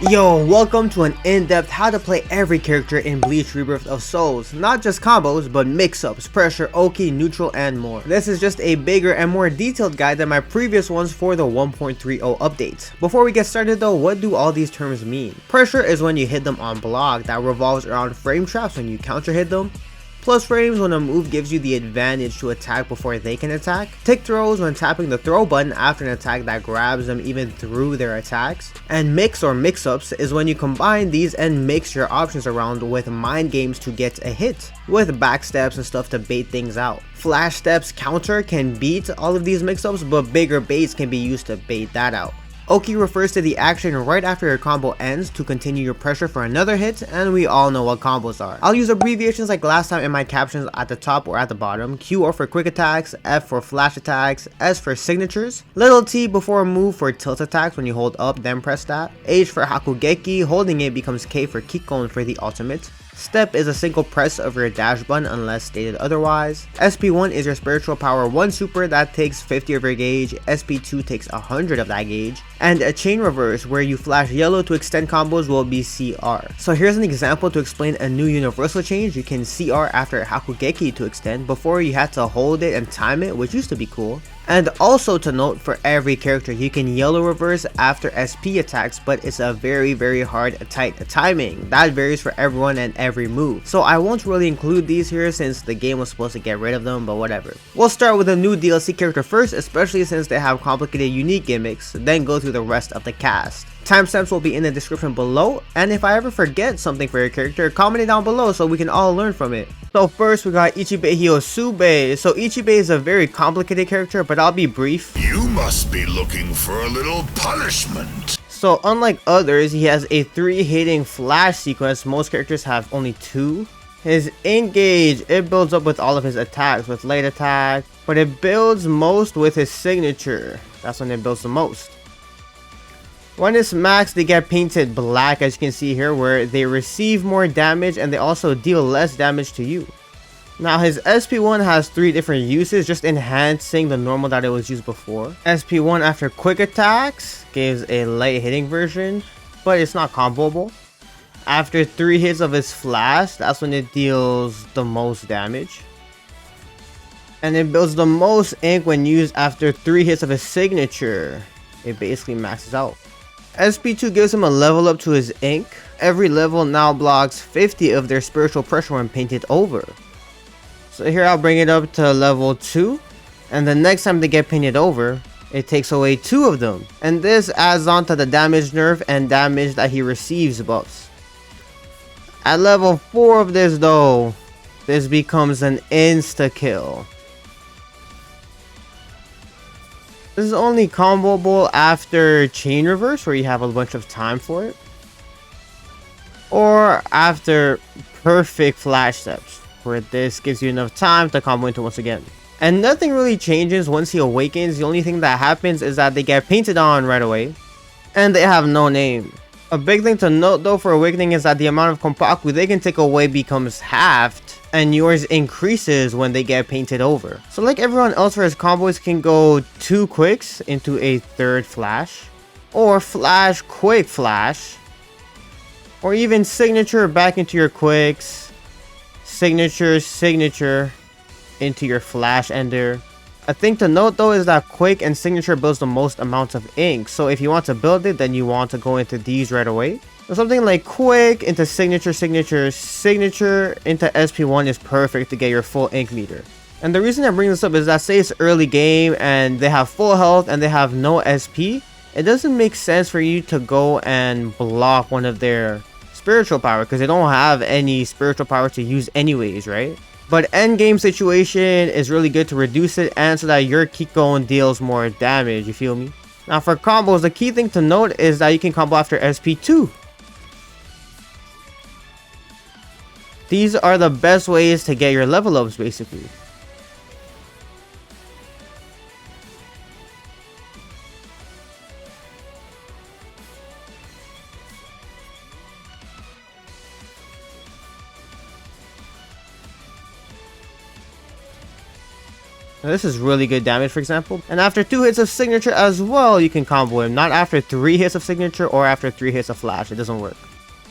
Yo, welcome to an in-depth how to play every character in Bleach Rebirth of Souls. Not just combos, but mix-ups, pressure, Oki, neutral, and more. This is just a bigger and more detailed guide than my previous ones for the 1.30 update. Before we get started though, what do all these terms mean? Pressure is when you hit them on block that revolves around frame traps when you counter hit them. Plus frames when a move gives you the advantage to attack before they can attack. Tick throws when tapping the throw button after an attack that grabs them even through their attacks. And mix or mix-ups is when you combine these and mix your options around with mind games to get a hit, with backsteps and stuff to bait things out. Flash steps counter can beat all of these mix-ups, but bigger baits can be used to bait that out. Oki refers to the action right after your combo ends to continue your pressure for another hit, and we all know what combos are. I'll use abbreviations like last time in my captions at the top or at the bottom. Q for quick attacks, F for flash attacks, S for signatures, little t before a move for tilt attacks when you hold up then press that, H for hakugeki, holding it becomes K for kikon for the ultimate. Step is a single press of your dash button unless stated otherwise. SP1 is your spiritual power 1 super that takes 50 of your gauge, SP2 takes 100 of that gauge, and a chain reverse where you flash yellow to extend combos will be CR. So here's an example to explain a new universal change. You can CR after Hakugeki to extend. Before you had to hold it and time it, which used to be cool. And also to note, for every character you can yellow reverse after SP attacks, but it's a very hard tight timing. That varies for everyone and every move. So I won't really include these here since the game was supposed to get rid of them, but whatever. We'll start with a new DLC character first, especially since they have complicated unique gimmicks, then go through the rest of the cast. Timestamps will be in the description below, and if I ever forget something for your character, comment it down below so we can all learn from it. So first we got Ichibei Hyosube. So Ichibei is a very complicated character, but I'll be brief. You must be looking for a little punishment. So unlike others, he has a 3 hitting flash sequence. Most characters have only 2. His engage, it builds up with all of his attacks, with light attack, but it builds most with his signature. That's when it builds the most. When it's maxed, they get painted black, as you can see here, where they receive more damage and they also deal less damage to you. Now his SP1 has 3 different uses, just enhancing the normal that it was used before. SP1 after quick attacks gives a light hitting version, but it's not comboable. After 3 hits of his flash, that's when it deals the most damage. And it builds the most ink when used after 3 hits of his signature. It basically maxes out. SP2 gives him a level up to his ink. Every level now blocks 50 of their spiritual pressure when painted over. So here I'll bring it up to level 2. And the next time they get painted over, it takes away 2 of them. And this adds on to the damage nerf and damage that he receives buffs. At level 4 of this though, this becomes an insta-kill. This is only comboable after chain reverse, where you have a bunch of time for it, or after perfect flash steps, where this gives you enough time to combo into once again. And nothing really changes once he awakens. The only thing that happens is that they get painted on right away, and they have no name. A big thing to note though for awakening is that the amount of kompaku they can take away becomes halved, and yours increases when they get painted over. So like everyone else, for his combos can go 2 quicks into a 3rd flash, or flash quick flash, or even signature back into your quicks, signature into your flash ender. A thing to note though is that quick and signature builds the most amounts of ink, so if you want to build it, then you want to go into these right away. So something like quick into signature into SP1 is perfect to get your full ink meter. And the reason I bring this up is that say it's early game and they have full health and they have no SP, it doesn't make sense for you to go and block one of their spiritual power because they don't have any spiritual power to use anyways, right? But end game situation is really good to reduce it and so that your kikon deals more damage, you feel me? Now for combos, the key thing to note is that you can combo after SP2. These are the best ways to get your level ups basically. Now, this is really good damage, for example. And after 2 hits of signature as well, you can combo him. Not after 3 hits of signature or after 3 hits of flash. It doesn't work.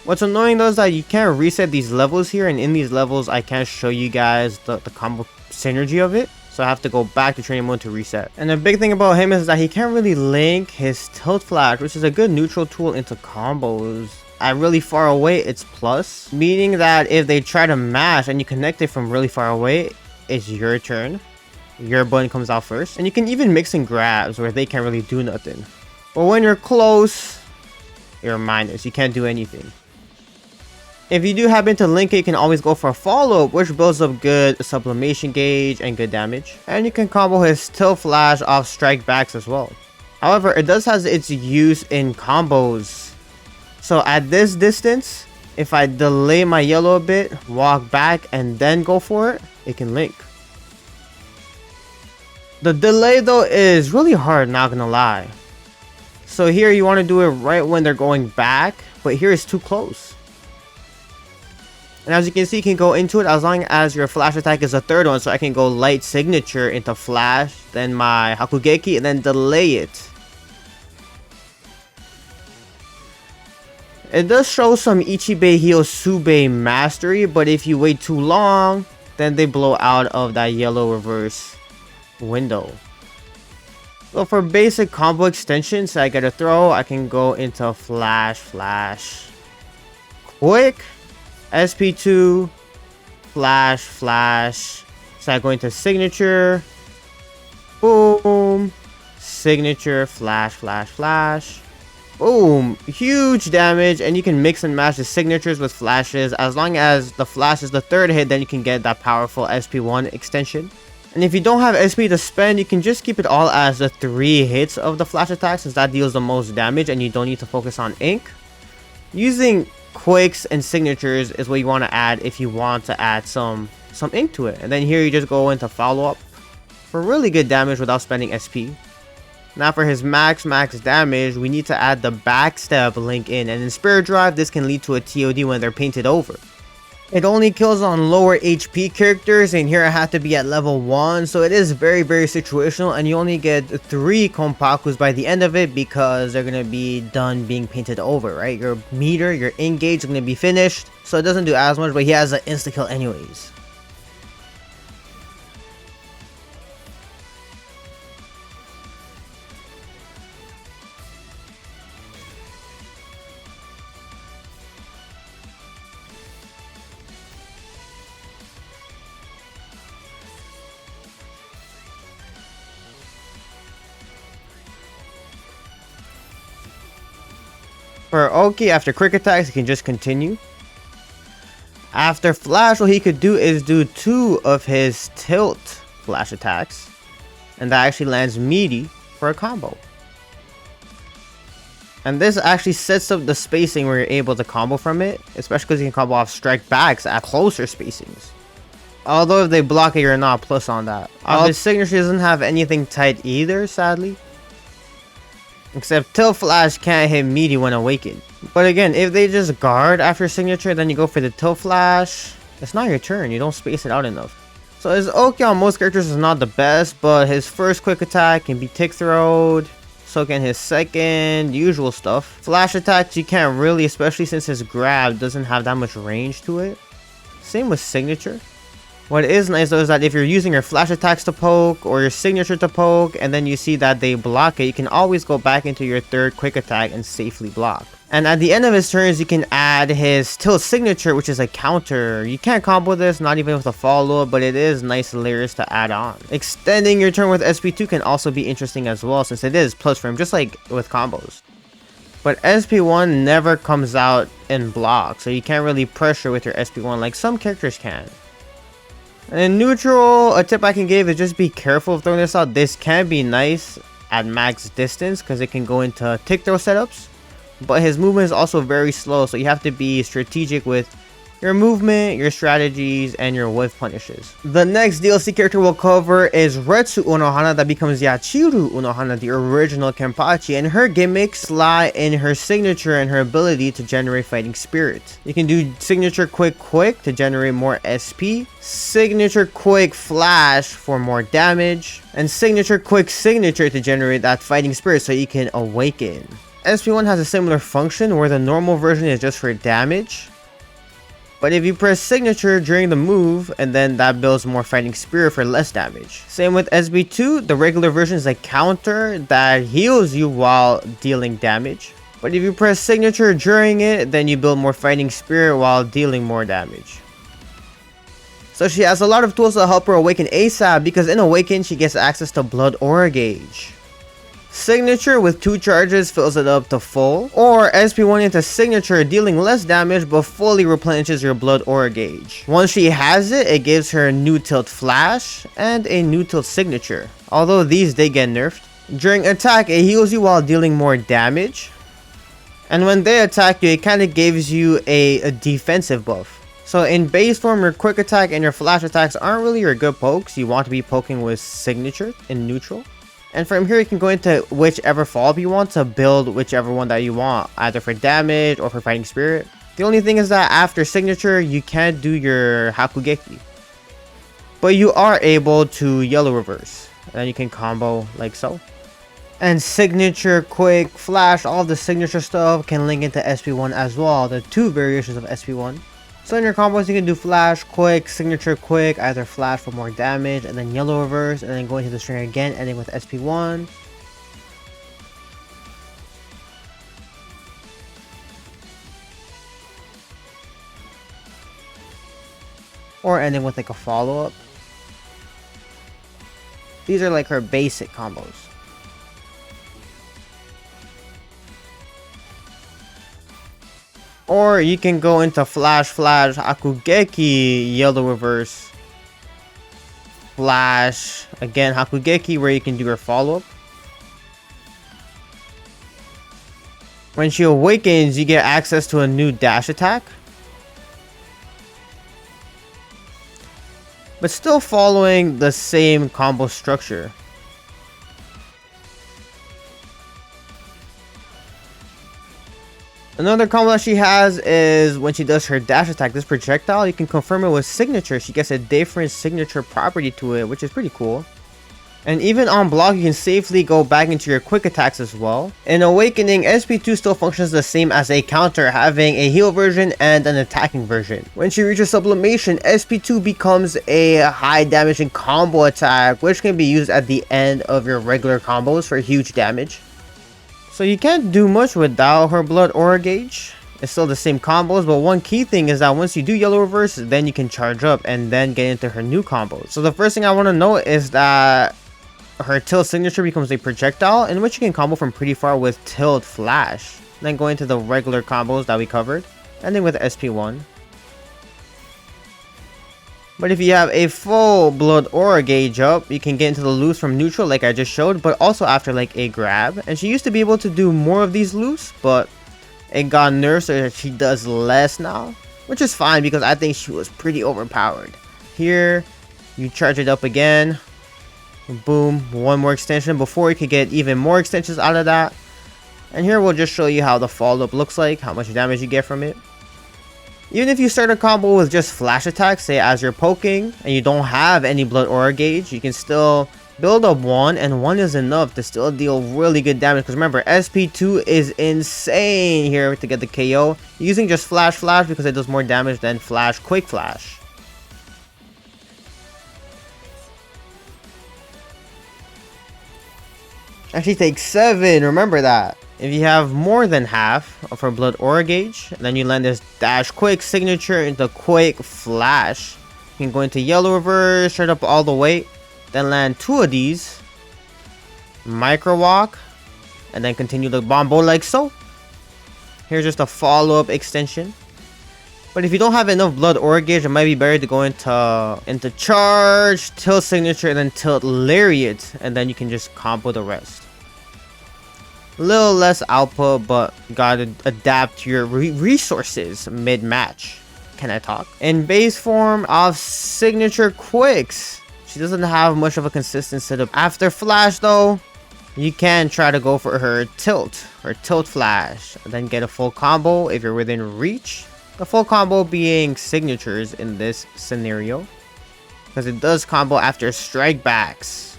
What's annoying though is that you can't reset these levels here, and in these levels I can't show you guys the combo synergy of it, so I have to go back to training mode to reset. And the big thing about him is that he can't really link his tilt flash, which is a good neutral tool, into combos. At really far away, it's plus, meaning that if they try to mash and you connect it from really far away, it's your turn. Your button comes out first, and you can even mix in grabs where they can't really do nothing. But when you're close, you're minus. You can't do anything. If you do happen to link it, you can always go for a follow-up, which builds up good sublimation gauge and good damage. And you can combo his tilt flash off strike backs as well. However, it does have its use in combos. So at this distance, if I delay my yellow a bit, walk back, and then go for it, it can link. The delay though is really hard, not gonna lie. So here you want to do it right when they're going back, but here it's too close. And as you can see, you can go into it as long as your flash attack is a third one. So I can go light signature into flash, then my Hakugeki, and then delay it. It does show some Ichibei Hyosube mastery, but if you wait too long, then they blow out of that yellow reverse window. So for basic combo extensions, I get a throw, I can go into flash, quick, SP2, flash. So I go into signature, boom, signature, flash, boom, huge damage. And you can mix and match the signatures with flashes. As long as the flash is the third hit, then you can get that powerful SP1 extension. And if you don't have SP to spend, you can just keep it all as the 3 hits of the flash attack, since that deals the most damage and you don't need to focus on ink. Using quakes and signatures is what you want to add if you want to add some ink to it. And then here you just go into follow-up for really good damage without spending SP. Now for his max damage, we need to add the backstep link in, and in Spirit Drive this can lead to a TOD when they're painted over. It only kills on lower HP characters, and here I have to be at level 1, so it is very situational, and you only get 3 Konpakus by the end of it because they're gonna be done being painted over, right? Your meter, your engage is gonna be finished, so it doesn't do as much, but he has an insta-kill anyways. For Oki, after quick attacks, he can just continue. After flash, what he could do is do 2 of his tilt flash attacks, and that actually lands meaty for a combo. And this actually sets up the spacing where you're able to combo from it, especially because you can combo off strike backs at closer spacings. Although if they block it, you're not plus on that. His signature doesn't have anything tight either, sadly. Except tilt flash can't hit meaty when awakened. But again, if they just guard after signature, then you go for the tilt flash, it's not your turn. You don't space it out enough. So his Oki on most characters is not the best, but his first quick attack can be tick throwed. So can his second, usual stuff. Flash attacks you can't really, especially since his grab doesn't have that much range to it. Same with signature. What is nice though is that if you're using your flash attacks to poke or your signature to poke and then you see that they block it, you can always go back into your third quick attack and safely block. And at the end of his turns, you can add his tilt signature, which is a counter. You can't combo this, not even with a follow-up, but it is nice layers to add on. Extending your turn with SP2 can also be interesting as well, since it is plus for him, just like with combos. But SP1 never comes out in block, so you can't really pressure with your SP1 like some characters can. And in neutral, a tip I can give is just be careful of throwing this out. This can be nice at max distance because it can go into tick throw setups. But his movement is also very slow, so you have to be strategic with your movement, your strategies, and your whiff punishes. The next DLC character we'll cover is Retsu Unohana that becomes Yachiru Unohana, the original Kenpachi, and her gimmicks lie in her signature and her ability to generate fighting spirit. You can do signature quick to generate more SP, signature quick flash for more damage, and signature quick signature to generate that fighting spirit so you can awaken. SP1 has a similar function where the normal version is just for damage, but if you press signature during the move, and then that builds more fighting spirit for less damage. Same with SB2, the regular version is a counter that heals you while dealing damage. But if you press signature during it, then you build more fighting spirit while dealing more damage. So she has a lot of tools to help her awaken ASAP, because in Awaken she gets access to Blood Aura Gauge. Signature with 2 charges fills it up to full, or SP1 into signature dealing less damage but fully replenishes your Blood Aura Gauge. Once she has it, it gives her a new tilt flash and a new tilt signature, although these they get nerfed. During attack, it heals you while dealing more damage, and when they attack you, it kind of gives you a defensive buff. So in base form, your quick attack and your flash attacks aren't really your good pokes. You want to be poking with signature in neutral. And from here, you can go into whichever follow-up you want to build whichever one that you want, either for damage or for fighting spirit. The only thing is that after signature, you can't do your Hakugeki, but you are able to yellow reverse, and then you can combo like so. And signature, quick, flash, all the signature stuff can link into SP1 as well, the 2 variations of SP1. So in your combos, you can do flash, quick, signature, quick, either flash for more damage, and then yellow reverse, and then go into the string again, ending with SP1. Or ending with like a follow-up. These are like her basic combos. Or you can go into flash, Hakugeki, yellow reverse, flash, again Hakugeki, where you can do your follow-up. When she awakens, you get access to a new dash attack, but still following the same combo structure. Another combo that she has is when she does her dash attack, this projectile, you can confirm it with signature. She gets a different signature property to it, which is pretty cool. And even on block, you can safely go back into your quick attacks as well. In Awakening, SP2 still functions the same as a counter, having a heal version and an attacking version. When she reaches sublimation, SP2 becomes a high damaging combo attack, which can be used at the end of your regular combos for huge damage. So you can't do much without her Blood Aura Gauge. It's still the same combos, but one key thing is that once you do yellow reverse, then you can charge up and then get into her new combos. So the first thing I want to know is that her tilt signature becomes a projectile, in which you can combo from pretty far with tilt flash. Then go into the regular combos that we covered, ending with SP1. But if you have a full Blood Aura Gauge up, you can get into the loops from neutral like I just showed, but also after like a grab. And she used to be able to do more of these loops, but it got nerfed so that she does less now, which is fine because I think she was pretty overpowered. Here, you charge it up again. Boom, one more extension before you could get even more extensions out of that. And here we'll just show you how the follow-up looks like, how much damage you get from it. Even if you start a combo with just flash attacks, say as you're poking, and you don't have any Blood Aura Gauge, you can still build up one, and one is enough to still deal really good damage. Because remember, SP2 is insane here to get the KO. Using just flash because it does more damage than flash quick flash. And she takes 7, remember that. If you have more than half of her Blood Aura Gauge, then you land this dash quick signature into quick flash. You can go into yellow reverse, straight up all the way, then land 2 of these, micro walk, and then continue the bombo like so. Here's just a follow-up extension. But if you don't have enough Blood Aura Gauge, it might be better to go into charge, tilt signature, and then tilt lariat, and then you can just combo the rest. A little less output, but gotta adapt to your resources mid-match. Can I talk? In base form of signature quicks. She doesn't have much of a consistent setup. After flash though, you can try to go for her tilt flash, and then get a full combo if you're within reach. The full combo being signatures in this scenario, because it does combo after strike backs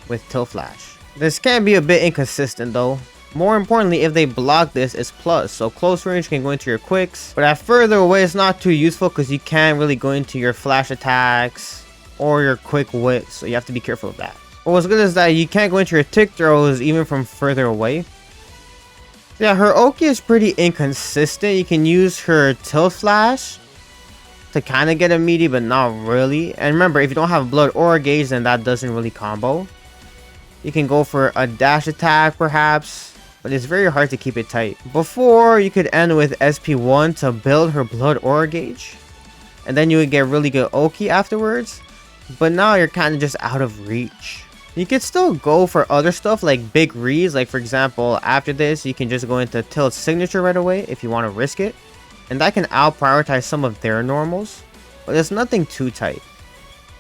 with tilt flash. This can be a bit inconsistent though. More importantly, if they block this, it's plus. So close range can go into your quicks, but at further away, it's not too useful because you can't really go into your flash attacks or your quick wit. So you have to be careful of that. But what's good is that you can't go into your tick throws even from further away. So yeah, her Oki is pretty inconsistent. You can use her tilt flash to kind of get a meaty, but not really. And remember, if you don't have blood or a gauge, then that doesn't really combo. You can go for a dash attack perhaps, but it's very hard to keep it tight. Before, you could end with SP1 to build her blood aura gauge, and then you would get really good Oki afterwards. But now you're kind of just out of reach. You could still go for other stuff like big reads. Like for example, after this, you can just go into tilt signature right away if you want to risk it, and that can out prioritize some of their normals, but it's nothing too tight.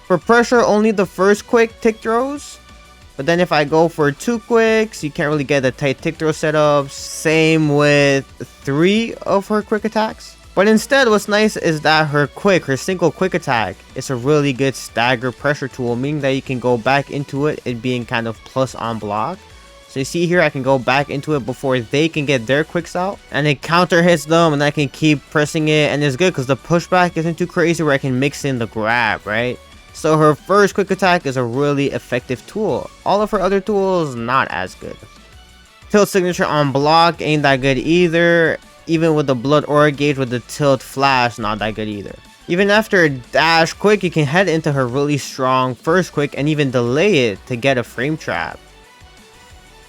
For pressure, only the first quick tick throws. But then if I go for 2 quicks, you can't really get a tight tick throw setup. Same with 3 of her quick attacks. But instead, what's nice is that her single quick attack is a really good stagger pressure tool, meaning that you can go back into it being kind of plus on block. So you see here, I can go back into it before they can get their quicks out, and it counter hits them, and I can keep pressing it, and it's good because the pushback isn't too crazy where I can mix in the grab, right? So her first quick attack is a really effective tool. All of her other tools, not as good. Tilt signature on block ain't that good either. Even with the blood aura gauge with the tilt flash, not that good either. Even after a dash quick, you can head into her really strong first quick and even delay it to get a frame trap.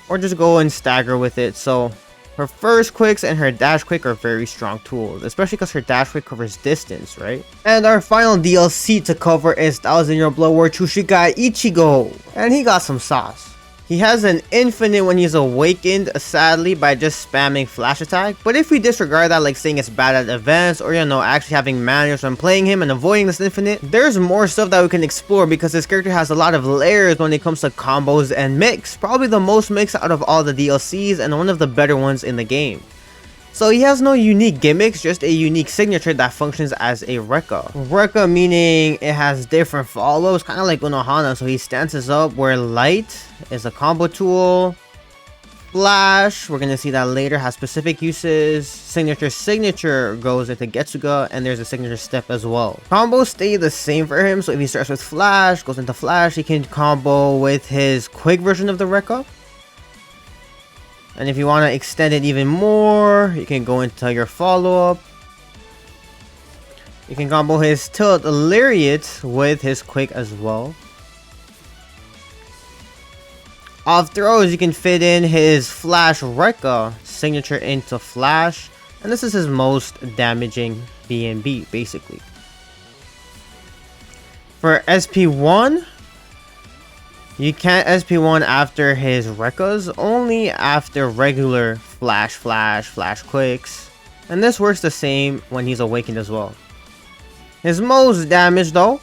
Or just go and stagger with it. So her first quicks and her dash quick are very strong tools, especially because her dash quick covers distance, right? And our final DLC to cover is 1000-Year Blood War Tsushika Ichigo, and he got some sauce. He has an infinite when he's awakened, sadly, by just spamming flash attack. But if we disregard that, like saying it's bad at events, or actually having manners when playing him and avoiding this infinite, there's more stuff that we can explore because this character has a lot of layers when it comes to combos and mix. Probably the most mix out of all the DLCs and one of the better ones in the game. So he has no unique gimmicks, just a unique signature that functions as a Rekka. Rekka meaning it has different follows, kind of like Unohana. So he stances up where light is a combo tool. Flash, we're going to see that later, has specific uses. Signature goes into Getsuga, and there's a signature step as well. Combos stay the same for him, so if he starts with Flash, goes into Flash, he can combo with his quick version of the Rekka. And if you want to extend it even more, you can go into your follow-up. You can combo his tilt lariat with his quick as well. Off throws, you can fit in his flash Rekka signature into flash. And this is his most damaging BNB, basically. For SP1, you can't SP1 after his Rekkas, only after regular flash quicks. And this works the same when he's awakened as well. His most damage though,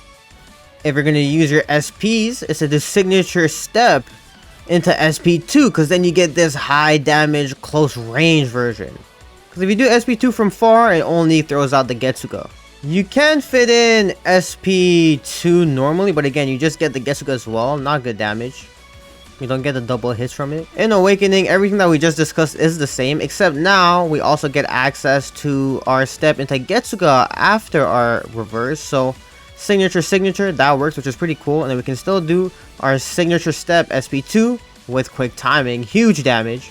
if you're going to use your SPs, is to do signature step into SP2, because then you get this high damage close range version. Because if you do SP2 from far, it only throws out the Getsuga. You can fit in SP2 normally, but again, you just get the Getsuga as well. Not good damage. You don't get the double hits from it. In Awakening, everything that we just discussed is the same, except now we also get access to our step into Getsuga after our reverse. So signature, that works, which is pretty cool. And then we can still do our signature step SP2 with quick timing. Huge damage.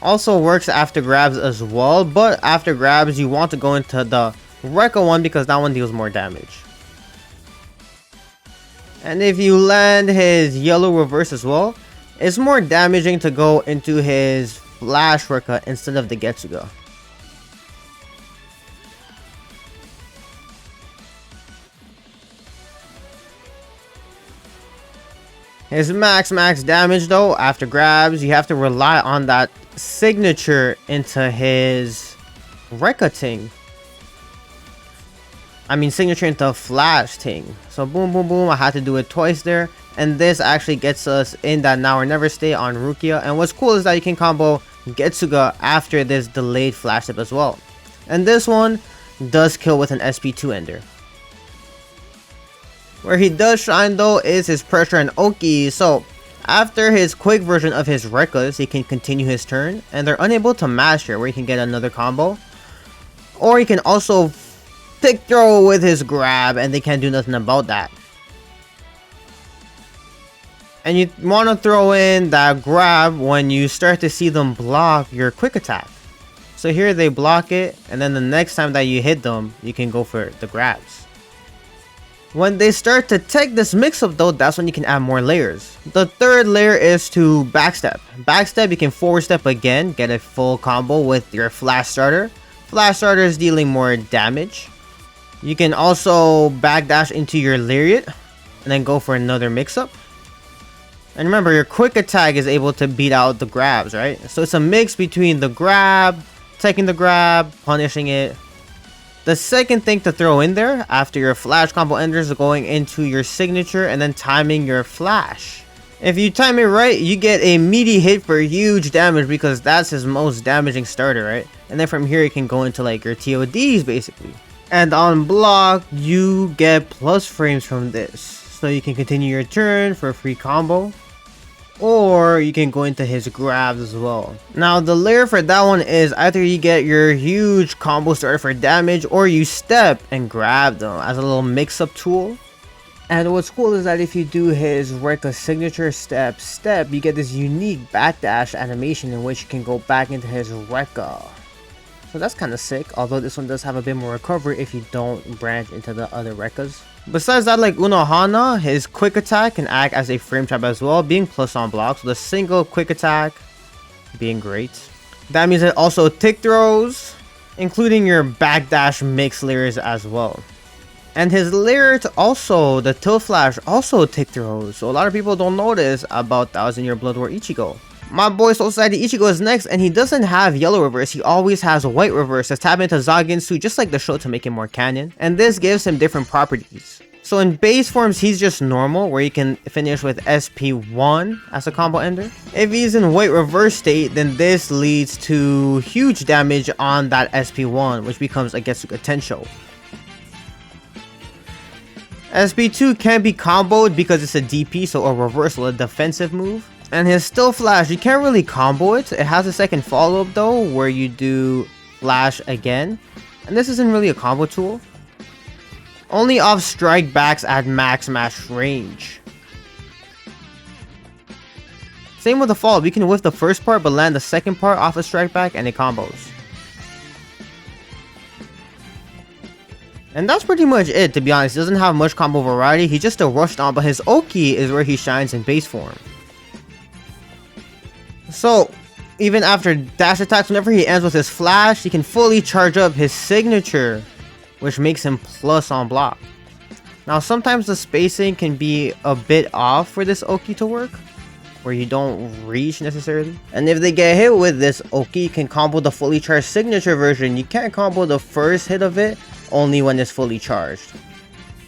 Also works after grabs as well, but after grabs you want to go into the Rekka one because that one deals more damage. And if you land his yellow reverse as well, it's more damaging to go into his flash Rekka instead of the Getsuga. His max damage though, after grabs, you have to rely on that signature into his Rekka ting. I mean signature into flash ting. So boom boom boom, I had to do it twice there. And this actually gets us in that now or never state on Rukia. And what's cool is that you can combo Getsuga after this delayed flash tip as well. And this one does kill with an SP2 ender. Where he does shine though is his pressure and Oki. So after his quick version of his Rekkas, he can continue his turn. And they're unable to mash here where he can get another combo. Or he can also tick throw with his grab and they can't do nothing about that. And you want to throw in that grab when you start to see them block your quick attack. So here they block it, and then the next time that you hit them, you can go for the grabs. When they start to take this mix-up though, that's when you can add more layers. The third layer is to backstep. Backstep, you can forward step again, get a full combo with your flash starter. Flash starter is dealing more damage. You can also backdash into your lariat, and then go for another mix-up. And remember, your quick attack is able to beat out the grabs, right? So it's a mix between the grab, taking the grab, punishing it. The second thing to throw in there after your flash combo enders is going into your signature and then timing your flash. If you time it right, you get a meaty hit for huge damage because that's his most damaging starter, right? And then from here you can go into like your TODs basically. And on block, you get plus frames from this. So you can continue your turn for a free combo. Or you can go into his grabs as well. Now the layer for that one is either you get your huge combo starter for damage, or you step and grab them as a little mix-up tool. And what's cool is that if you do his Rekka signature step, you get this unique backdash animation in which you can go back into his Rekka. So that's kind of sick, although this one does have a bit more recovery if you don't branch into the other Rekkas. Besides that, like Unohana, his quick attack can act as a frame trap as well, being plus on block. So the single quick attack being great. That means it also tick throws, including your backdash mix layers as well. And his lariat also, the tilt flash, also tick throws. So a lot of people don't notice about 1000 Year Blood War Ichigo. My boy Soul Society Ichigo is next, and he doesn't have yellow reverse, he always has a white reverse that's tapped into Zagensu just like the show to make it more canon. And this gives him different properties. So in base forms, he's just normal, where you can finish with SP1 as a combo ender. If he's in white reverse state, then this leads to huge damage on that SP1, which becomes a Getsuga Tensho. SP2 can be comboed because it's a DP, so a reversal, a defensive move. And his still flash, you can't really combo it. It has a second follow-up though, where you do flash again. And this isn't really a combo tool. Only off strike backs at max mash range. Same with the follow-up, you can whiff the first part but land the second part off a strike back and it combos. And that's pretty much it, to be honest. He doesn't have much combo variety, he's just a rushed on, but his Oki is where he shines in base form. So, even after dash attacks, whenever he ends with his flash, he can fully charge up his signature, which makes him plus on block. Now, sometimes the spacing can be a bit off for this Oki to work, where you don't reach necessarily. And if they get hit with this Oki, you can combo the fully charged signature version. You can't combo the first hit of it, only when it's fully charged.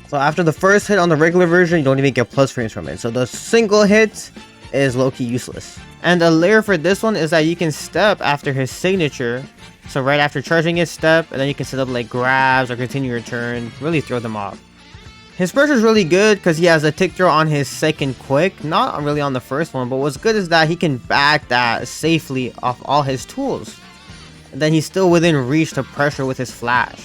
So after the first hit on the regular version, you don't even get plus frames from it. So the single hit is low-key useless. And a layer for this one is that you can step after his signature. So right after charging his step, and then you can set up like grabs or continue your turn, really throw them off. His pressure is really good because he has a tick throw on his second quick, not really on the first one, but what's good is that he can back that safely off all his tools. And then he's still within reach to pressure with his flash.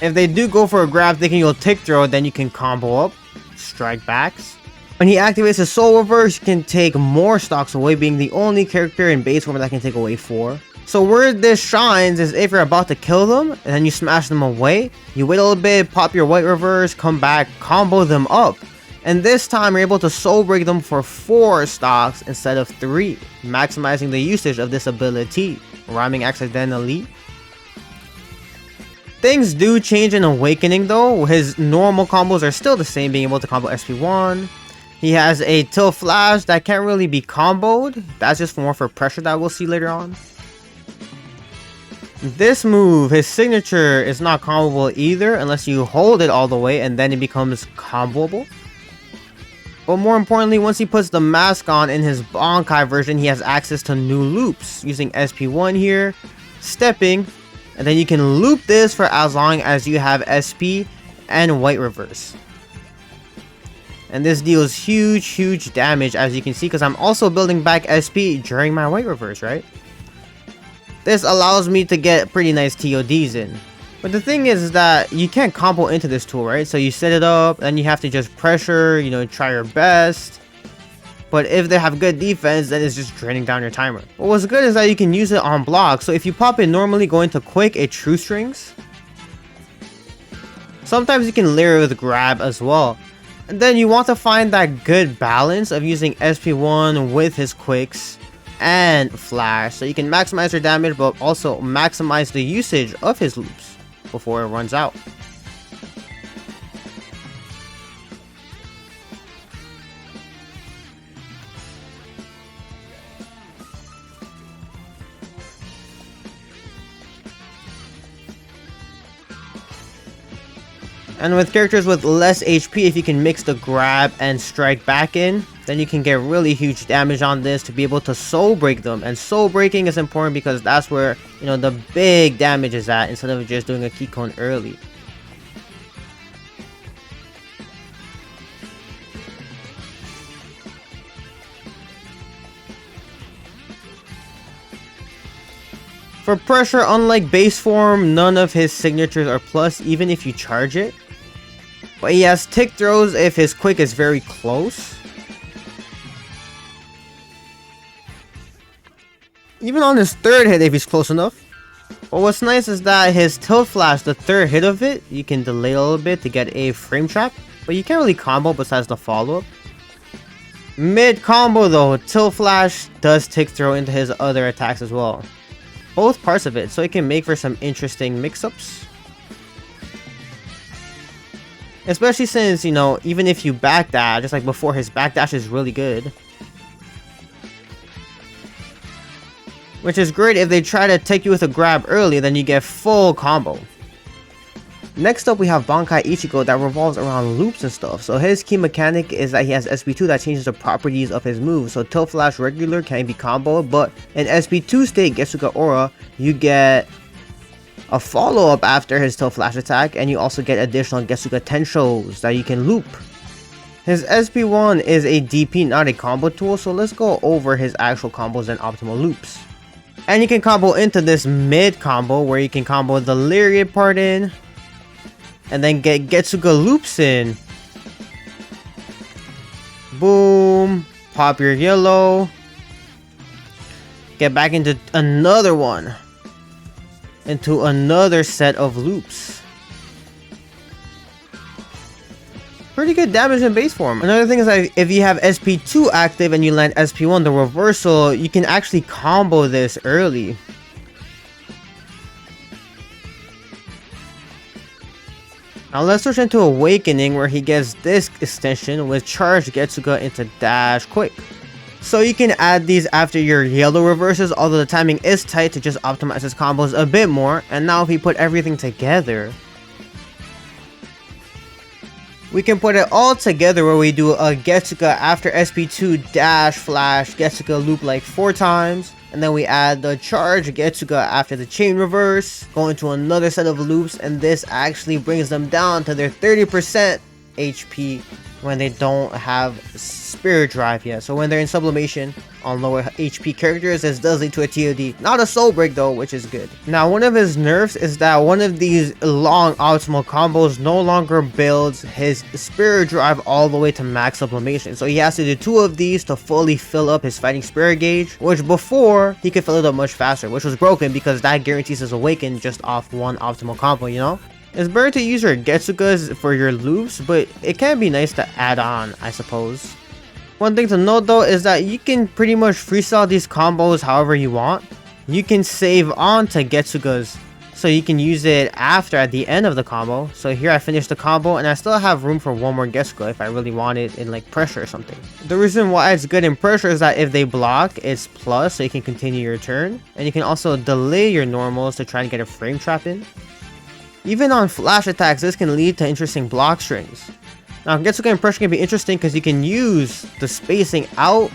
If they do go for a grab thinking you'll tick throw, then you can combo up, strike backs. When he activates his soul reverse, you can take more stocks away, being the only character in base form that can take away 4. So where this shines is if you're about to kill them, and then you smash them away, you wait a little bit, pop your white reverse, come back, combo them up. And this time you're able to soul break them for 4 stocks instead of 3, maximizing the usage of this ability, rhyming accidentally. Things do change in Awakening though. His normal combos are still the same, being able to combo SP1, He has a tilt flash that can't really be comboed. That's just more for pressure that we'll see later on. This move, his signature, is not comboable either unless you hold it all the way and then it becomes comboable. But more importantly, once he puts the mask on in his Bankai version, he has access to new loops using SP1 here, stepping, and then you can loop this for as long as you have SP and white reverse. And this deals huge damage, as you can see, because I'm also building back SP during my white reverse, right? This allows me to get pretty nice TODs in. But the thing is that you can't combo into this tool, right? So you set it up, and you have to just pressure, you know, try your best. But if they have good defense, then it's just draining down your timer. But what's good is that you can use it on block. So if you pop it normally going to quick, it true strings. Sometimes you can layer it with grab as well. And then you want to find that good balance of using SP1 with his quicks and flash, so you can maximize your damage but also maximize the usage of his loops before it runs out. And with characters with less HP, if you can mix the grab and strike back in, then you can get really huge damage on this to be able to soul break them. And soul breaking is important because that's where, you know, the big damage is at, instead of just doing a key cone early. For pressure, unlike base form, none of his signatures are plus even if you charge it. But he has tick throws if his quick is very close. Even on his third hit if he's close enough. But what's nice is that his tilt flash, the third hit of it, you can delay a little bit to get a frame trap. But you can't really combo besides the follow-up. Mid combo though, tilt flash does tick throw into his other attacks as well. Both parts of it, so it can make for some interesting mix-ups. Especially since, you know, even if you backdash, just like before, his backdash is really good. Which is great if they try to take you with a grab early, then you get full combo. Next up, we have Bankai Ichigo that revolves around loops and stuff. So his key mechanic is that he has SP2 that changes the properties of his moves. So tilt flash regular can be comboed, but in SP2 state Getsuga Aura, you get a follow-up after his tilt flash attack, and you also get additional Getsuga Tenshos that you can loop. His SP1 is a DP, not a combo tool, so let's go over his actual combos and optimal loops. And you can combo into this mid combo where you can combo the Lariat part in, and then get Getsuga loops in. Boom. Pop your yellow. Get back into another one. Into another set of loops. Pretty good damage in base form. Another thing is that if you have SP2 active and you land SP1, the reversal, you can actually combo this early. Now let's switch into Awakening, where he gets this extension with Charge Getsuga into Dash Quick. So you can add these after your yellow reverses, although the timing is tight to just optimize his combos a bit more. And now if we put everything together, we can put it all together where we do a Getsuga after SP2 dash flash Getsuga loop like 4 times. And then we add the charge Getsuga after the chain reverse, go into another set of loops, and this actually brings them down to their 30% HP when they don't have spirit drive yet. So when they're in sublimation on lower HP characters, this does lead to a TOD. Not a soul break though, which is good. Now one of his nerfs is that one of these long optimal combos no longer builds his spirit drive all the way to max sublimation. So he has to do 2 of these to fully fill up his fighting spirit gauge, which before he could fill it up much faster, which was broken because that guarantees his awaken just off 1 optimal combo, you know? It's better to use your Getsugas for your loops, but it can be nice to add on, I suppose. One thing to note though is that you can pretty much freestyle these combos however you want. You can save on to Getsugas. so you can use it after at the end of the combo. So here I finished the combo and I still have room for one more Getsuga if I really want it in like pressure or something. The reason why it's good in pressure is that if they block, it's plus, so you can continue your turn, and you can also delay your normals to try and get a frame trap in. Even on flash attacks, this can lead to interesting block strings. Now Getsuga in pressure can be interesting because you can use the spacing out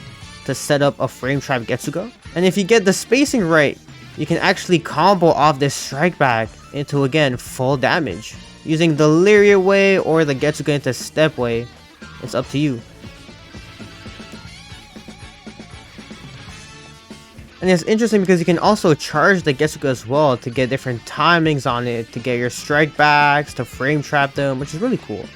to set up a frame trap Getsuga, and if you get the spacing right, you can actually combo off this strike back into, again, full damage. Using the Lariat way or the Getsuga into step way, it's up to you. And it's interesting because you can also charge the Getsuga as well to get different timings on it, to get your strike backs, to frame trap them, which is really cool.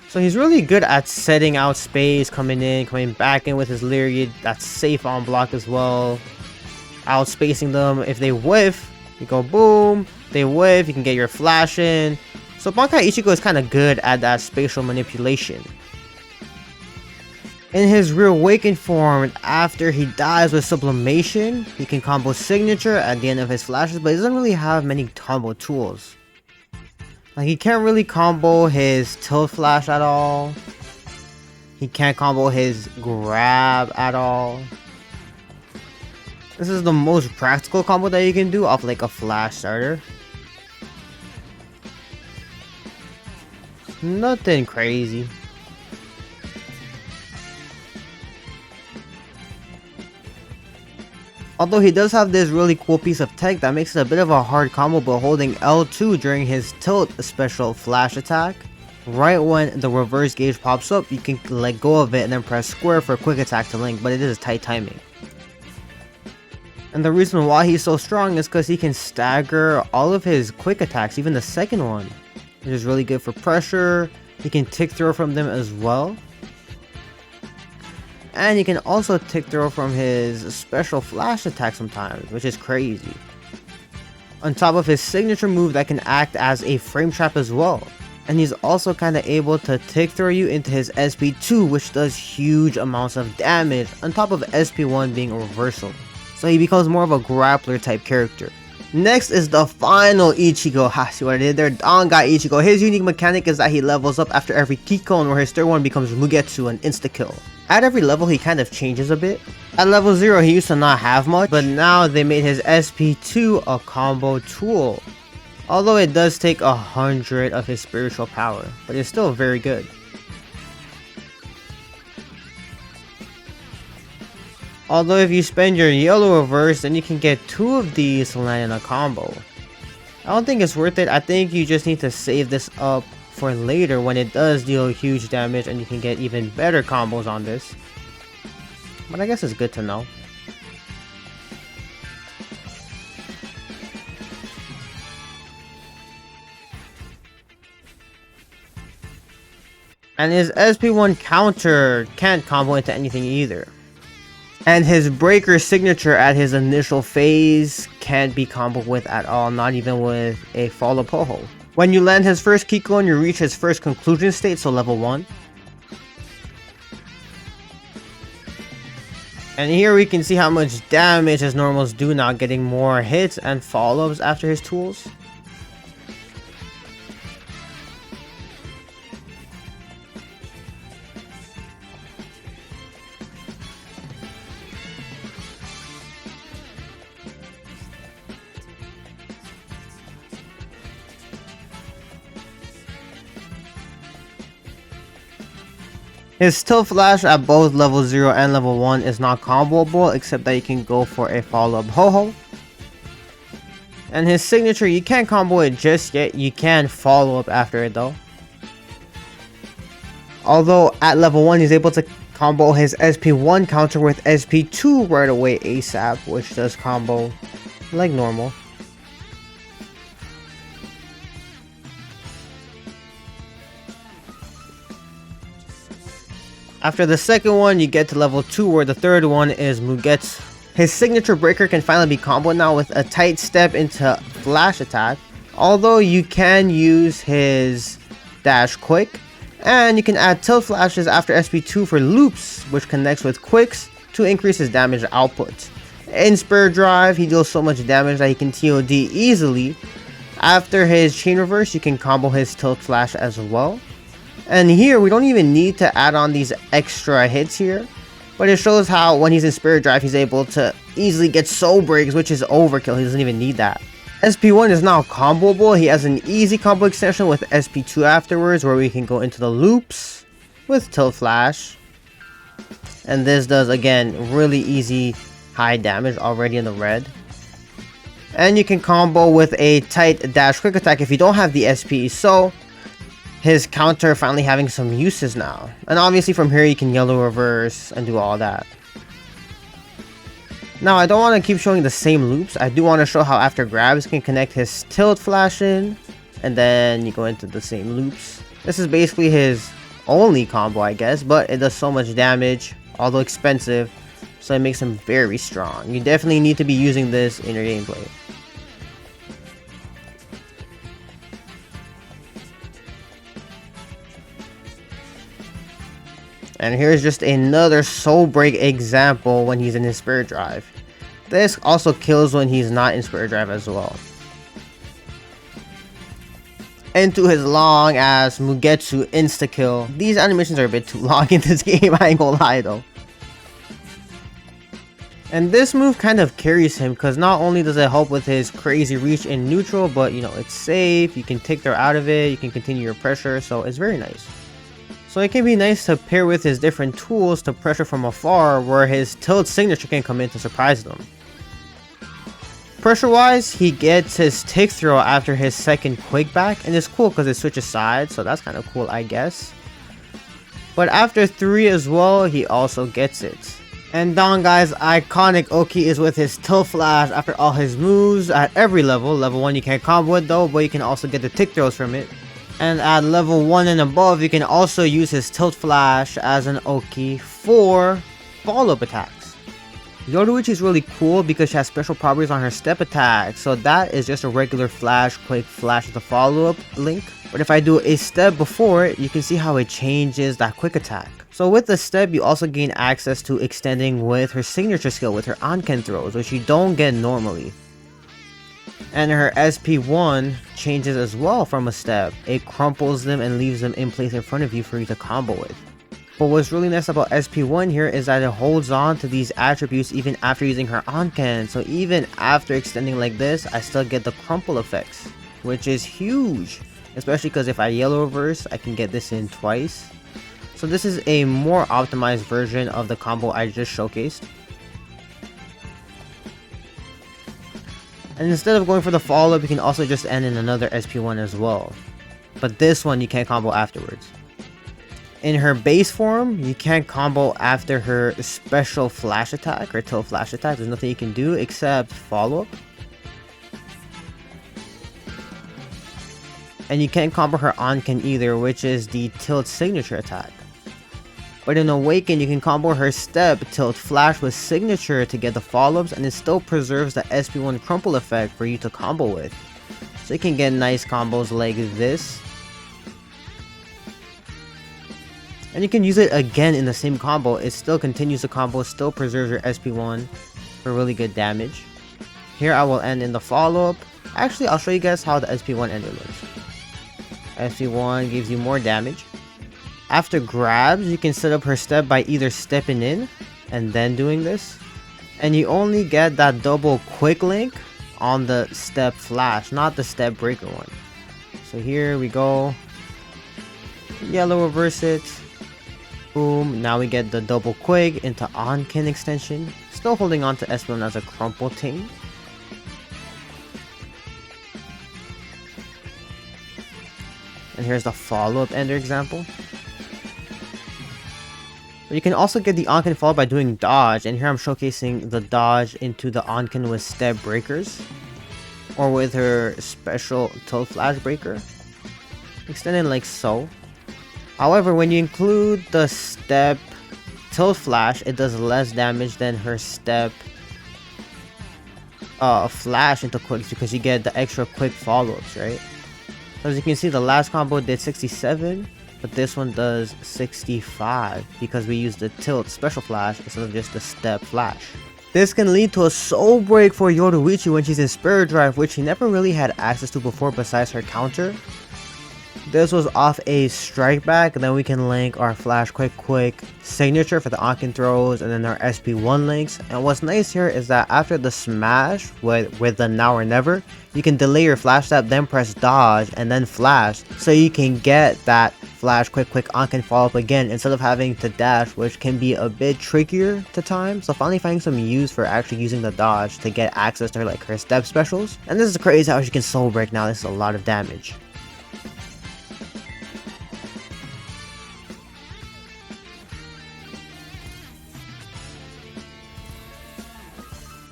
So he's really good at setting out space, coming in, coming back in with his Lariat, that's safe on block as well. Outspacing them. If they whiff, you go boom. They whiff, you can get your flash in. So Bankai Ichigo is kind of good at that spatial manipulation. In his reawakened form, after he dies with sublimation, he can combo signature at the end of his flashes, but he doesn't really have many combo tools. Like, he can't really combo his tilt flash at all. He can't combo his grab at all. This is the most practical combo that you can do off like a flash starter. Nothing crazy. Although he does have this really cool piece of tech that makes it a bit of a hard combo, but holding L2 during his tilt special flash attack, right when the reverse gauge pops up, you can let go of it and then press square for a quick attack to link, but it is tight timing. And the reason why he's so strong is because he can stagger all of his quick attacks, even the second one, which is really good for pressure. He can tick throw from them as well. And he can also tick throw from his special flash attack sometimes, which is crazy. On top of his signature move that can act as a frame trap as well. And he's also kind of able to tick throw you into his SP2, which does huge amounts of damage, on top of SP1 being a reversal. So he becomes more of a grappler type character. Next is the final Ichigo. Ha, see what I did there? Dangai Ichigo. His unique mechanic is that he levels up after every Kikon, where his third one becomes Mugetsu, an insta-kill. At every level, he kind of changes a bit. At level 0, he used to not have much, but now they made his SP2 a combo tool. Although it does take 100 of his spiritual power, but it's still very good. Although if you spend your yellow reverse, then you can get 2 of these to land in a combo. I don't think it's worth it. I think you just need to save this up for later when it does deal huge damage and you can get even better combos on this. But I guess it's good to know. And his SP1 counter can't combo into anything either. And his breaker signature at his initial phase can't be comboed with at all, not even with a follow Poho. When you land his first Kikon, you reach his first conclusion state, so level 1. And here we can see how much damage his normals do now, getting more hits and follow-ups after his tools. His tilt flash at both level 0 and level 1 is not comboable, except that you can go for a follow-up Ho-Ho. And his signature, you can't combo it just yet, you can follow up after it though. Although at level 1 he's able to combo his SP1 counter with SP2 right away ASAP, which does combo like normal. After the second one, you get to level 2 where the third one is Mugetsu. His signature breaker can finally be comboed now with a tight step into flash attack. Although you can use his dash quick. And you can add tilt flashes after SP2 for loops, which connects with quicks to increase his damage output. In Spirit Drive, he deals so much damage that he can TOD easily. After his chain reverse, you can combo his tilt flash as well. And here, we don't even need to add on these extra hits here. But it shows how when he's in Spirit Drive, he's able to easily get soul breaks, which is overkill. He doesn't even need that. SP1 is now comboable. He has an easy combo extension with SP2 afterwards, where we can go into the loops with tilt flash. And this does, again, really easy high damage already in the red. And you can combo with a tight dash quick attack if you don't have the SP. So his counter finally having some uses now. And obviously from here you can yellow reverse and do all that. Now I don't want to keep showing the same loops. I do want to show how after grabs you can connect his tilt flash in. And then you go into the same loops. This is basically his only combo, I guess. But it does so much damage, although expensive. So it makes him very strong. You definitely need to be using this in your gameplay. And here's just another soul break example when he's in his Spirit Drive. This also kills when he's not in Spirit Drive as well. Into his long ass Mugetsu insta kill. These animations are a bit too long in this game, I ain't gonna lie though. And this move kind of carries him because not only does it help with his crazy reach in neutral, but you know, it's safe, you can take her out of it, you can continue your pressure, so it's very nice. So it can be nice to pair with his different tools to pressure from afar, where his tilt signature can come in to surprise them. Pressure wise, he gets his tick throw after his second quick back, and it's cool because it switches sides, so that's kind of cool, I guess. But after 3 as well, he also gets it. And Dangai's iconic Oki is with his tilt flash after all his moves at every level. Level 1 you can't combo it though, but you can also get the tick throws from it. And at level 1 and above, you can also use his tilt flash as an Oki for follow-up attacks. Yoruichi is really cool because she has special properties on her step attack, so that is just a regular flash, quick flash with a follow-up link. But if I do a step before it, you can see how it changes that quick attack. So with the step, you also gain access to extending with her signature skill with her Anken throws, which you don't get normally. And her SP1 changes as well from a step. It crumples them and leaves them in place in front of you for you to combo with. But what's really nice about SP1 here is that it holds on to these attributes even after using her Anken. So even after extending like this, I still get the crumple effects, which is huge. Especially because if I yellow reverse, I can get this in twice. So this is a more optimized version of the combo I just showcased. And instead of going for the follow-up, you can also just end in another SP1 as well. But this one you can't combo afterwards. In her base form, you can't combo after her special flash attack or tilt flash attack. There's nothing you can do except follow-up. And you can't combo her Anken either, which is the tilt signature attack. But in Awaken, you can combo her step, tilt flash with signature to get the follow-ups, and it still preserves the SP1 crumple effect for you to combo with. So you can get nice combos like this. And you can use it again in the same combo. It still continues the combo, still preserves your SP1 for really good damage. Here I will end in the follow-up. Actually, I'll show you guys how the SP1 ender looks. SP1 gives you more damage. After grabs, you can set up her step by either stepping in and then doing this. And you only get that double quick link on the step flash, not the step breaker one. So here we go. Yellow reverse it. Boom. Now we get the double quick into Anken extension. Still holding on to SP1 as a crumple ting. And here's the follow-up ender example. But you can also get the Anken follow by doing dodge, and here I'm showcasing the dodge into the Anken with step breakers, or with her special tilt flash breaker, extended like so. However, when you include the step tilt flash, it does less damage than her step flash into quicks because you get the extra quick follow-ups, right? So as you can see, the last combo did 67. But this one does 65 because we use the tilt special flash instead of just the step flash. This can lead to a soul break for Yoruichi when she's in Spirit Drive, which he never really had access to before besides her counter. This was off a strike back, then we can link our flash quick signature for the Ankin throws, and then our SP1 links. And what's nice here is that after the smash with the now or never, you can delay your flash step, then press dodge and then flash, so you can get that flash quick Ankin follow up again instead of having to dash, which can be a bit trickier to time. So finally finding some use for actually using the dodge to get access to her step specials. And this is crazy how she can soul break now. This is a lot of damage.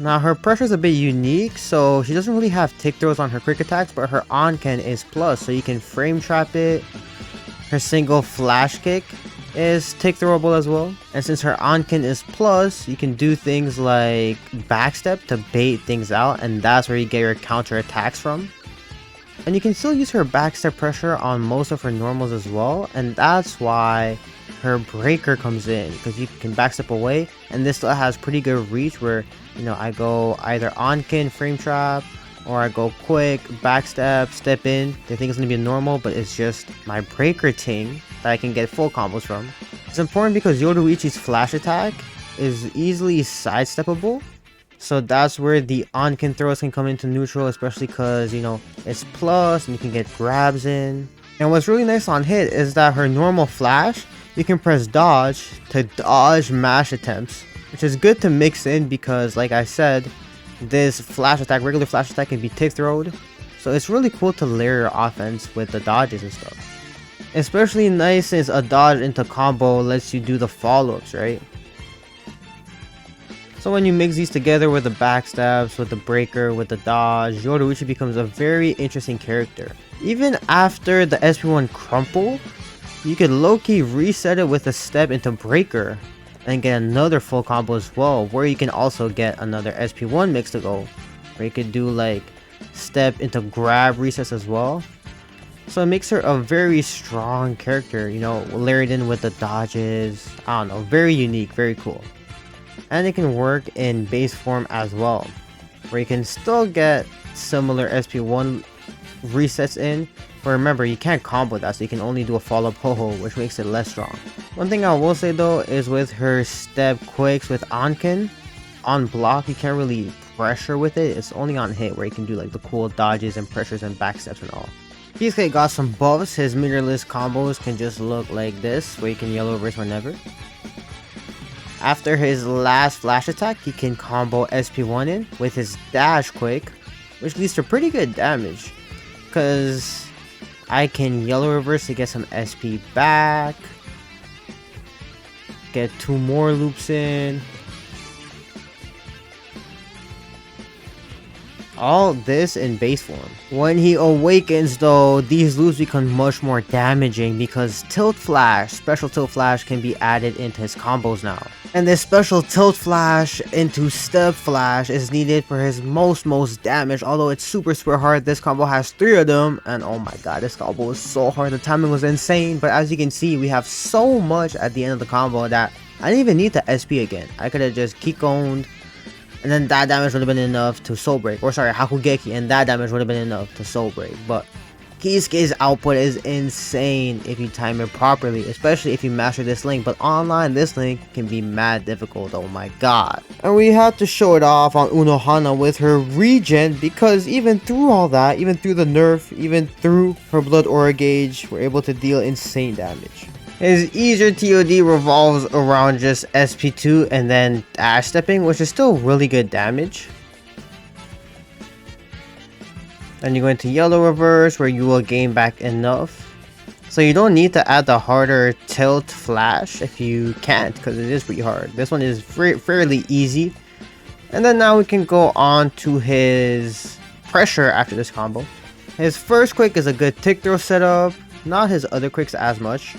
Now her pressure is a bit unique, so she doesn't really have tick throws on her quick attacks, but her Ankin is plus, so you can frame trap it. Her single flash kick is tick throwable as well, and since her Ankin is plus, you can do things like backstep to bait things out, and that's where you get your counter attacks from. And you can still use her backstep pressure on most of her normals as well, and that's why her breaker comes in, because you can backstep away, and this still has pretty good reach where, you know, I go either Ankin frame trap, or I go quick backstep, step in. They think it's gonna be a normal, but it's just my breaker ting that I can get full combos from. It's important because Yoruichi's flash attack is easily sidesteppable, so that's where the Ankin throws can come into neutral, especially because, you know, it's plus and you can get grabs in. And what's really nice on hit is that her normal flash, you can press dodge to dodge mash attempts, which is good to mix in because, like I said, this flash attack, regular flash attack, can be tick throwed. So it's really cool to layer your offense with the dodges and stuff. Especially nice since a dodge into combo lets you do the follow-ups, right? So when you mix these together with the backstabs, with the breaker, with the dodge, Yoruichi becomes a very interesting character. Even after the SP1 crumple, you could low-key reset it with a step into breaker and get another full combo as well, where you can also get another SP1 mix to go, where you could do like step into grab resets as well. So it makes her a very strong character, you know, layered in with the dodges. I don't know, very unique, very cool. And it can work in base form as well, where you can still get similar SP1 resets in, but remember, you can't combo that, so you can only do a follow-up ho-ho, which makes it less strong. One thing I will say though is with her step quicks with Ankin, on block you can't really pressure with it. It's only on hit where you can do like the cool dodges and pressures and backsteps and all. Kisuke got some buffs. His meterless combos can just look like this, where you can yellow reverse whenever. After his last flash attack, he can combo SP1 in with his dash quick, which leads to pretty good damage, because I can yellow reverse to get some SP back, get 2 more loops in. All this in base form. When he awakens though, these loops become much more damaging because tilt flash, special tilt flash, can be added into his combos now. And this special tilt flash into step flash is needed for his most damage, although it's super hard. This combo has 3 of them, and oh my god, this combo is so hard. The timing was insane, but as you can see, we have so much at the end of the combo that I didn't even need the SP again. I could have just Kikoned, and then that damage would have been enough to soul break, or sorry, Hakugeki, and that damage would have been enough to soul break. But Kisuke's output is insane if you time it properly, especially if you master this link. But online, this link can be mad difficult, oh my god. And we had to show it off on Unohana with her regen, because even through all that, even through the nerf, even through her blood aura gauge, we're able to deal insane damage. His easier TOD revolves around just SP2 and then dash stepping, which is still really good damage. Then you go into yellow reverse, where you will gain back enough. So you don't need to add the harder tilt flash if you can't, because it is pretty hard. This one is fairly easy. And then now we can go on to his pressure after this combo. His first quick is a good tick throw setup, not his other quicks as much.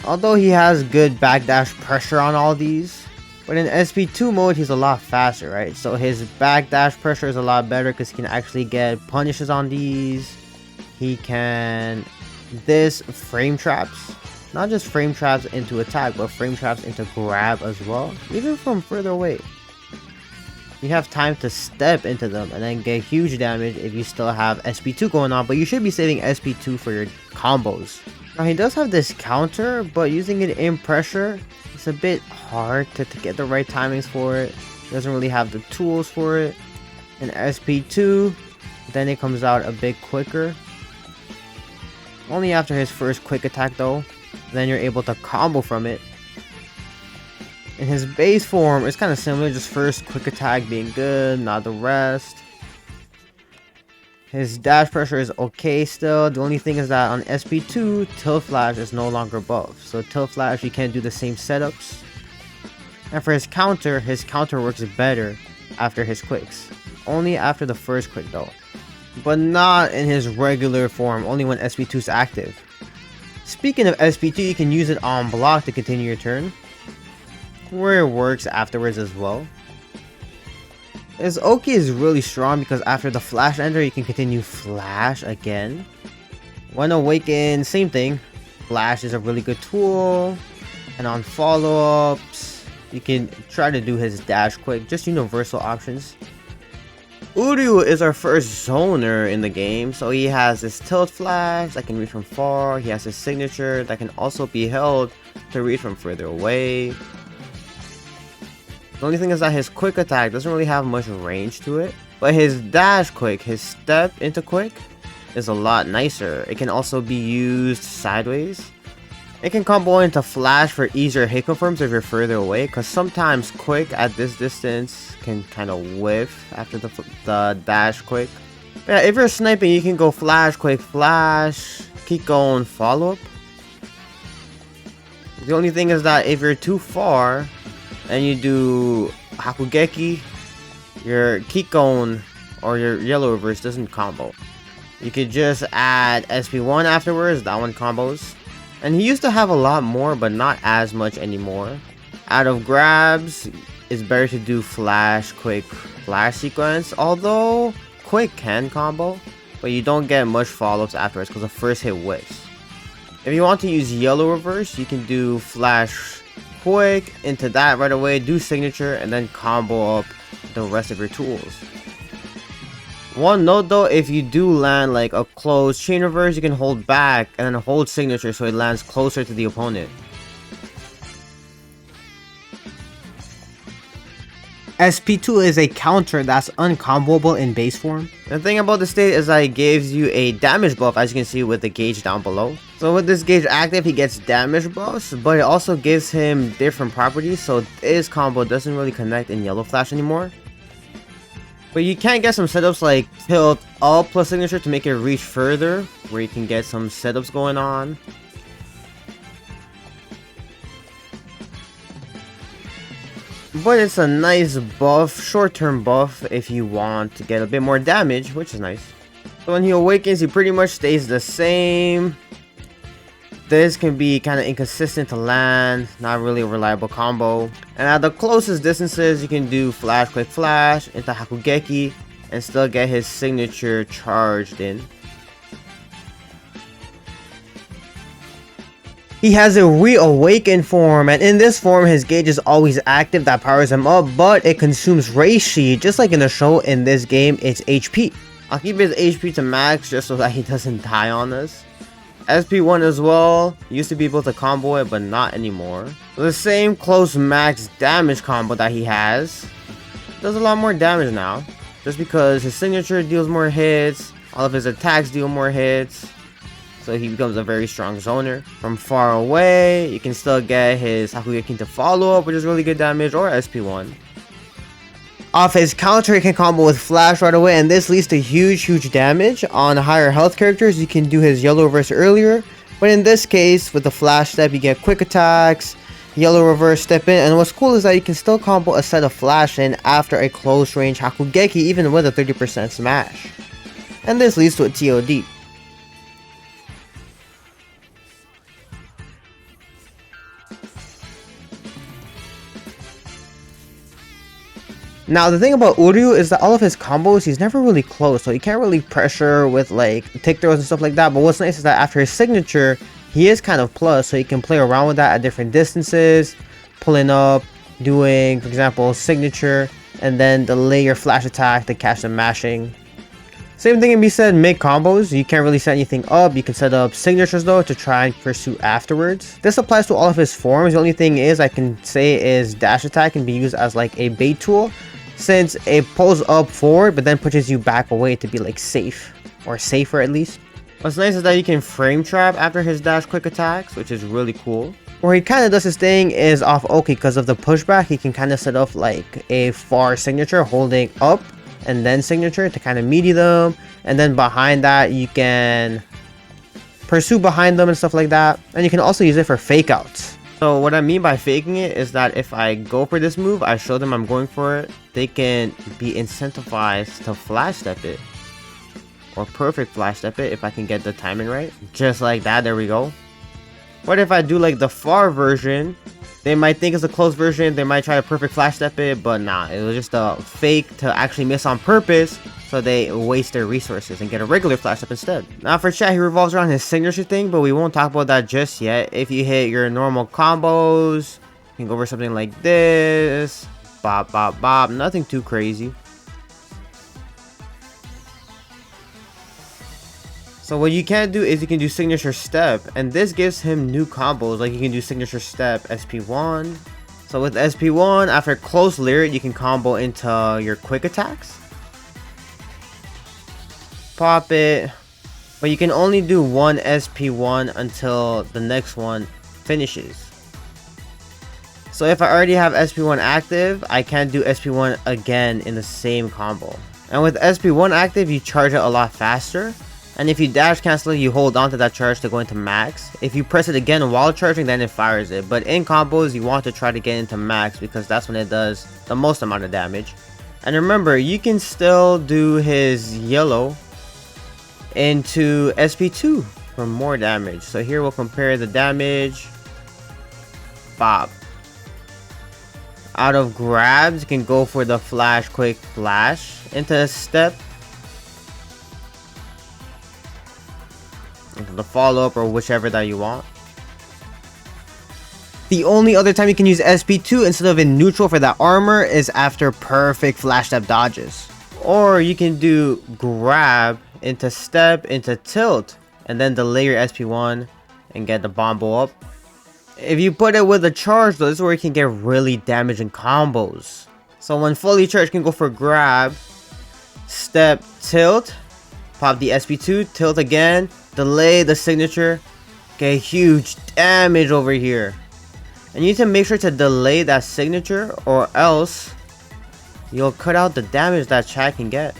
Although he has good backdash pressure on all these. But in SP2 mode, he's a lot faster, right? So his backdash pressure is a lot better because he can actually get punishes on these. He can... this frame traps. Not just frame traps into attack, but frame traps into grab as well, even from further away. You have time to step into them and then get huge damage if you still have SP2 going on, but you should be saving SP2 for your combos. Now he does have this counter, but using it in pressure, it's a bit hard to get the right timings for it. He doesn't really have the tools for it. And SP2, then it comes out a bit quicker. Only after his first quick attack though, then you're able to combo from it. In his base form, it's kind of similar, just first quick attack being good, not the rest. His dash pressure is okay still. The only thing is that on SP2, tilt flash is no longer buff. So tilt flash, you can't do the same setups. And for his counter works better after his quicks. Only after the first quick though. But not in his regular form, only when SP2 is active. Speaking of SP2, you can use it on block to continue your turn, where it works afterwards as well. His Oki is really strong because after the flash ender you can continue flash again. When awakened, same thing. Flash is a really good tool. And on follow-ups, you can try to do his dash quick, just universal options. Uryu is our first zoner in the game, so he has his tilt flash that can reach from far. He has his signature that can also be held to reach from further away. The only thing is that his quick attack doesn't really have much range to it, but his dash quick, his step into quick, is a lot nicer. It can also be used sideways. It can combo into flash for easier hit confirms if you're further away, because sometimes quick at this distance can kind of whiff after the dash quick. But yeah, if you're sniping, you can go flash, quick, flash, keep going, follow up. The only thing is that if you're too far and you do Hakugeki, your Kikon or your yellow reverse doesn't combo. You could just add SP1 afterwards, that one combos. And he used to have a lot more, but not as much anymore. Out of grabs, it's better to do flash, quick, flash sequence. Although, quick can combo, but you don't get much follow-ups afterwards because the first hit whiffs. If you want to use yellow reverse, you can do flash, quick, into that right away, do signature, and then combo up the rest of your tools. One note though, if you do land like a closed chain reverse, you can hold back and then hold signature so it lands closer to the opponent. SP2 is a counter that's uncomboable in base form. The thing about the state is that it gives you a damage buff, as you can see with the gauge down below. So with this gauge active, he gets damage buffs, but it also gives him different properties, so this combo doesn't really connect in yellow flash anymore. But you can get some setups like tilt up plus signature to make it reach further, where you can get some setups going on. But it's a nice buff, short-term buff if you want to get a bit more damage, which is nice. So when he awakens, he pretty much stays the same. This can be kind of inconsistent to land, not really a reliable combo. And at the closest distances, you can do flash, quick flash into Hakugeki and still get his signature charged in. He has a reawakened form, and in this form his gauge is always active, that powers him up, but it consumes Reishi. Just like in the show, in this game it's HP. I'll keep his HP to max just so that he doesn't die on us. SP1 as well, used to be able to combo it but not anymore. The same close max damage combo that he has does a lot more damage now, just because his signature deals more hits, all of his attacks deal more hits, so he becomes a very strong zoner. From far away, you can still get his Hakugeki to follow up, which is really good damage, or SP1. Off his counter, he can combo with flash right away, and this leads to huge damage. On higher health characters, you can do his yellow reverse earlier, but in this case, with the flash step, you get quick attacks, yellow reverse step in, and what's cool is that you can still combo a set of flash in after a close range Hakugeki, even with a 30% smash. And this leads to a TOD. Now the thing about Uryu is that all of his combos, he's never really close, so he can't really pressure with like tick throws and stuff like that. But what's nice is that after his signature, he is kind of plus, so you can play around with that at different distances, pulling up, doing, for example, signature, and then delay your flash attack to catch the mashing. Same thing can be said mid combos. You can't really set anything up. You can set up signatures though to try and pursue afterwards. This applies to all of his forms. The only thing is I can say is dash attack can be used as like a bait tool, since it pulls up forward but then pushes you back away to be like safe, or safer at least. What's nice is that you can frame trap after his dash quick attacks, which is really cool. Where he kind of does his thing is off Oki because of the pushback. He can kind of set up like a far signature holding up and then signature to kind of meaty them, and then behind that you can pursue behind them and stuff like that. And you can also use it for fake outs. So what I mean by faking it is that if I go for this move, I show them I'm going for it, they can be incentivized to flash step it, or perfect flash step it if I can get the timing right. Just like that, there we go. But if I do like the far version, they might think it's a close version, they might try to perfect flash step it, but nah, it was just a fake to actually miss on purpose, so they waste their resources and get a regular flash step instead. Now for chat, he revolves around his signature thing, but we won't talk about that just yet. If you hit your normal combos, you can go over something like this, bop, bop, bop, nothing too crazy. So what you can do is you can do signature step, and this gives him new combos. Like you can do signature step SP1. So with SP1, after close lyric, you can combo into your quick attacks. Pop it. But you can only do one SP1 until the next one finishes. So if I already have SP1 active, I can't do SP1 again in the same combo. And with SP1 active, you charge it a lot faster. And if you dash cancel it, you hold on to that charge to go into max. If you press it again while charging, then it fires it. But in combos, you want to try to get into max because that's when it does the most amount of damage. And remember, you can still do his yellow into SP2 for more damage. So here we'll compare the damage. Bop. Out of grabs, you can go for the flash quick flash into a step, into the follow-up, or whichever that you want. The only other time you can use SP2 instead of in neutral for that armor is after perfect flash step dodges. Or you can do grab into step into tilt and then delay your SP1 and get the bombo up. If you put it with a charge though, this is where you can get really damaging combos. So when fully charged, you can go for grab, step, tilt, pop the SP2, tilt again, delay the signature, get huge damage over here. And you need to make sure to delay that signature, or else you'll cut out the damage that chat can get.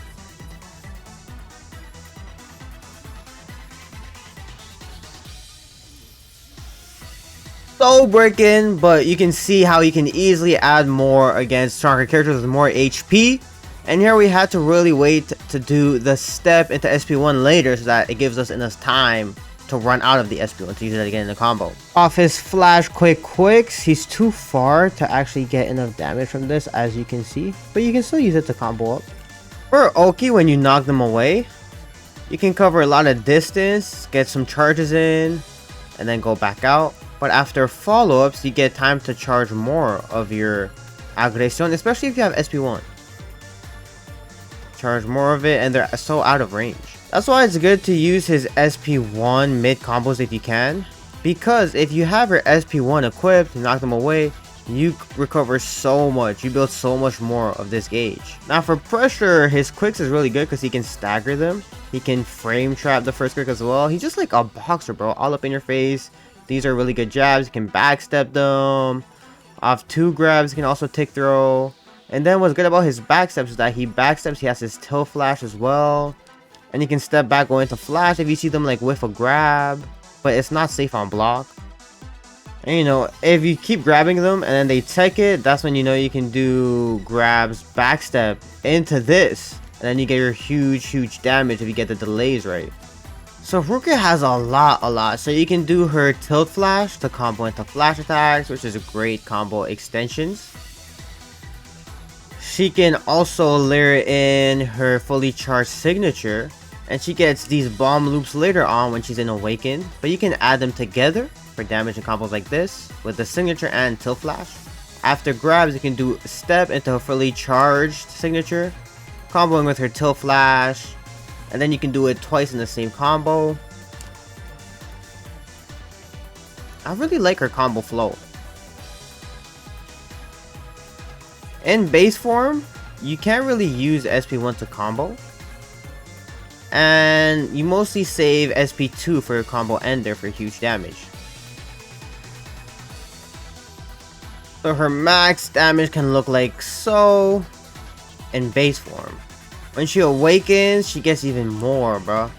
So breaking, but you can see how you can easily add more against stronger characters with more HP. And here we had to really wait to do the step into SP1 later so that it gives us enough time to run out of the SP1 to use it again in the combo. Off his flash quicks, he's too far to actually get enough damage from this, as you can see. But you can still use it to combo up. For Oki, when you knock them away, you can cover a lot of distance, get some charges in, and then go back out. But after follow-ups, you get time to charge more of your aggression, especially if you have SP1. Charge more of it, and they're so out of range. That's why it's good to use his SP1 mid combos if you can, because if you have your SP1 equipped, knock them away, you recover so much, you build so much more of this gauge. Now for pressure, his quicks is really good because he can stagger them. He can frame trap the first quick as well. He's just like a boxer, bro, all up in your face. These are really good jabs. You can backstep them. Off 2 grabs, you can also tick throw. And then what's good about his backsteps is that he backsteps, he has his tilt flash as well. And you can step back, go into flash if you see them like whiff a grab. But it's not safe on block. And you know, if you keep grabbing them and then they tech it, that's when you know you can do grabs, backstep into this. And then you get your huge damage if you get the delays right. So Rukia has a lot. So you can do her tilt flash to combo into flash attacks, which is a great combo extensions. She can also layer in her fully charged signature And she gets these bomb loops later on when she's in Awakened, but you can add them together for damage and combos like this with the signature and tilt flash. After grabs, you can do step into a fully charged signature, comboing with her tilt flash, and then you can do it twice in the same combo. I really like her combo flow. In base form, you can't really use SP1 to combo, and you mostly save SP2 for your combo ender for huge damage. So her max damage can look like so in base form. When she awakens, she gets even more, bro.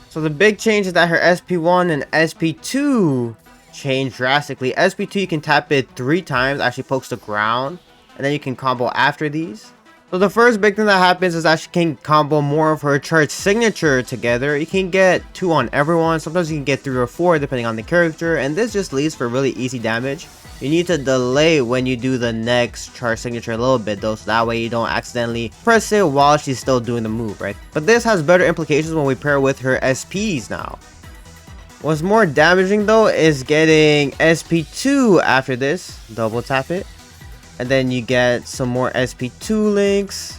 So the big change is that her SP1 and SP2 change drastically. SP2 you can tap it 3 times, actually pokes the ground, and then you can combo after these. So the first big thing that happens is that she can combo more of her charge signature together. You can get 2 on everyone, sometimes you can get 3 or 4 depending on the character, and this just leads for really easy damage. You need to delay when you do the next charge signature a little bit though, so that way you don't accidentally press it while she's still doing the move, right? But this has better implications when we pair with her SPs now. What's more damaging though is getting SP2 after this. Double tap it. And then you get some more SP2 links.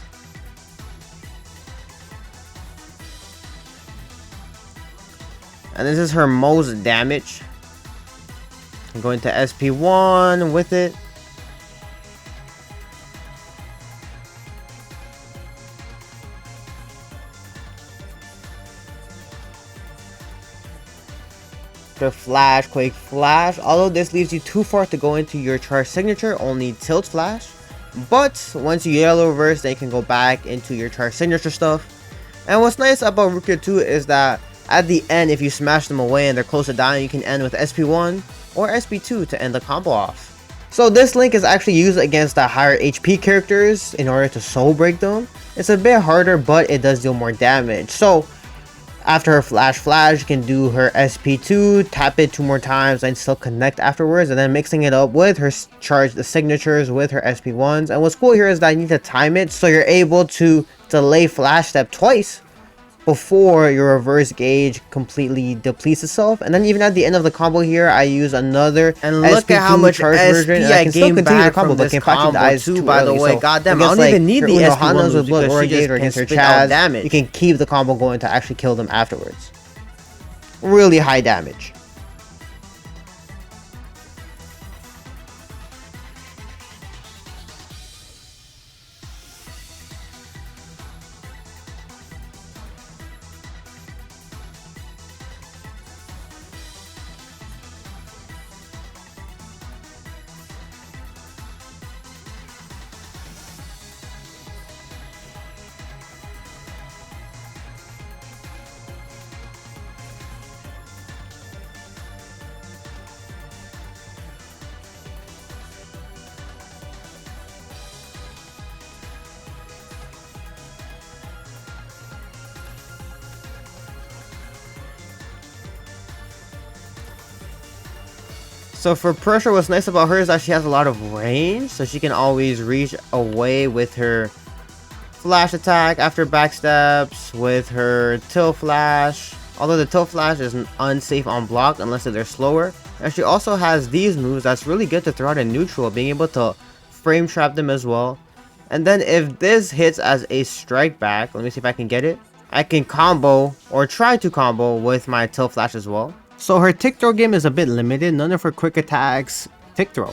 And this is her most damage. I'm going to SP1 with it. The flash, quick flash. Although this leaves you too far to go into your charge signature, only tilt flash. But once you yellow reverse, then you can go back into your charge signature stuff. And what's nice about Rukia 2 is that at the end, if you smash them away and they're close to dying, you can end with SP1 or SP2 to end the combo off. So this link is actually used against the higher HP characters in order to soul break them. It's a bit harder, but it does deal more damage. So after her flash, you can do her SP2, tap it 2 more times and still connect afterwards, and then mixing it up with her charge the signatures with her SP1s. And what's cool here is that you need to time it so you're able to delay flash step twice before your reverse gauge completely depletes itself. And then even at the end of the combo here, I use another and look SP2 at how much charge version, and I can still continue the combo, but can patch the eyes too, by the way. So goddamn, I don't even need the Unohanas with blood or gauge or against her Chaz. You can keep the combo going to actually kill them afterwards. Really high damage. So for pressure, what's nice about her is that she has a lot of range, so she can always reach away with her flash attack after backstabs, with her tilt flash. Although the tilt flash is unsafe on block unless they're slower. And she also has these moves that's really good to throw out in neutral, being able to frame trap them as well. And then if this hits as a strike back, let me see if I can get it. I can combo or try to combo with my tilt flash as well. So her tick throw game is a bit limited. None of her quick attacks tick throw,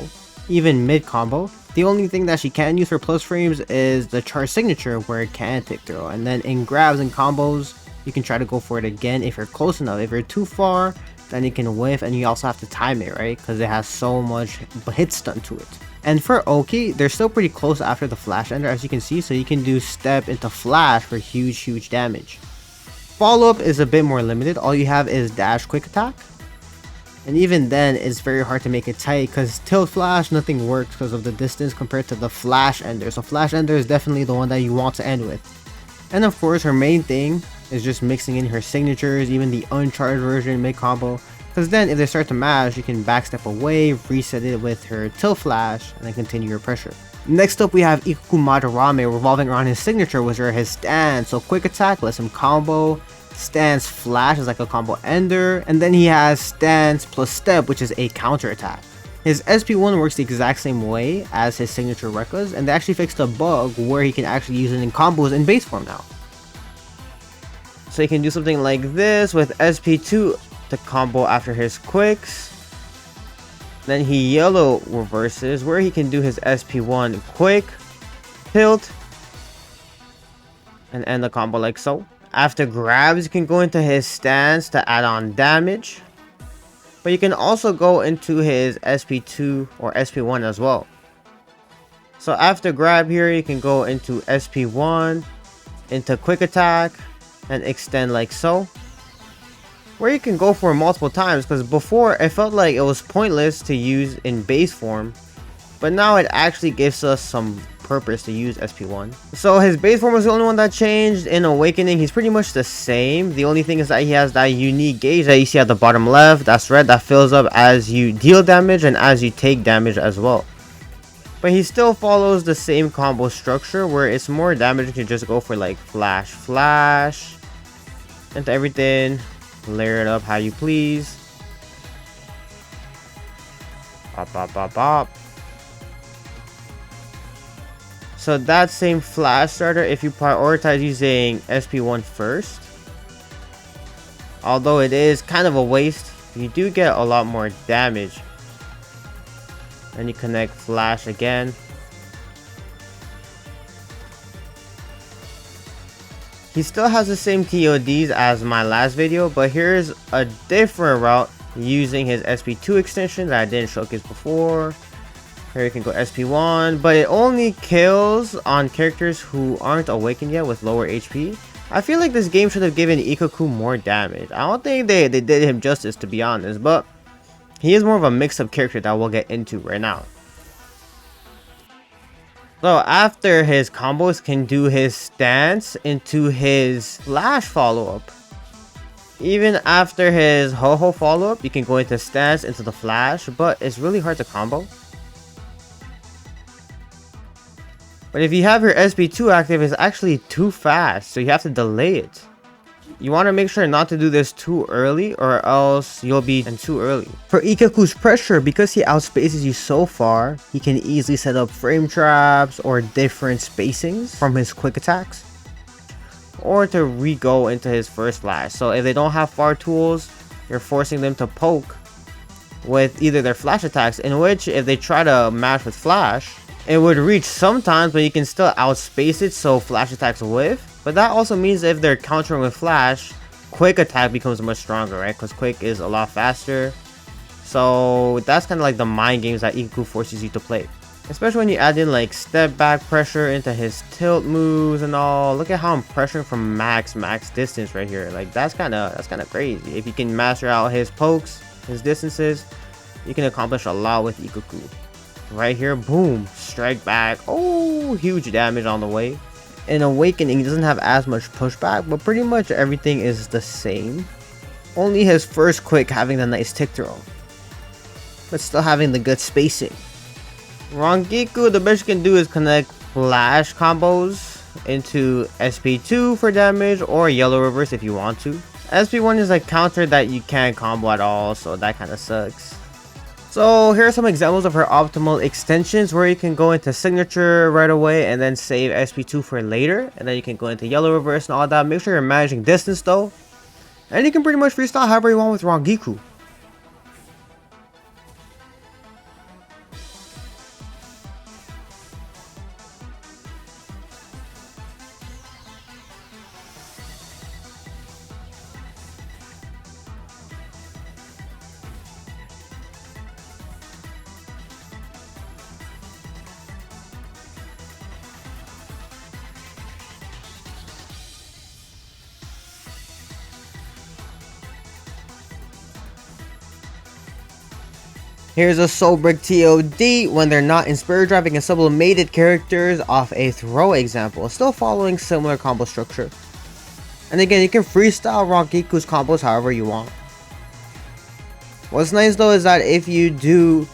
even mid combo. The only thing that she can use for plus frames is the charge signature where it can tick throw. And then in grabs and combos, you can try to go for it again if you're close enough. If you're too far, then you can whiff, and you also have to time it, right? Because it has so much hit stun to it. And for Oki, they're still pretty close after the flash ender, as you can see, so you can do step into flash for huge damage. Follow-up is a bit more limited. All you have is dash quick attack, and even then it's very hard to make it tight because tilt flash, nothing works because of the distance compared to the flash ender. So flash ender is definitely the one that you want to end with. And of course her main thing is just mixing in her signatures, even the uncharged version mid combo, Because then if they start to mash, you can backstep away, reset it with her tilt flash, and then continue your pressure. Next up we have Ikaku Madarame revolving around his signature, which are his stance. So quick attack lets him combo, stance flash is like a combo ender, and then he has stance plus step, which is a counter attack. His SP1 works the exact same way as his signature Rekkas, and they actually fixed a bug where he can actually use it in combos in base form now. So he can do something like this with SP2 to combo after his quicks. Then he yellow reverses where he can do his SP1 quick, tilt, and end the combo like so. After grabs, you can go into his stance to add on damage. But you can also go into his SP2 or SP1 as well. So after grab here, you can go into SP1, into quick attack, and extend like so. Where you can go for multiple times, because before it felt like it was pointless to use in base form, but now it actually gives us some purpose to use SP1. So his base form was the only one that changed. In Awakening, he's pretty much the same. The only thing is that he has that unique gauge that you see at the bottom left, that's red, that fills up as you deal damage and as you take damage as well. But he still follows the same combo structure where it's more damage. You can just go for like flash, flash, into everything. Layer it up how you please. Pop, pop, pop, pop. So that same flash starter, if you prioritize using SP1 first, although it is kind of a waste, you do get a lot more damage. And you connect flash again. He still has the same TODs as my last video, but here's a different route using his SP2 extension that I didn't showcase before. Here you can go SP1, but it only kills on characters who aren't awakened yet with lower HP. I feel like this game should have given Ikaku more damage. I don't think they did him justice, to be honest, but he is more of a mix-up character that we'll get into right now. So after his combos, can do his stance into his flash follow-up. Even after his ho-ho follow-up, you can go into stance into the flash, but it's really hard to combo. But if you have your SP2 active, it's actually too fast, so you have to delay it. You want to make sure not to do this too early, or else you'll be in too early. For Ikaku's pressure, because he outspaces you so far, he can easily set up frame traps or different spacings from his quick attacks, or to re-go into his first flash. So if they don't have far tools, you're forcing them to poke with either their flash attacks, in which if they try to match with flash, it would reach sometimes, but you can still outspace it, so flash attacks whiff. But that also means if they're countering with flash, quick attack becomes much stronger, right? Because quick is a lot faster. So that's kind of like the mind games that Ikaku forces you to play. Especially when you add in like step back pressure into his tilt moves and all. Look at how I'm pressuring from max distance right here. Like that's kind of crazy. If you can master out his pokes, his distances, you can accomplish a lot with Ikaku. Right here, boom, strike back. Oh, huge damage on the way. In Awakening, he doesn't have as much pushback, but pretty much everything is the same. Only his first quick having the nice tick throw, but still having the good spacing. Rangiku, the best you can do is connect flash combos into SP2 for damage, or yellow reverse if you want to. SP1 is a counter that you can't combo at all, so that kind of sucks. So here are some examples of her optimal extensions where you can go into signature right away and then save SP2 for later, and then you can go into yellow reverse and all that. Make sure you're managing distance though, and you can pretty much freestyle however you want with Rangiku. Here's a Soul Brick TOD when they're not in Spirit Driving and sublimated characters off a throw example, still following similar combo structure. And again, you can freestyle Rangiku's combos however you want. What's nice though is that if you do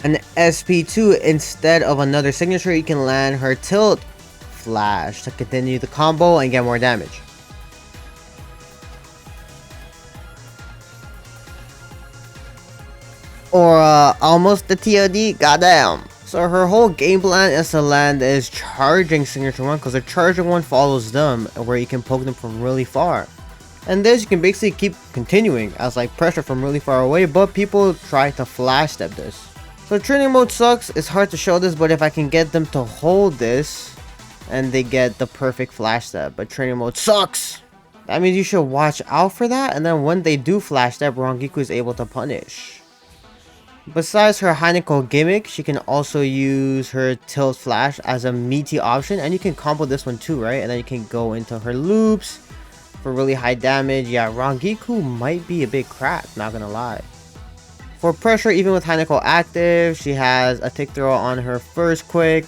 an SP2 instead of another signature, you can land her tilt flash to continue the combo and get more damage. Or almost the TOD, goddamn. So her whole game plan is to land is charging signature one, because the charging one follows them where you can poke them from really far. And this you can basically keep continuing as like pressure from really far away, but people try to flash step this. So training mode sucks, it's hard to show this, but if I can get them to hold this and they get the perfect flash step, but training mode sucks. That means you should watch out for that, and then when they do flash step, Rangiku is able to punish. Besides her Hanako gimmick, she can also use her tilt flash as a meaty option, and you can combo this one too, right? And then you can go into her loops for really high damage. Yeah, Rangiku might be a big crap, not gonna lie. For pressure, even with Hanako active, she has a tick throw on her first quick.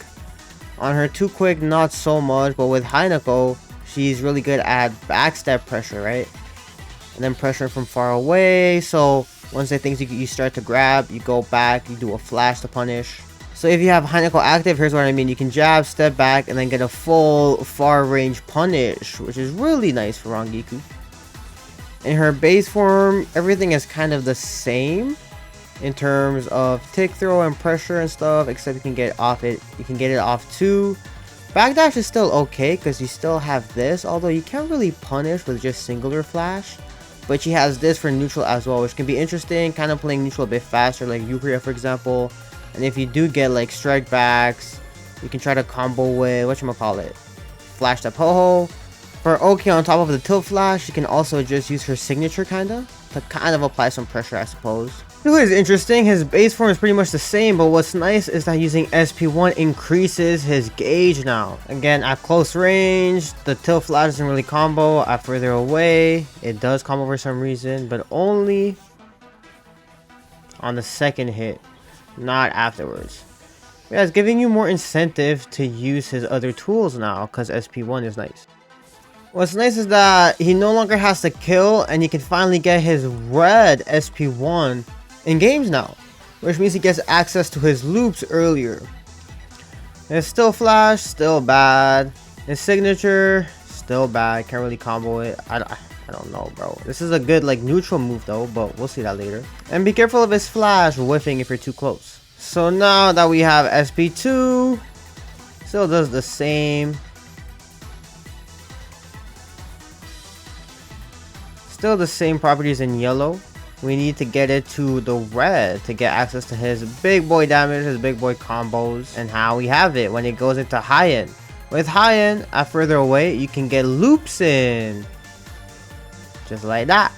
On her 2 quick, not so much, but with Hanako, she's really good at backstep pressure, right? And then pressure from far away, so once they think you start to grab, you go back, you do a flash to punish. So if you have Hanako active, here's what I mean. You can jab, step back, and then get a full far range punish, which is really nice for Rangiku. In her base form, everything is kind of the same in terms of tick throw and pressure and stuff, except you can get off it. You can get it off too. Backdash is still okay because you still have this, although you can't really punish with just singular flash. But she has this for neutral as well, which can be interesting, kind of playing neutral a bit faster, like Uryu for example. And if you do get like strike backs, you can try to combo with, whatchamacallit, flash step ho-ho. For Oki, on top of the tilt flash, you can also just use her signature to kind of apply some pressure, I suppose. Shuhei is interesting. His base form is pretty much the same, but what's nice is that using SP1 increases his gauge now. Again, at close range, the tilt flash doesn't really combo. At further away, it does combo for some reason, but only on the second hit, not afterwards. Yeah, it's giving you more incentive to use his other tools now, because SP1 is nice. What's nice is that he no longer has to kill, and he can finally get his red SP1 in games now, which means he gets access to his loops earlier. His still flash, still bad. His signature, still bad. Can't really combo it. I don't know, bro. This is a good like neutral move though, but we'll see that later. And be careful of his flash whiffing if you're too close. So now that we have SP2, still does the same. Still the same properties in yellow. We need to get it to the red to get access to his big boy damage, his big boy combos, and how we have it when it goes into high end. With high end, at further away, you can get loops in. Just like that.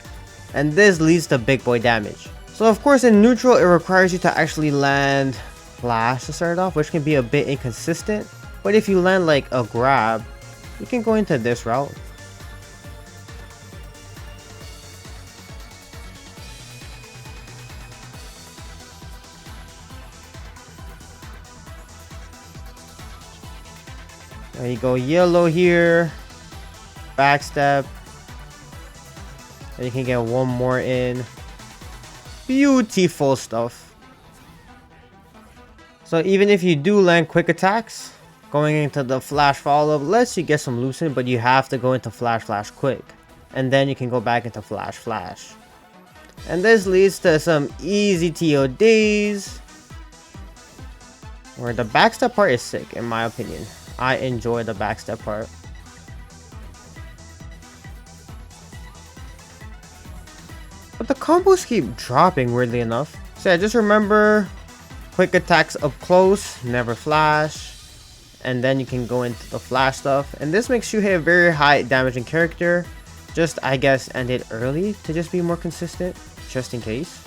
And this leads to big boy damage. So of course in neutral, it requires you to actually land flash to start off, which can be a bit inconsistent. But if you land like a grab, you can go into this route. There you go, yellow here, backstep, and you can get one more in. Beautiful stuff. So even if you do land quick attacks, going into the flash follow-up lets you get some loosen, but you have to go into flash quick, and then you can go back into flash. And this leads to some easy TODs, where the backstep part is sick in my opinion. I enjoy the backstep part. But the combos keep dropping weirdly enough. So yeah, just remember quick attacks up close, never flash. And then you can go into the flash stuff. And this makes Shuhei a very high damaging character. Just, I guess, end it early to just be more consistent, just in case.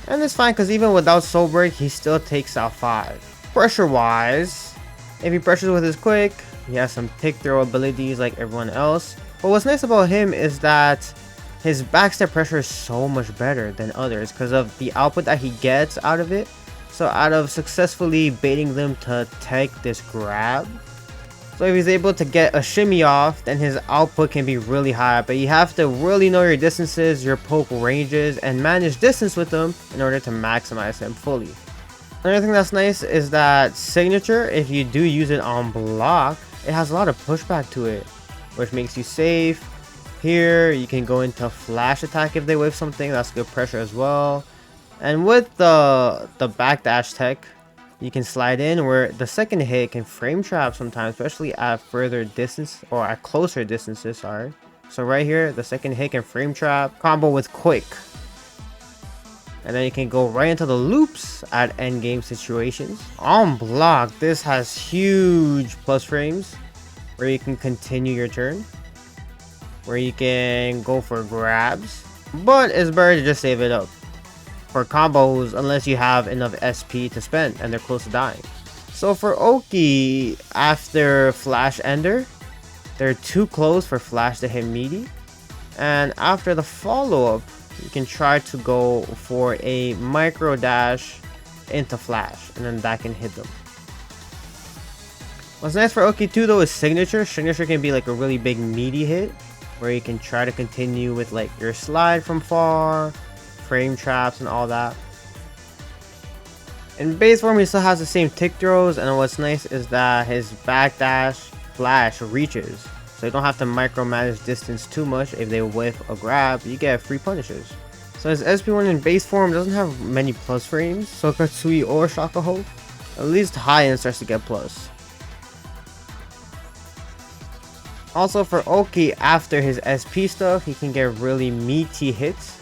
And it's fine because even without soul break, he still takes out 5. Pressure wise, if he pressures with his quick, he has some tick throw abilities like everyone else. But what's nice about him is that his backstep pressure is so much better than others because of the output that he gets out of it. So out of successfully baiting them to take this grab, So if he's able to get a shimmy off, then his output can be really high, but you have to really know your distances, your poke ranges, and manage distance with them in order to maximize him fully. Another thing that's nice is that signature, if you do use it on block, it has a lot of pushback to it, which makes you safe. Here, you can go into flash attack if they whiff something, that's good pressure as well. And with the backdash tech, you can slide in where the second hit can frame trap sometimes, especially at further distance or at closer distances, sorry. So right here, the second hit can frame trap, combo with quick. And then you can go right into the loops at endgame situations. On block, this has huge plus frames where you can continue your turn, where you can go for grabs, but it's better to just save it up for combos unless you have enough SP to spend and they're close to dying. So for Oki, after Flash Ender, they're too close for Flash to hit meaty, and after the follow-up, you can try to go for a micro dash into Flash, and then that can hit them. What's nice for Oki too though is signature. Signature can be like a really big meaty hit, where you can try to continue with like your slide from far, frame traps and all that. In base form, he still has the same tick throws, and what's nice is that his backdash flash reaches, so you don't have to micromanage distance too much. If they whiff a grab, you get free punishes. So his SP1 in base form doesn't have many plus frames, so Katsui or Shakaho, at least high end starts to get plus. Also for Oki, after his SP stuff, he can get really meaty hits.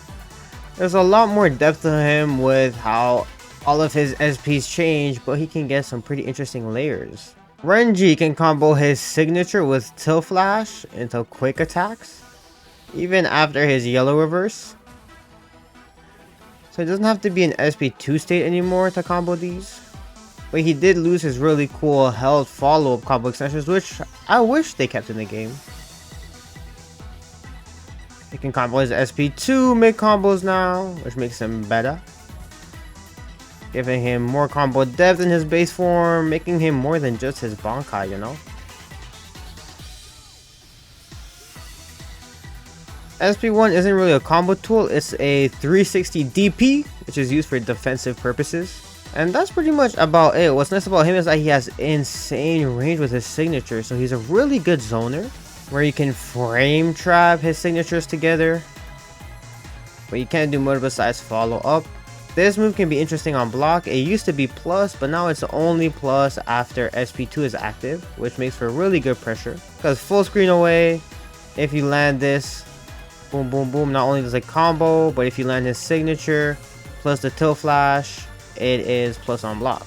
There's a lot more depth to him with how all of his SPs change, but he can get some pretty interesting layers. Renji can combo his signature with Tilt Flash into quick attacks, even after his yellow reverse. So he doesn't have to be in SP2 state anymore to combo these. But he did lose his really cool held follow-up combo extensions, which I wish they kept in the game. He can combo his SP2 mid combos now, which makes him better, giving him more combo depth in his base form, making him more than just his Bankai, you know. SP1 isn't really a combo tool, it's a 360 DP, which is used for defensive purposes. And that's pretty much about it. What's nice about him is that he has insane range with his signature, so he's a really good zoner, where you can frame trap his signatures together, but you can't do much besides follow up. This move can be interesting on block. It used to be plus, but now it's only plus after SP2 is active, which makes for really good pressure, because full screen away, if you land this, boom boom boom, not only does it combo, but if you land his signature plus the tilt flash, it is plus on block.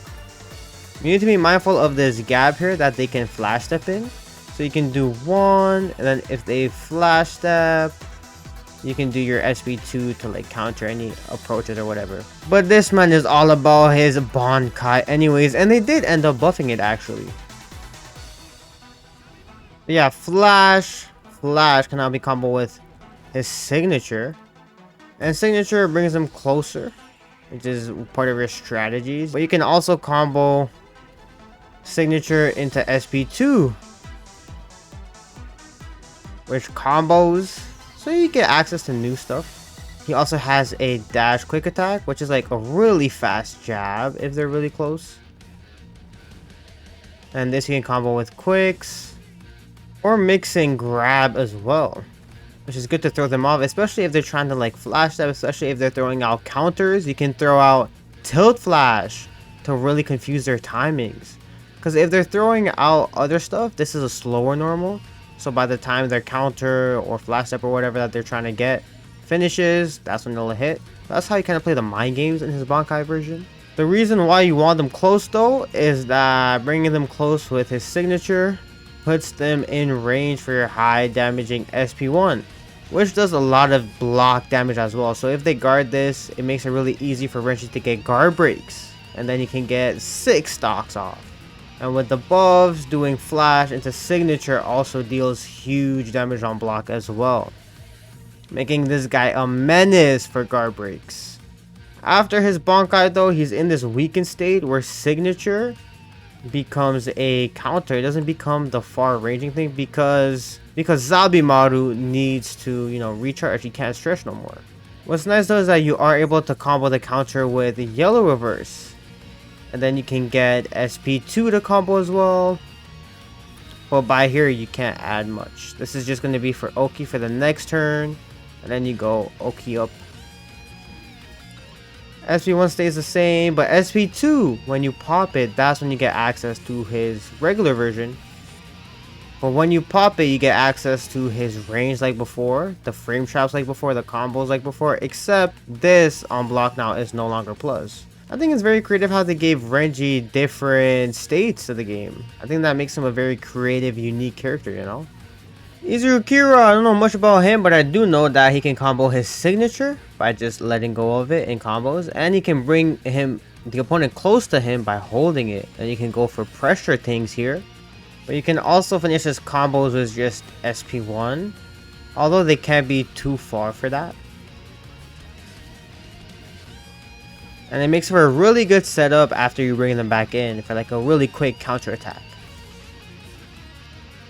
You need to be mindful of this gap here that they can flash step in, so you can do one, and then if they flash step, you can do your SP2 to like counter any approaches or whatever. But this man is all about his Bankai anyways, and they did end up buffing it actually. But yeah, flash can now be combo with his signature, and signature brings him closer, which is part of your strategies. But you can also combo signature into SP2, which combos, so you get access to new stuff. He also has a dash quick attack, which is like a really fast jab if they're really close. And this you can combo with quicks or mixing grab as well, which is good to throw them off, especially if they're trying to like flash them, especially if they're throwing out counters. You can throw out tilt flash to really confuse their timings, because if they're throwing out other stuff, this is a slower normal, so by the time their counter or flash step or whatever that they're trying to get finishes, that's when they'll hit. That's how you kind of play the mind games in his Bankai version. The reason why you want them close though is that bringing them close with his signature puts them in range for your high damaging SP1, which does a lot of block damage as well. So if they guard this, it makes it really easy for Renji to get guard breaks, and then you can get 6 stocks off. And with the buffs, doing flash into signature also deals huge damage on block as well, making this guy a menace for guard breaks. After his Bankai though, he's in this weakened state where signature becomes a counter. It doesn't become the far ranging thing because Zabimaru needs to, you know, recharge. He can't stretch no more. What's nice though is that you are able to combo the counter with yellow reverse. And then you can get SP2 to combo as well. But by here you can't add much. This is just going to be for Oki for the next turn. And then you go Oki up. SP1 stays the same, but SP2, when you pop it, that's when you get access to his regular version. But when you pop it, you get access to his range like before, the frame traps like before, the combos like before, except this on block now is no longer plus. I think it's very creative how they gave Renji different states to the game. I think that makes him a very creative, unique character, you know? Izuru Kira, I don't know much about him, but I do know that he can combo his signature by just letting go of it in combos, and he can bring the opponent close to him by holding it, and you can go for pressure things here. But you can also finish his combos with just SP1, although they can't be too far for that. And it makes for a really good setup after you bring them back in for like a really quick counter attack.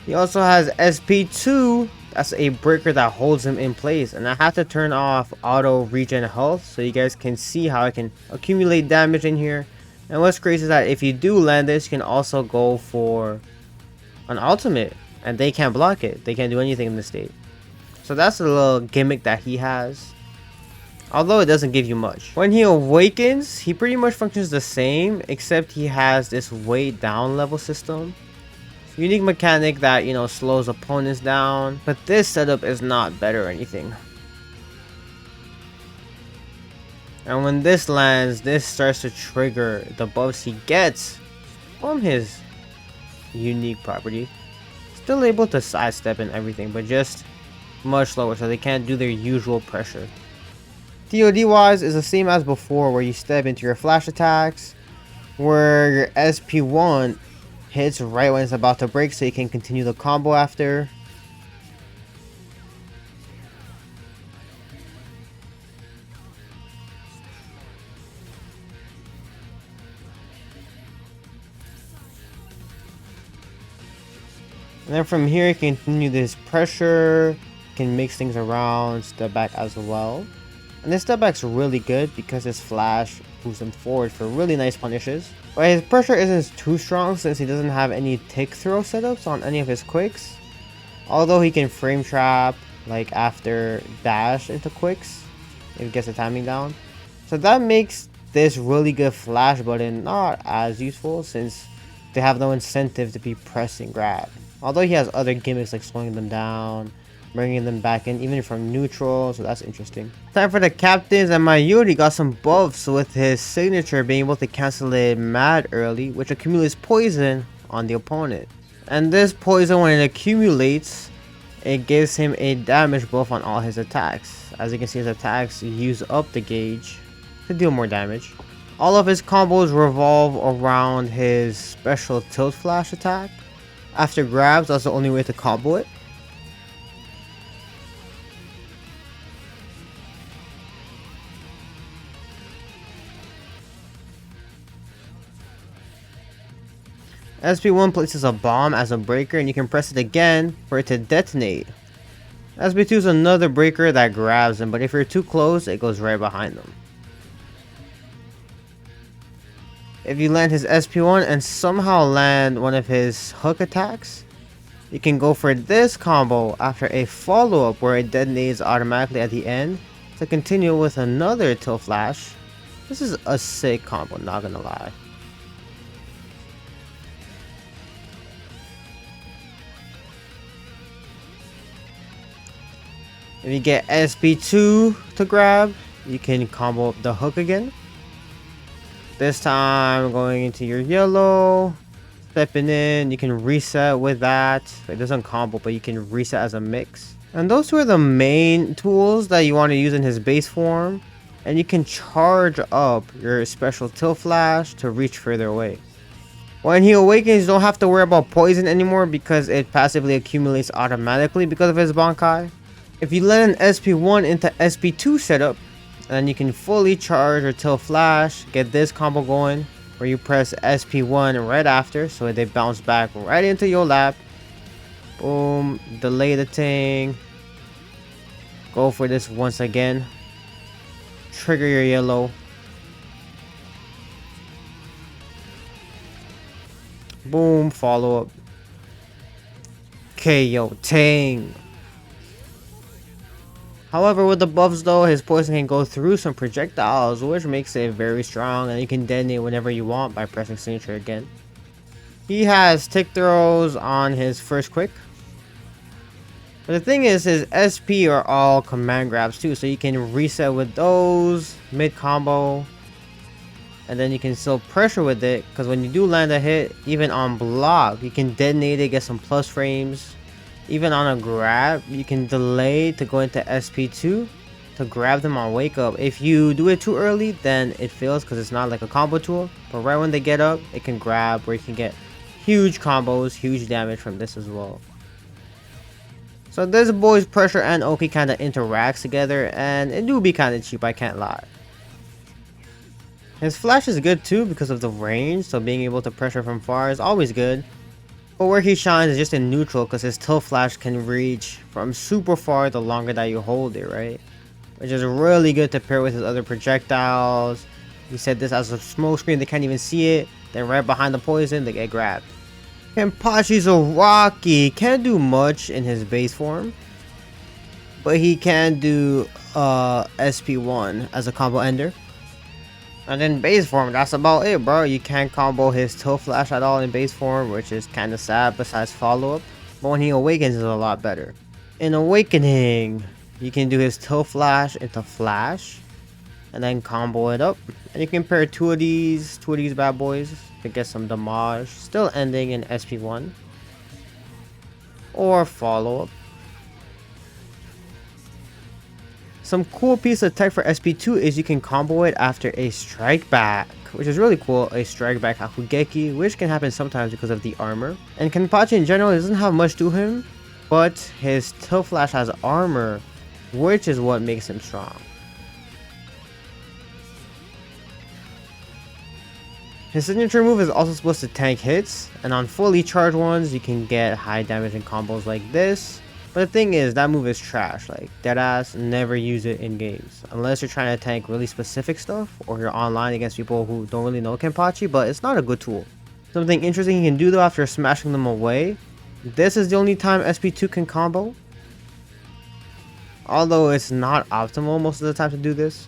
He also has SP2, that's a breaker that holds him in place, and I have to turn off auto regen health so you guys can see how I can accumulate damage in here. And what's crazy is that if you do land this, you can also go for an ultimate and they can't block it. They can't do anything in this state. So that's a little gimmick that he has, although it doesn't give you much. When he awakens, he pretty much functions the same, except he has this weight down level system. Unique mechanic that, you know, slows opponents down, but this setup is not better or anything. And when this lands, this starts to trigger the buffs he gets from his unique property. Still able to sidestep and everything, but just much slower, so they can't do their usual pressure. TOD wise is the same as before, where you step into your flash attacks, where your SP1 hits right when it's about to break so you can continue the combo after. And then from here you can continue this pressure, can mix things around, step back as well. And this step back's really good because his flash moves him forward for really nice punishes. But his pressure isn't too strong since he doesn't have any tick throw setups on any of his quicks. Although he can frame trap like after dash into quicks if he gets the timing down. So that makes this really good flash button not as useful since they have no incentive to be pressing grab. Although he has other gimmicks like slowing them down, bringing them back in even from neutral, so that's interesting. Time for the captains, and Mayuri got some buffs with his signature being able to cancel it mad early, which accumulates poison on the opponent. And this poison, when it accumulates, it gives him a damage buff on all his attacks. As you can see, his attacks use up the gauge to deal more damage. All of his combos revolve around his special tilt flash attack. After grabs, that's the only way to combo it. SP1 places a bomb as a breaker, and you can press it again for it to detonate. SP2 is another breaker that grabs them, but if you're too close, it goes right behind them. If you land his SP1 and somehow land one of his hook attacks, you can go for this combo after a follow-up where it detonates automatically at the end to continue with another tilt flash. This is a sick combo, not gonna lie. If you get SP2 to grab, you can combo up the hook again. This time going into your yellow, stepping in, you can reset with that. It doesn't combo, but you can reset as a mix. And those two are the main tools that you want to use in his base form. And you can charge up your special tilt flash to reach further away. When he awakens, you don't have to worry about poison anymore because it passively accumulates automatically because of his Bankai. If you let an SP1 into SP2 setup, and you can fully charge or tilt flash, get this combo going, where you press SP1 right after, so they bounce back right into your lap. Boom, delay the thing. Go for this once again. Trigger your yellow. Boom, follow up. KO Ting. However, with the buffs though, his poison can go through some projectiles, which makes it very strong, and you can detonate whenever you want by pressing signature again. He has tick throws on his first quick. But the thing is, his SP are all command grabs too, so you can reset with those mid combo. And then you can still pressure with it, because when you do land a hit, even on block, you can detonate it, get some plus frames. Even on a grab, you can delay to go into SP2 to grab them on wake up. If you do it too early, then it fails because it's not like a combo tool. But right when they get up, it can grab where you can get huge combos, huge damage from this as well. So this boy's pressure and Oki kind of interacts together, and it do be kind of cheap, I can't lie. His flash is good too because of the range, so being able to pressure from far is always good. But where he shines is just in neutral, because his tilt flash can reach from super far the longer that you hold it, right? Which is really good to pair with his other projectiles. He said this as a smoke screen, they can't even see it. Then right behind the poison, they get grabbed. Kenpachi's a Rocky, can't do much in his base form, but he can do SP1 as a combo ender. And in base form, that's about it, bro. You can't combo his tilt flash at all in base form, which is kind of sad besides follow-up. But when he awakens, it's a lot better. In awakening, you can do his tilt flash into flash, and then combo it up. And you can pair two of these bad boys to get some damage, still ending in SP1. Or follow-up. Some cool piece of tech for SP2 is you can combo it after a strike back, which is really cool. A strike back Hakugeki, which can happen sometimes because of the armor. And Kenpachi in general doesn't have much to him, but his tilt flash has armor, which is what makes him strong. His signature move is also supposed to tank hits, and on fully charged ones you can get high damage in combos like this. But the thing is, that move is trash. Like, deadass, never use it in games. Unless you're trying to tank really specific stuff, or you're online against people who don't really know Kenpachi, but it's not a good tool. Something interesting you can do though after smashing them away, this is the only time SP2 can combo. Although it's not optimal most of the time to do this.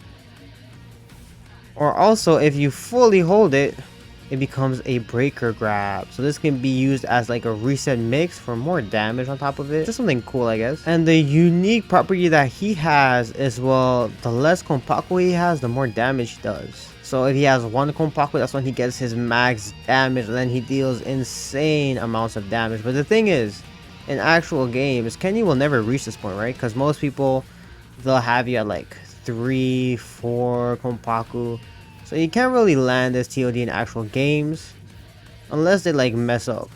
Or also, if you fully hold it, it becomes a breaker grab. So this can be used as like a reset mix for more damage on top of it. Just something cool, I guess. And the unique property that he has is, well, the less Konpaku he has, the more damage he does. So if he has one Konpaku, that's when he gets his max damage, and then he deals insane amounts of damage. But the thing is, in actual games, Kenny will never reach this point, right? Because most people, they'll have you at like 3, 4 Konpaku. So you can't really land this TOD in actual games unless they like mess up.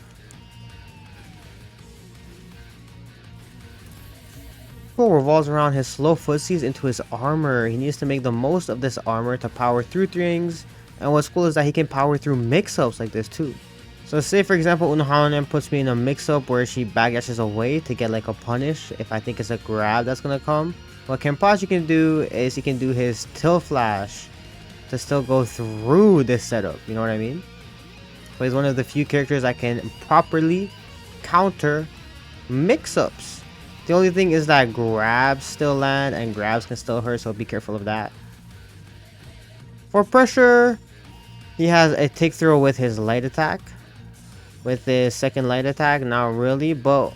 Revolves around his slow footsies into his armor. He needs to make the most of this armor to power through things, and what's cool is that he can power through mix-ups like this too. So say for example Unohana puts me in a mix-up where she backdashes away to get like a punish if I think it's a grab that's gonna come. What Kenpachi can do is he can do his tilt flash to still go through this setup, you know what I mean? So he's one of the few characters that can properly counter mix-ups. The only thing is that grabs still land and grabs can still hurt, so be careful of that. For pressure, he has a take throw with his light attack. With his second light attack, not really, but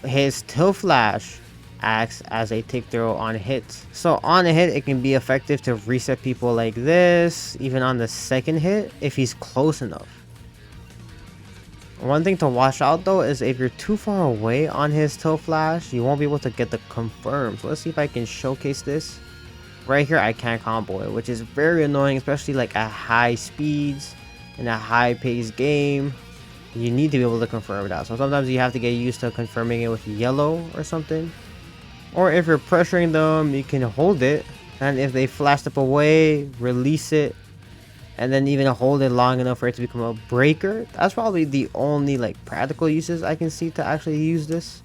his tilt flash acts as a take throw on hits. So on a hit, it can be effective to reset people like this, even on the second hit, if he's close enough. One thing to watch out though is if you're too far away on his tilt flash, you won't be able to get the confirm. So let's see if I can showcase this. Right here, I can't combo it, which is very annoying, especially like at high speeds in a high paced game. You need to be able to confirm that. So sometimes you have to get used to confirming it with yellow or something. Or if you're pressuring them, you can hold it, and if they flash step away, release it, and then even hold it long enough for it to become a breaker. That's probably the only like practical uses I can see to actually use this.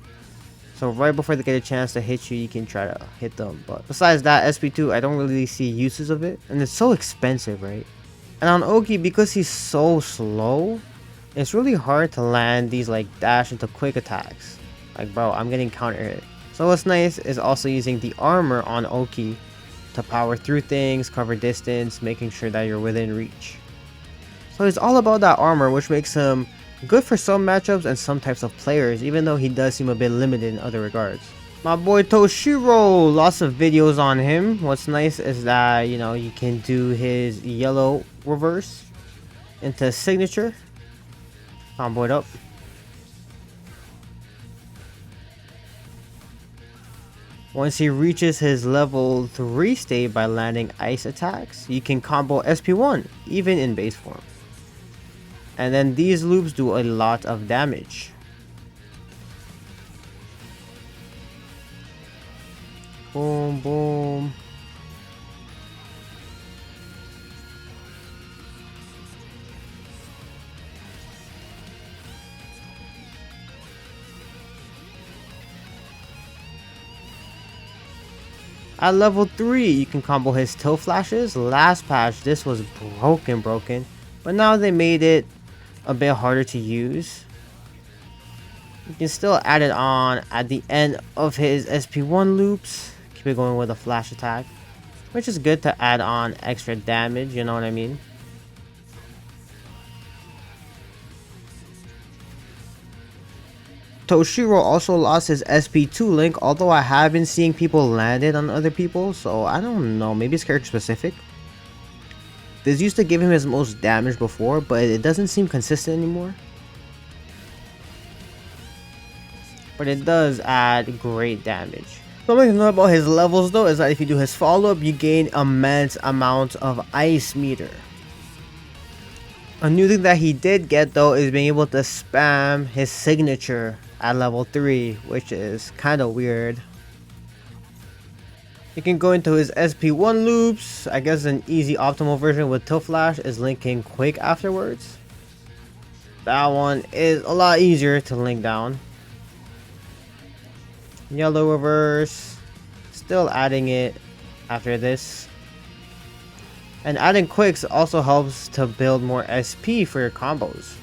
So right before they get a chance to hit you, you can try to hit them. But besides that, SP2, I don't really see uses of it. And it's so expensive, right? And on Oki, because he's so slow, it's really hard to land these like dash into quick attacks. Like, bro, I'm getting counter hit. So what's nice is also using the armor on Oki to power through things, cover distance, making sure that you're within reach. So it's all about that armor, which makes him good for some matchups and some types of players, even though he does seem a bit limited in other regards. My boy Toshiro, lots of videos on him. What's nice is that, you know, you can do his yellow reverse into signature. Combo it up. Once he reaches his level 3 state by landing ice attacks, you can combo SP1, even in base form. And then these loops do a lot of damage. Boom, boom. At level 3, you can combo his tilt flashes. Last patch, this was broken. But now they made it a bit harder to use. You can still add it on at the end of his SP1 loops. Keep it going with a flash attack, which is good to add on extra damage, you know what I mean? Toshiro also lost his SP2 link, although I have been seeing people land it on other people, so I don't know, maybe it's character specific. This used to give him his most damage before, but it doesn't seem consistent anymore. But it does add great damage. Something to know about his levels though is that if you do his follow-up, you gain immense amounts of ice meter. A new thing that he did get though is being able to spam his signature at level 3, which is kind of weird. You can go into his SP1 loops. I guess an easy optimal version with tilt flash is linking quick afterwards. That one is a lot easier to link down. Yellow reverse, still adding it after this. And adding quicks also helps to build more SP for your combos.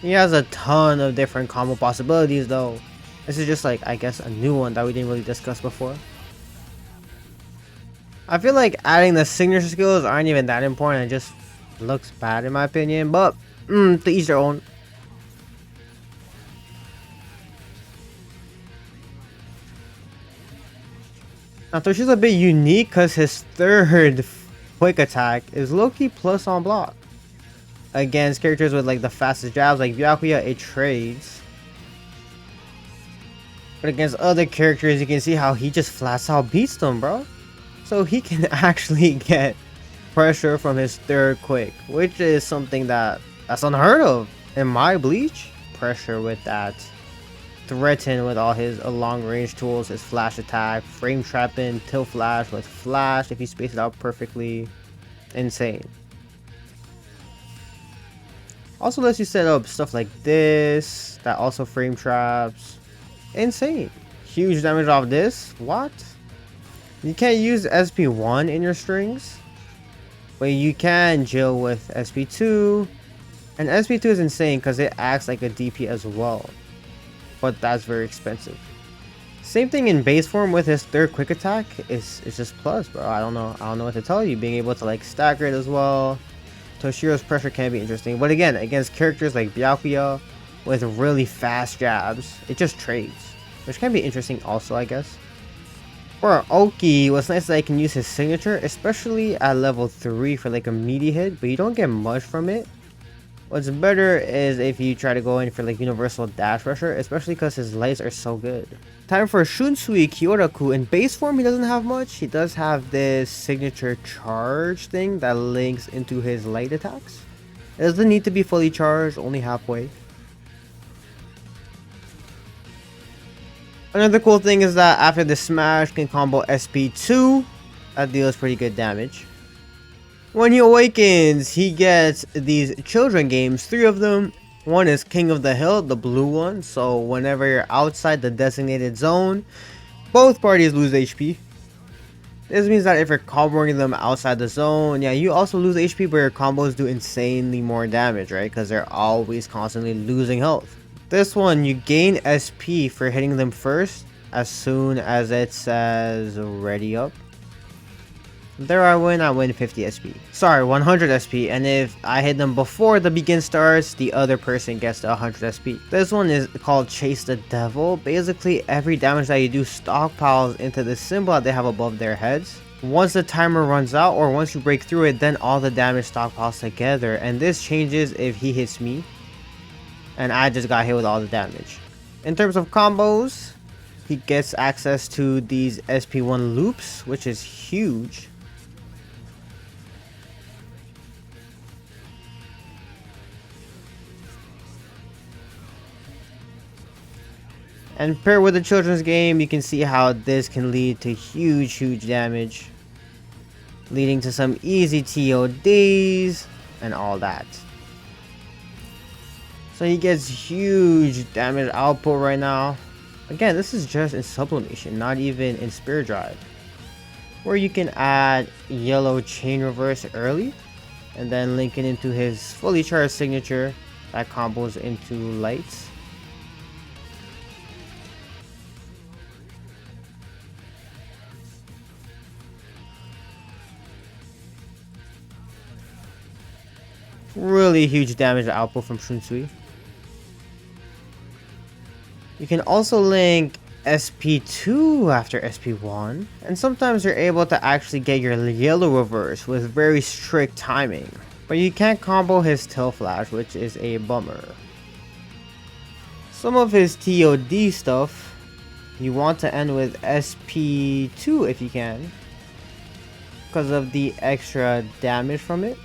He has a ton of different combo possibilities though. This is just like, I guess, a new one that we didn't really discuss before. I feel like adding the signature skills aren't even that important. It just looks bad in my opinion, but to each their own. Now Toshi's a bit unique because his third quick attack is low-key plus on block. Against characters with like the fastest jabs like Byakuya, it trades. But against other characters, you can see how he just flat out beats them, bro. So he can actually get pressure from his third quick, which is something that's unheard of in my Bleach. Pressure with that. Threaten with all his long range tools, his flash attack, frame trapping, tilt flash with flash if you space it out perfectly. Insane. Also lets you set up stuff like this, that also frame traps. Insane. Huge damage off this. What? You can't use SP1 in your strings, but you can jail with SP2. And SP2 is insane because it acts like a DP as well. But that's very expensive. Same thing in base form with his third quick attack. It's just plus, bro. I don't know what to tell you. Being able to like stack it as well. Toshiro's pressure can be interesting, but again, against characters like Byakuya with really fast jabs, it just trades, which can be interesting also, I guess. For Oki, what's nice is that I can use his signature, especially at level 3 for like a meaty hit, but you don't get much from it. What's better is if you try to go in for like universal dash rusher, especially because his lights are so good. Time for Shunsui Kyoraku. In base form, he doesn't have much. He does have this signature charge thing that links into his light attacks. It doesn't need to be fully charged, only halfway. Another cool thing is that after the smash can combo SP2, that deals pretty good damage. When he awakens, he gets these children games, 3 of them. One is King of the Hill, the blue one, so whenever you're outside the designated zone, both parties lose HP. This means that if you're comboing them outside the zone, yeah, you also lose HP, but your combos do insanely more damage, right? Because they're always constantly losing health. This one, you gain SP for hitting them first as soon as it says ready up. There I win 50 SP. Sorry, 100 SP, and if I hit them before the begin starts, the other person gets the 100 SP. This one is called Chase the Devil. Basically, every damage that you do stockpiles into the symbol that they have above their heads. Once the timer runs out, or once you break through it, then all the damage stockpiles together, and this changes if he hits me, and I just got hit with all the damage. In terms of combos, he gets access to these SP1 loops, which is huge. And paired with the children's game, you can see how this can lead to huge damage, leading to some easy TODs and all that. So he gets huge damage output right now. Again, this is just in sublimation, not even in spirit drive, where you can add yellow chain reverse early and then link it into his fully charged signature that combos into lights. Really huge damage output from Shunsui. You can also link SP2 after SP1, and sometimes you're able to actually get your yellow reverse with very strict timing, but you can't combo his tail flash, which is a bummer. Some of his TOD stuff, you want to end with SP2 if you can, because of the extra damage from it.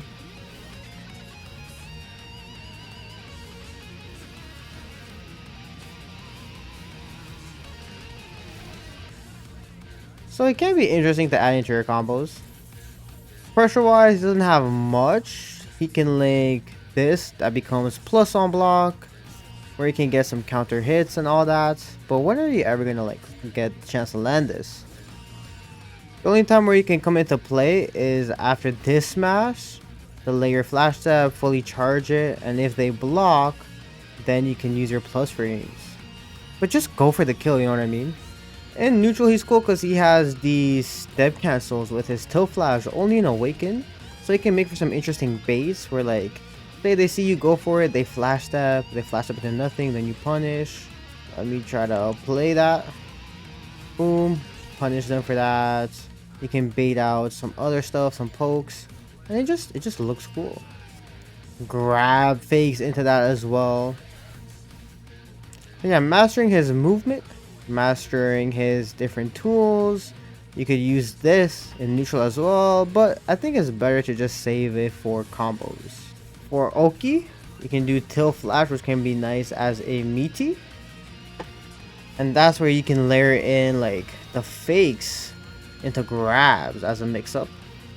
So it can be interesting to add into your combos. Pressure wise, he doesn't have much. He can link this that becomes plus on block, where you can get some counter hits and all that. But when are you ever gonna like get a chance to land this? The only time where you can come into play is after this smash. The layer flash step, fully charge it, and if they block, then you can use your plus frames. But just go for the kill, you know what I mean? In neutral, he's cool because he has these step cancels with his tilt flash only in awaken, so he can make for some interesting baits where, like, say they see you go for it, they flash step into nothing, then you punish. Let me try to play that. Boom, punish them for that. You can bait out some other stuff, some pokes, and it just looks cool. Grab fakes into that as well. But yeah, mastering his movement, mastering his different tools. You could use this in neutral as well, but I think it's better to just save it for combos. For Oki, you can do Till Flash, which can be nice as a meaty, and that's where you can layer in like the fakes into grabs as a mix-up,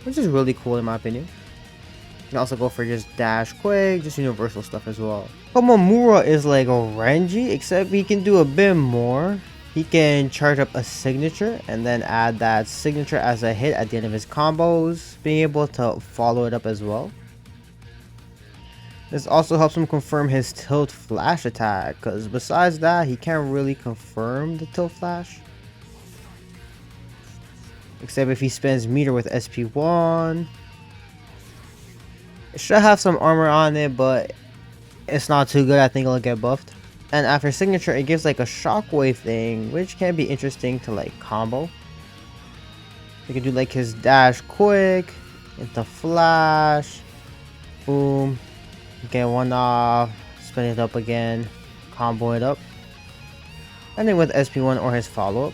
which is really cool in my opinion. You can also go for just dash quick, just universal stuff as well. Komamura is like a Renji, except he can do a bit more. He can charge up a signature and then add that signature as a hit at the end of his combos, being able to follow it up as well. This also helps him confirm his tilt flash attack, because besides that, he can't really confirm the tilt flash. Except if he spends meter with SP1. It should have some armor on it, but it's not too good. I think it'll get buffed. And after signature, it gives like a shockwave thing, which can be interesting to like combo. You can do like his dash quick into flash, boom, get one off, spin it up again, combo it up, and then with SP1 or his follow-up.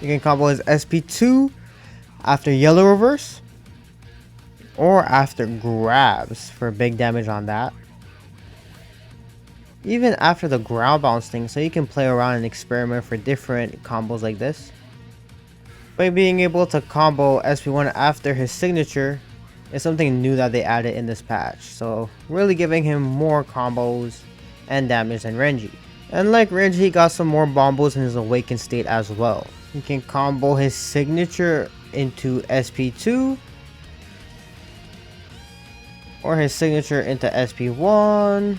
You can combo his SP2 after yellow reverse, or after grabs for big damage on that. even after the ground bounce thing, so you can play around and experiment for different combos like this. By being able to combo SP1 after his signature is something new that they added in this patch, so really giving him more combos and damage than Renji. And like Renji, he got some more bombos in his awakened state as well. He can combo his signature into SP2 or his signature into SP1.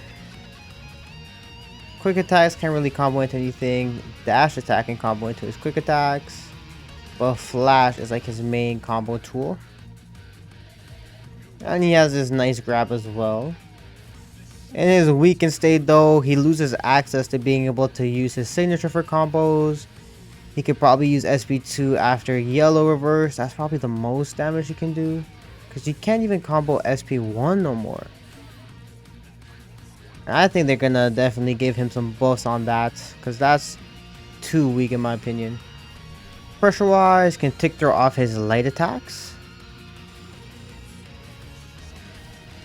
Quick attacks can't really combo into anything. Dash attack can combo into his quick attacks. But Flash is like his main combo tool. And he has this nice grab as well. In his weakened state though, he loses access to being able to use his signature for combos. He could probably use SP2 after yellow reverse. That's probably the most damage he can do. Because you can't even combo SP1 no more. I think they're gonna definitely give him some buffs on that, because that's too weak in my opinion. Pressure wise, can tick throw off his light attacks,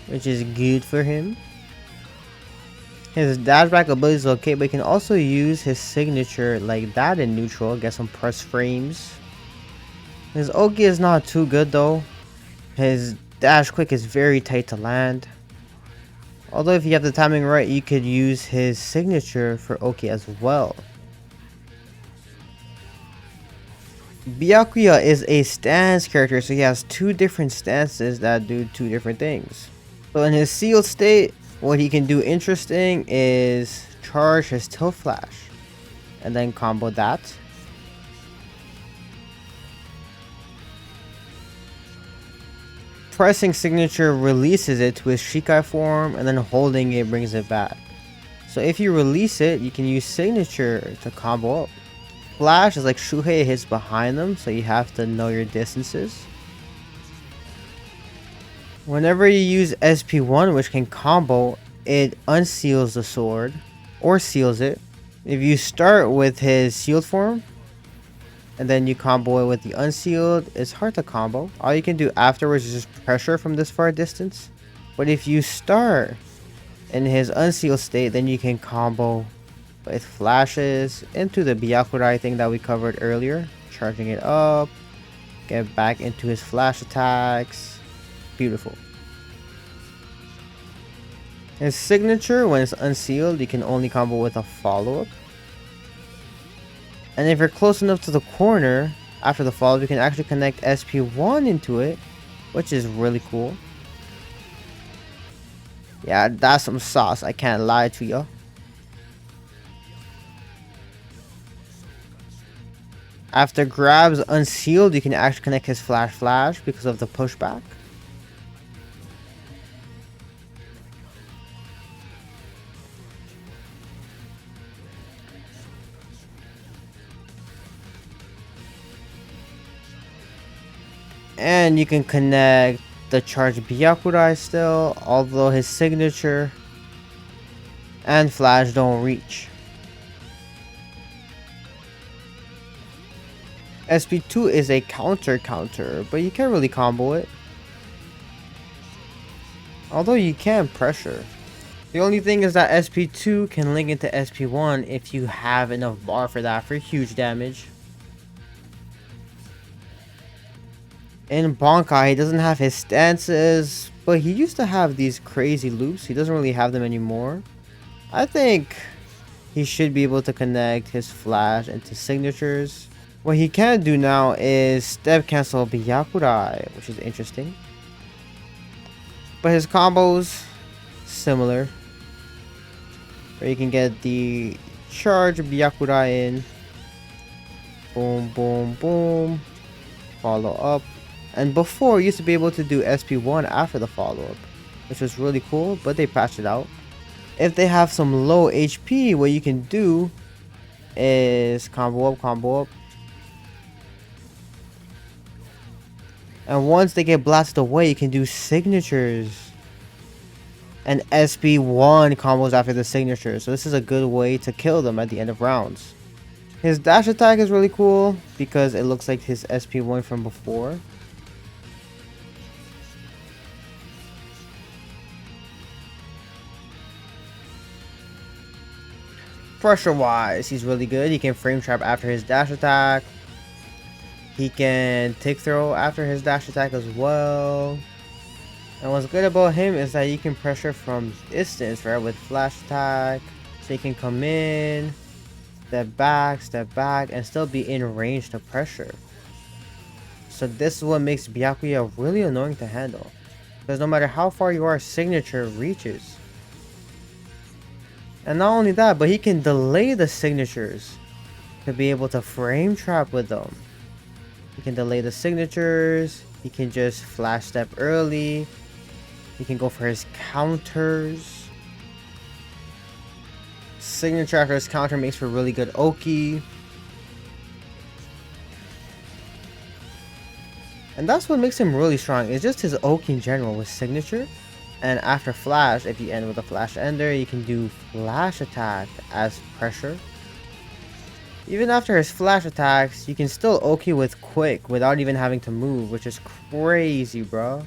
which is good for him. His dashback ability is okay, but he can also use his signature like that in neutral, get some press frames. His Oki is not too good though. His dash quick is very tight to land. Although if you have the timing right, you could use his signature for Oki as well. Byakuya is a stance character, so he has two different stances that do two different things. So in his sealed state, what he can do interesting is charge his tilt flash and then combo that. Pressing signature releases it to his Shikai form, and then holding it brings it back. So if you release it, you can use signature to combo up. Flash is like Shuhei hits behind them, so you have to know your distances. Whenever you use SP1, which can combo, it unseals the sword or seals it. If you start with his sealed form and then you combo it with the unsealed, it's hard to combo. All you can do afterwards is just pressure from this far distance. But if you start in his unsealed state, then you can combo with flashes into the Byakurai thing that we covered earlier, charging it up, get back into his flash attacks. Beautiful. His signature, when it's unsealed, you can only combo with a follow-up. And if you're close enough to the corner after the follow-up, you can actually connect SP1 into it, which is really cool. Yeah, that's some sauce, I can't lie to you. After grabs unsealed, you can actually connect his flash because of the pushback. And you can connect the charge Byakurai still, although his signature and flash don't reach. SP2 is a counter, but you can't really combo it. Although you can pressure. The only thing is that SP2 can link into SP1 if you have enough bar for that for huge damage. In Bankai, he doesn't have his stances, but he used to have these crazy loops. He doesn't really have them anymore. I think he should be able to connect his flash into signatures. What he can do now is step cancel Byakurai, which is interesting. But his combos, similar. Where you can get the charge Byakurai in. Boom, boom, boom. Follow up. And before, you used to be able to do SP1 after the follow-up, which was really cool, but they patched it out. If they have some low HP, what you can do is combo up. And once they get blasted away, you can do signatures and SP1 combos after the signature. So this is a good way to kill them at the end of rounds. His dash attack is really cool because it looks like his SP1 from before. Pressure wise, he's really good. He can frame trap after his dash attack. He can tick throw after his dash attack as well. And what's good about him is that you can pressure from distance, right, with flash attack. So you can come in, step back, and still be in range to pressure. So this is what makes Byakuya really annoying to handle. Because no matter how far you are, signature reaches. And not only that, but he can delay the signatures to be able to frame trap with them. He can delay the signatures. He can just flash step early. He can go for his counters. Signature after his counter makes for really good Oki. And that's what makes him really strong. It's just his Oki in general with signature. And after flash, if you end with a flash ender, you can do flash attack as pressure. Even after his flash attacks, you can still Oki with quick without even having to move, which is crazy, bro.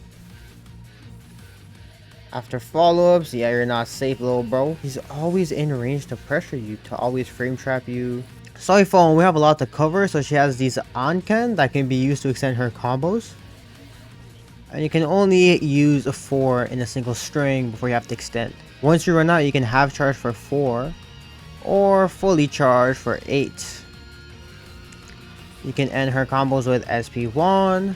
After follow-ups, yeah, you're not safe, little bro. He's always in range to pressure you, to always frame trap you. Soi Fon, we have a lot to cover, so she has these Anken that can be used to extend her combos. And you can only use 4 in a single string before you have to extend. Once you run out, you can half charge for 4. Or fully charged for 8. You can end her combos with SP1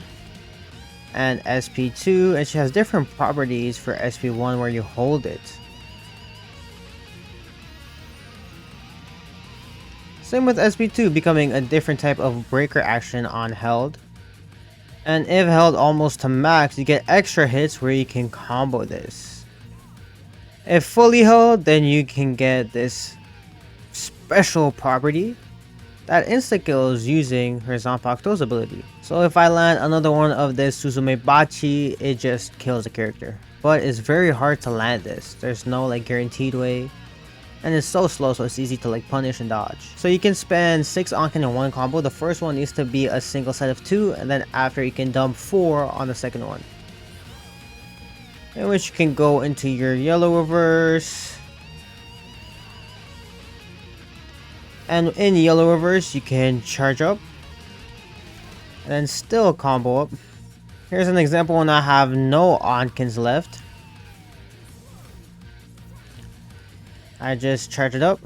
and SP2, and she has different properties for SP1 where you hold it. Same with SP2 becoming a different type of breaker action on held. And if held almost to max, you get extra hits where you can combo this. If fully held, then you can get this special property that insta kills using her Zanpakuto's ability. So if I land another one of this Suzume Bachi, it just kills the character. But it's very hard to land this. There's no like guaranteed way. And it's so slow, so it's easy to like punish and dodge. So you can spend 6 Anken in one combo. The first one needs to be a single set of 2, and then after you can dump 4 on the second one. In which you can go into your yellow reverse. And in yellow reverse, you can charge up. And then still combo up. Here's an example when I have no Ankens left. I just charge it up.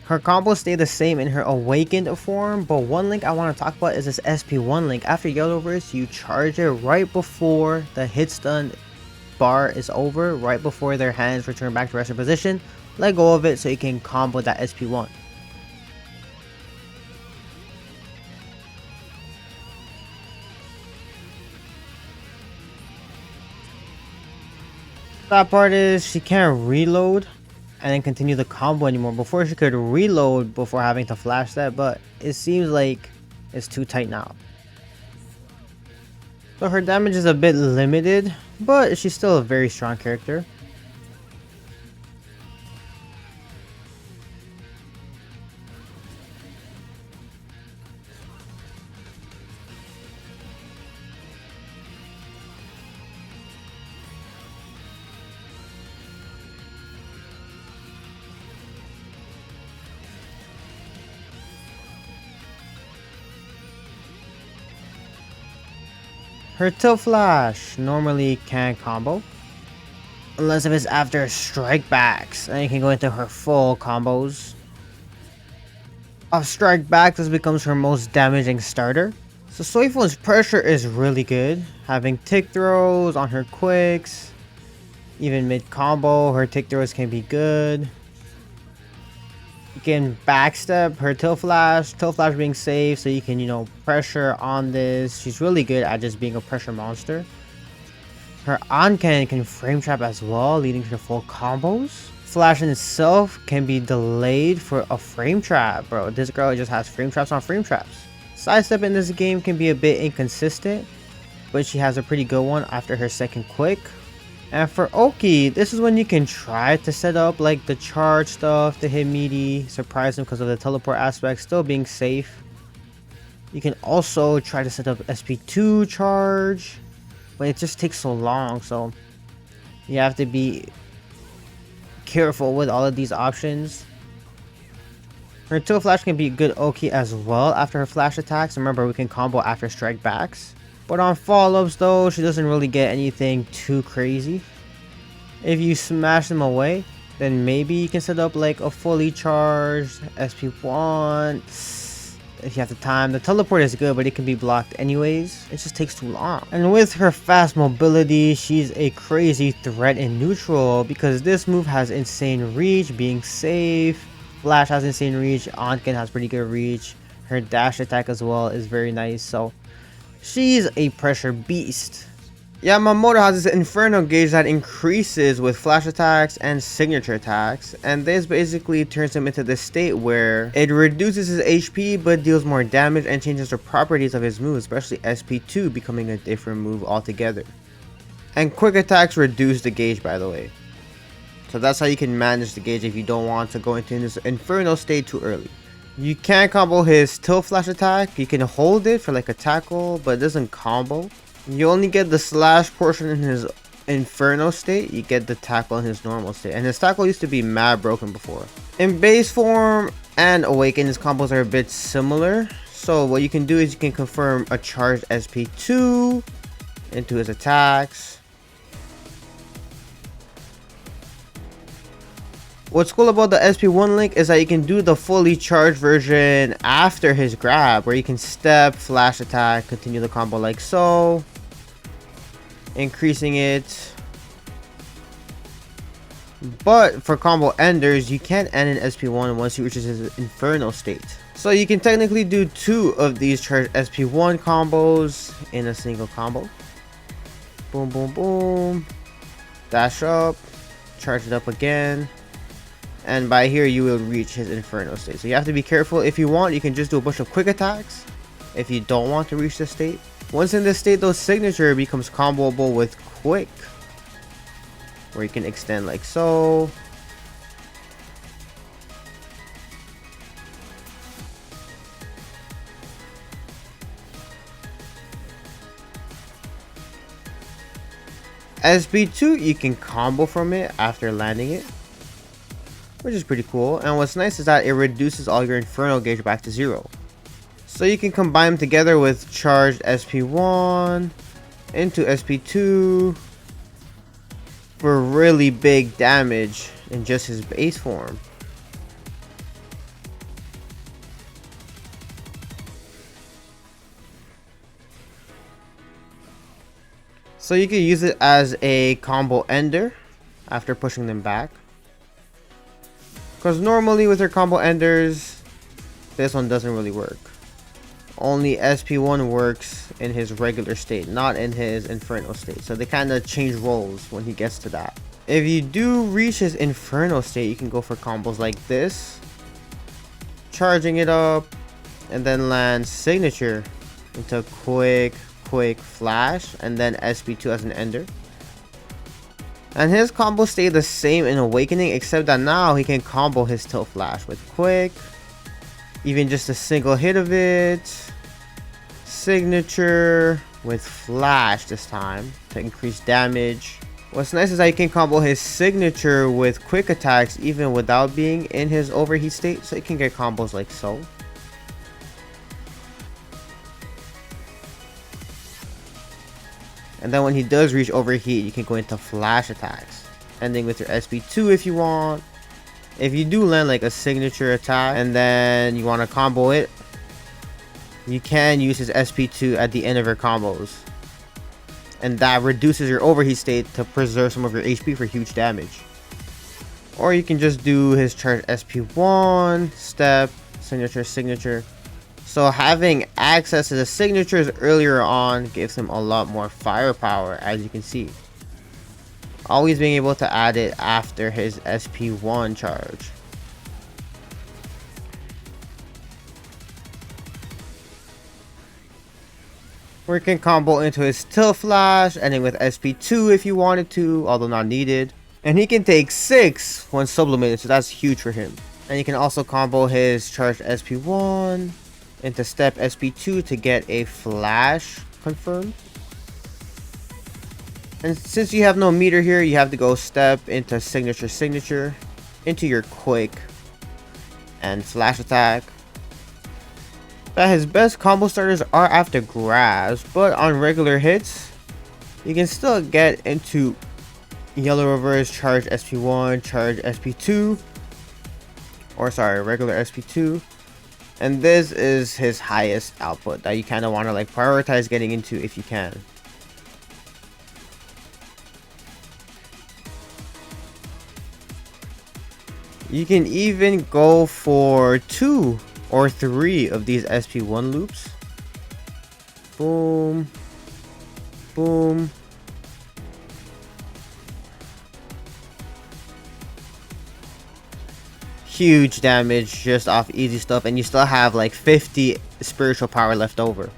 Her combos stay the same in her awakened form, but one link I want to talk about is this SP1 link. After Yellowverse, you charge it right before the hit stun bar is over, right before their hands return back to resting position. Let go of it so you can combo that SP1. That part is she can't reload and then continue the combo anymore. Before she could reload before having to flash that, but it seems like it's too tight now. So her damage is a bit limited, but she's still a very strong character. Her tilt flash normally can't combo unless if it's after strike backs, and you can go into her full combos. Off strike back, this becomes her most damaging starter. So Soi Fon's pressure is really good, having tick throws on her quicks. Even mid combo, her tick throws can be good. You can backstep her tilt flash being safe, so you can, you know, pressure on this. She's really good at just being a pressure monster. Her Anken can frame trap as well, leading to the full combos. Flash in itself can be delayed for a frame trap, bro. This girl just has frame traps on frame traps. Sidestep in this game can be a bit inconsistent, but she has a pretty good one after her second quick. And for Oki, this is when you can try to set up like the charge stuff to hit meaty, surprise him because of the teleport aspect, still being safe. You can also try to set up SP2 charge, but it just takes so long, so you have to be careful with all of these options. Her Toe Flash can be good Oki as well after her flash attacks. Remember, we can combo after strike backs. But on follow-ups though, she doesn't really get anything too crazy. If you smash them away, then maybe you can set up like a fully charged SP1. If you have the time. The teleport is good, but it can be blocked anyways. It just takes too long. And with her fast mobility, she's a crazy threat in neutral because this move has insane reach, being safe. Flash has insane reach. Onken has pretty good reach. Her dash attack as well is very nice. So she's a pressure beast. Yamamoto has this Inferno gauge that increases with flash attacks and signature attacks, and this basically turns him into this state where it reduces his HP but deals more damage and changes the properties of his move, especially SP2 becoming a different move altogether. And quick attacks reduce the gauge, by the way. So that's how you can manage the gauge if you don't want to go into this Inferno state too early. You can combo his Tilt Flash attack. You can hold it for like a tackle, but it doesn't combo. You only get the slash portion in his Inferno state. You get the tackle in his normal state. And his tackle used to be mad broken before. In base form and Awaken, his combos are a bit similar. So what you can do is you can confirm a charged SP2 into his attacks. What's cool about the SP1 link is that you can do the fully charged version after his grab, where you can step, flash attack, continue the combo like so, increasing it. But for combo enders, you can't end an SP1 once he reaches his Inferno state. So you can technically do 2 of these charged SP1 combos in a single combo. Boom, boom, boom. Dash up, charge it up again. And by here you will reach his Inferno state. So you have to be careful. If you want, you can just do a bunch of quick attacks if you don't want to reach this state. Once in this state, though, signature becomes comboable with quick, where you can extend like so. SB2, you can combo from it after landing it, which is pretty cool. And what's nice is that it reduces all your Inferno gauge back to 0. So you can combine them together with charged SP1 into SP2 for really big damage in just his base form. So you can use it as a combo ender after pushing them back. Because normally with your combo enders, this one doesn't really work. Only SP1 works in his regular state, not in his Inferno state. So they kind of change roles when he gets to that. If you do reach his Inferno state, you can go for combos like this, charging it up, and then land signature into quick flash, and then SP2 as an ender. And his combos stay the same in Awakening, except that now he can combo his Tilt Flash with quick, even just a single hit of it, signature with flash this time to increase damage. What's nice is that you can combo his signature with quick attacks even without being in his overheat state, so you can get combos like so. And then when he does reach overheat, you can go into flash attacks, ending with your SP2 if you want. If you do land like a signature attack and then you want to combo it, you can use his SP2 at the end of your combos, and that reduces your overheat state to preserve some of your HP for huge damage. Or you can just do his charged SP1, step, signature. So having access to the signatures earlier on gives him a lot more firepower, as you can see. Always being able to add it after his SP1 charge. We can combo into his Tilt Flash, ending with SP2 if you wanted to, although not needed. And he can take 6 when sublimated, so that's huge for him. And you can also combo his charged SP1 into step SP2 to get a flash confirmed. And since you have no meter here, you have to go step into signature into your quick and flash attack. That his best combo starters are after grabs, but on regular hits you can still get into yellow reverse, charge SP1, charge SP2, or sorry, regular SP2. And this is his highest output that you kind of want to like prioritize getting into if you can. You can even go for 2 or 3 of these SP1 loops. Boom. Boom. Huge damage just off easy stuff, and you still have like 50 spiritual power left over.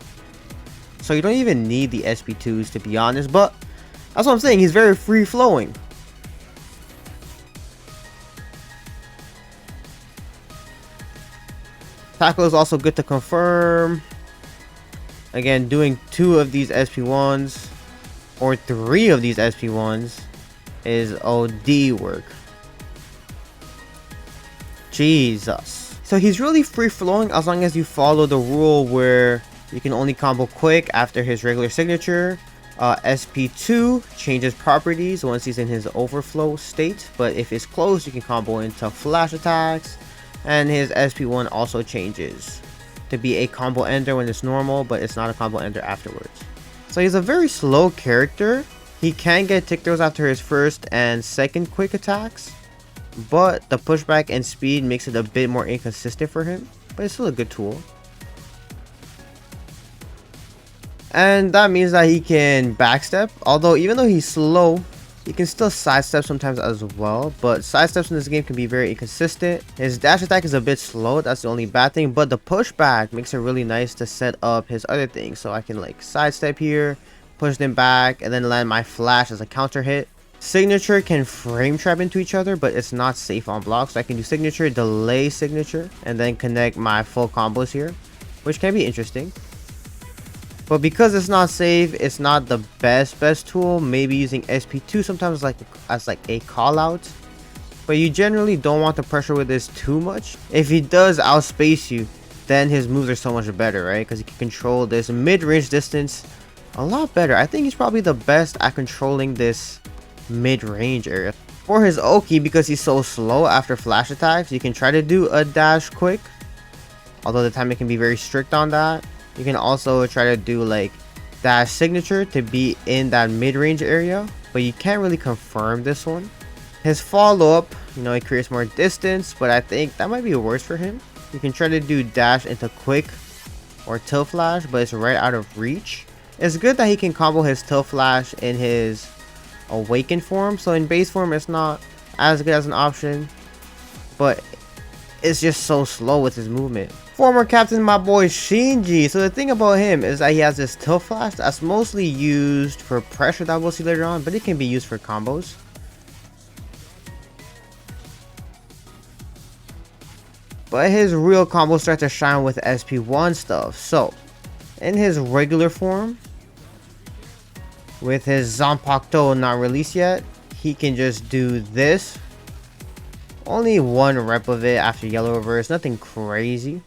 So you don't even need the SP2s to be honest, but that's what I'm saying, he's very free flowing. Tackle is also good to confirm. Again, doing 2 of these SP1s or 3 of these SP1s is OD work. Jesus. So he's really free flowing as long as you follow the rule where you can only combo quick after his regular signature. SP2 changes properties once he's in his overflow state, but if it's closed you can combo into flash attacks. And his SP1 also changes to be a combo ender when it's normal, but it's not a combo ender afterwards. So he's a very slow character. He can get tick throws after his first and second quick attacks, but the pushback and speed makes it a bit more inconsistent for him, but it's still a good tool. And that means that he can backstep, although even though he's slow, he can still sidestep sometimes as well, but sidesteps in this game can be very inconsistent. His dash attack is a bit slow, that's the only bad thing, but the pushback makes it really nice to set up his other things. So I can like sidestep here, push them back, and then land my flash as a counter hit. Signature can frame trap into each other, but it's not safe on block, so I can do signature, delay signature, and then connect my full combos here, which can be interesting. But because it's not safe, it's not the best tool. Maybe using SP2 sometimes as like a call out, but you generally don't want to pressure with this too much. If he does outspace you, then his moves are so much better, right? Because he can control this mid-range distance a lot better. I think he's probably the best at controlling this mid-range area. For his Oki, because he's so slow after flash attacks, you can try to do a dash quick, although the timing can be very strict on that. You can also try to do like dash signature to be in that mid-range area, but you can't really confirm this one. His follow-up, you know, it creates more distance, but I think that might be worse for him. You can try to do dash into quick or tilt flash, but it's right out of reach. It's good that he can combo his tilt flash in his awakened form, so in base form it's not as good as an option, but it's just so slow with his movement. Former captain, my boy Shinji. So the thing about him is that he has this tilt flash that's mostly used for pressure that we'll see later on, but it can be used for combos. But his real combos start to shine with SP1 stuff. So in his regular form, with his Zanpakuto not released yet, he can just do this. Only 1 rep of it after yellow reverse, nothing crazy.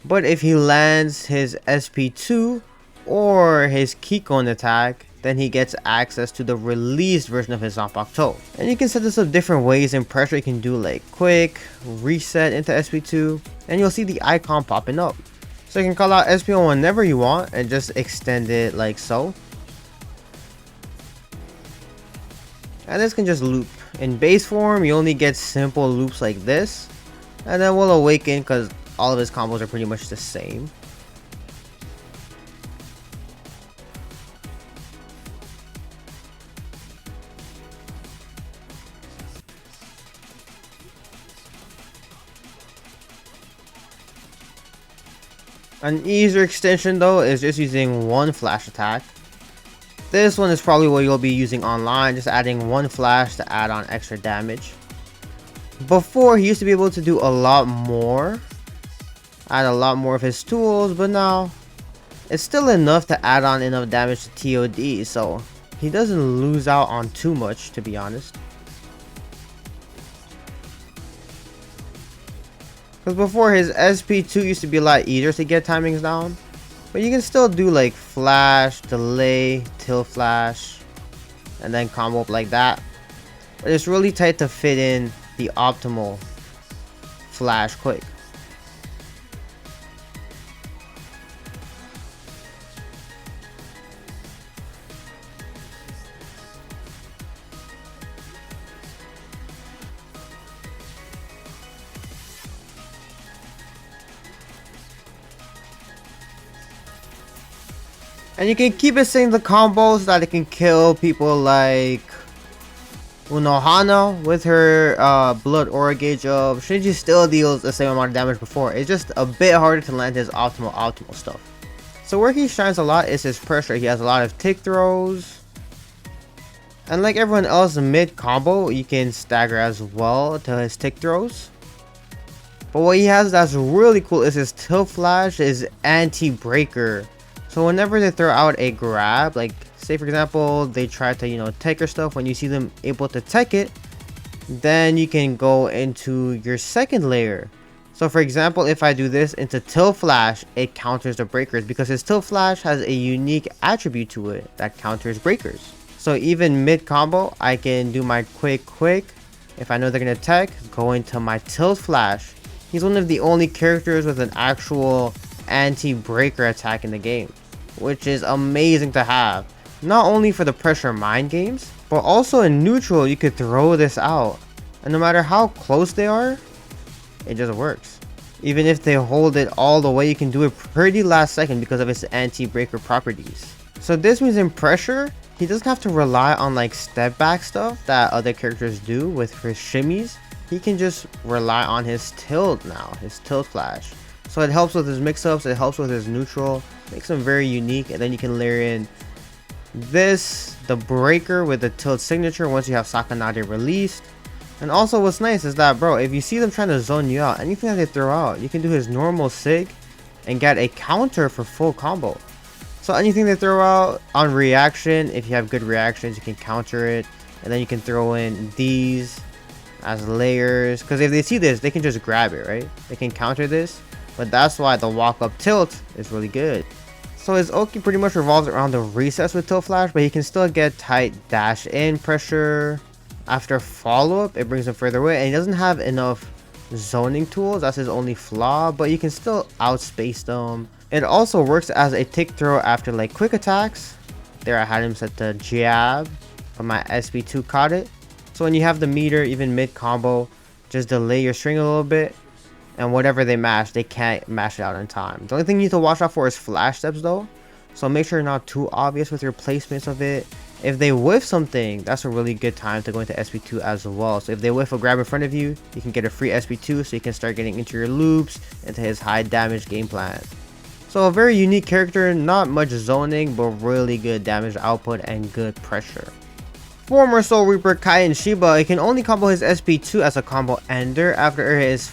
But if he lands his SP2 or his Kikon attack, then he gets access to the released version of his Zanpakuto. And you can set this up different ways in pressure. You can do like quick, reset into SP2, and you'll see the icon popping up. So you can call out SP1 whenever you want and just extend it like so. And this can just loop. In base form, you only get simple loops like this, and then we'll awaken because all of his combos are pretty much the same. An easier extension though is just using 1 flash attack. This one is probably what you'll be using online, just adding 1 flash to add on extra damage. Before, he used to be able to do a lot more. add a lot more of his tools, but now it's still enough to add on enough damage to TOD, so he doesn't lose out on too much, to be honest. Because before, his SP2 used to be a lot easier to get timings down, but you can still do like flash, delay, tilt flash, and then combo up like that. But it's really tight to fit in the optimal flash quick. And you can keep it saying the combos that it can kill people like Unohana with her blood aura gauge up. Shinji still deals the same amount of damage before. It's just a bit harder to land his optimal stuff. So where he shines a lot is his pressure. He has a lot of tick throws. And like everyone else, mid combo, you can stagger as well to his tick throws. But what he has that's really cool is his tilt flash, his anti-breaker. So whenever they throw out a grab, like say for example they try to tech your stuff, when you see them able to tech it, then you can go into your second layer. So for example, if I do this into tilt flash, it counters the breakers because his tilt flash has a unique attribute to it that counters breakers. So even mid combo, I can do my quick. If I know they're gonna tech, go into my tilt flash. He's one of the only characters with an actual anti-breaker attack in the game, which is amazing to have. Not only for the pressure mind games, but also in neutral you could throw this out, and no matter how close they are, it just works. Even if they hold it all the way, you can do it pretty last second because of its anti-breaker properties. So this means in pressure, he doesn't have to rely on like step back stuff that other characters do with his shimmies. He can just rely on his tilt now, his tilt flash. So it helps with his mix-ups, it helps with his neutral, makes him very unique. And then you can layer in this, the breaker with the tilt signature once you have Sakanade released. And also what's nice is that, bro, if you see them trying to zone you out, anything that they throw out, you can do his normal sig and get a counter for full combo. So anything they throw out on reaction, if you have good reactions, you can counter it. And then you can throw in these as layers, because if they see this, they can just grab it, right? They can counter this. But that's why the walk up tilt is really good. So his Oki pretty much revolves around the recess with tilt flash, but he can still get tight dash in pressure. After follow up, it brings him further away, and he doesn't have enough zoning tools. That's his only flaw, but you can still outspace them. It also works as a tick throw after like quick attacks. There I had him set to jab, but my SP2 caught it. So when you have the meter, even mid combo, just delay your string a little bit. And whatever they mash, they can't mash it out in time. The only thing you need to watch out for is flash steps though. So make sure you're not too obvious with your placements of it. If they whiff something, that's a really good time to go into SP2 as well. So if they whiff a grab in front of you, you can get a free SP2 so you can start getting into your loops, into his high damage game plan. So a very unique character, not much zoning, but really good damage output and good pressure. Former Soul Reaper Kai Shiba, he can only combo his SP2 as a combo ender after his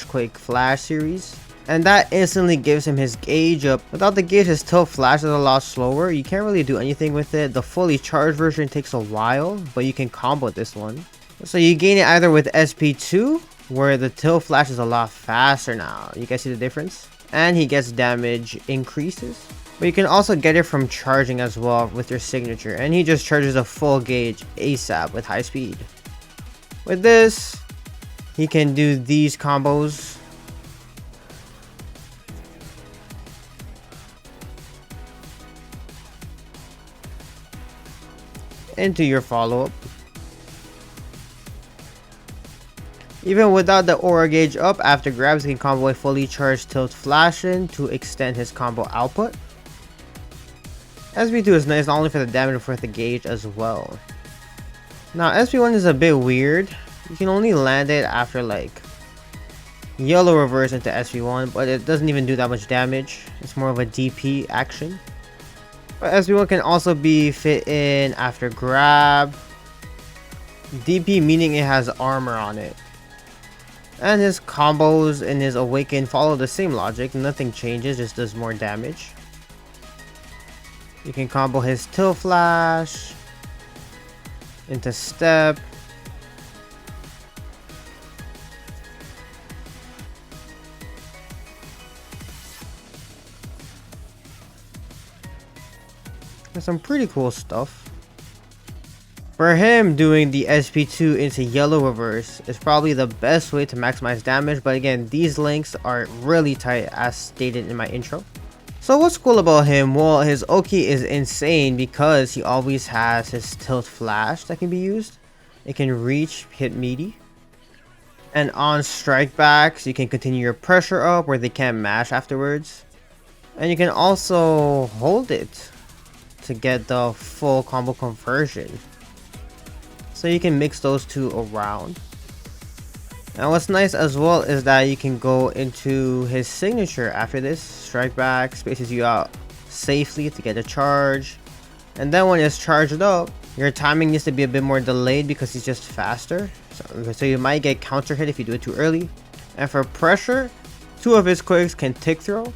quick flash series. And that instantly gives him his gauge up. Without the gauge, his tilt flash is a lot slower. You can't really do anything with it. The fully charged version takes a while, but you can combo this one. So you gain it either with SP2, where the tilt flash is a lot faster now. You guys see the difference? And he gets damage increases. But you can also get it from charging as well with your signature. And he just charges a full gauge ASAP with high speed. With this, he can do these combos. Into your follow-up. Even without the aura gauge up, after grabs, he can combo a fully charged tilt flash in to extend his combo output. SP2 is nice not only for the damage but for the gauge as well. Now SP1 is a bit weird. You can only land it after like yellow reverse into SP1, but it doesn't even do that much damage. It's more of a DP action. But SP1 can also be fit in after grab. DP meaning it has armor on it. And his combos in his Awaken follow the same logic. Nothing changes, just does more damage. You can combo his Tilt Flash into Step. There's some pretty cool stuff. For him, doing the SP2 into yellow reverse is probably the best way to maximize damage, but again, these links are really tight as stated in my intro. So what's cool about him? Well, his Oki is insane because he always has his Tilt Flash that can be used. It can reach, hit meaty. And on strike backs, you can continue your pressure up where they can't mash afterwards. And you can also hold it to get the full combo conversion. So you can mix those two around. And what's nice as well is that you can go into his signature after this. Strike back spaces you out safely to get a charge. And then when it's charged up, your timing needs to be a bit more delayed because he's just faster. So you might get counter hit if you do it too early. And for pressure, two of his quicks can tick throw.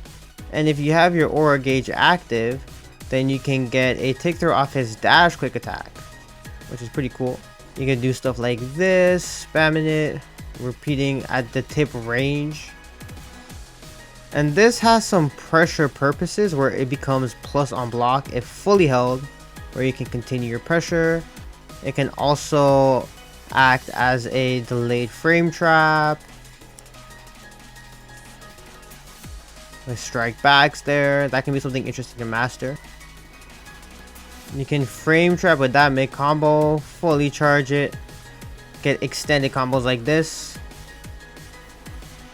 And if you have your aura gauge active, then you can get a tick throw off his dash quick attack, which is pretty cool. You can do stuff like this, spamming it, repeating at the tip range. And this has some pressure purposes where it becomes plus on block if fully held, where you can continue your pressure. It can also act as a delayed frame trap. With strike backs there, that can be something interesting to master. You can frame trap with that mid combo, fully charge it, get extended combos like this.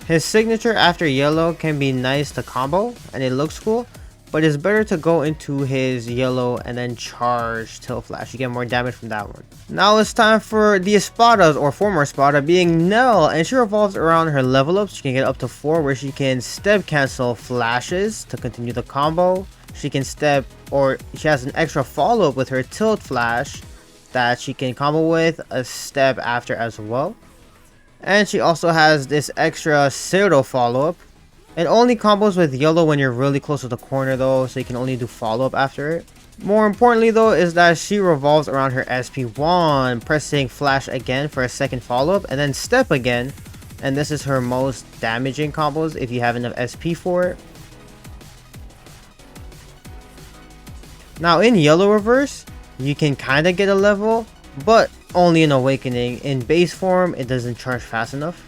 His signature after yellow can be nice to combo and it looks cool, but it's better to go into his yellow and then charge Tilt Flash. You get more damage from that one. Now it's time for the Espadas, or former Espada, being Nell, and she revolves around her level ups. She can get up to 4 where she can step cancel flashes to continue the combo. She can step, or she has an extra follow-up with her Tilt Flash that she can combo with a step after as well. And she also has this extra Zero follow-up. It only combos with yellow when you're really close to the corner though, so you can only do follow-up after it. More importantly though is that she revolves around her SP1, pressing flash again for a second follow-up and then step again. And this is her most damaging combos if you have enough SP for it. Now in yellow reverse, you can kind of get a level, but only in awakening. In base form, it doesn't charge fast enough.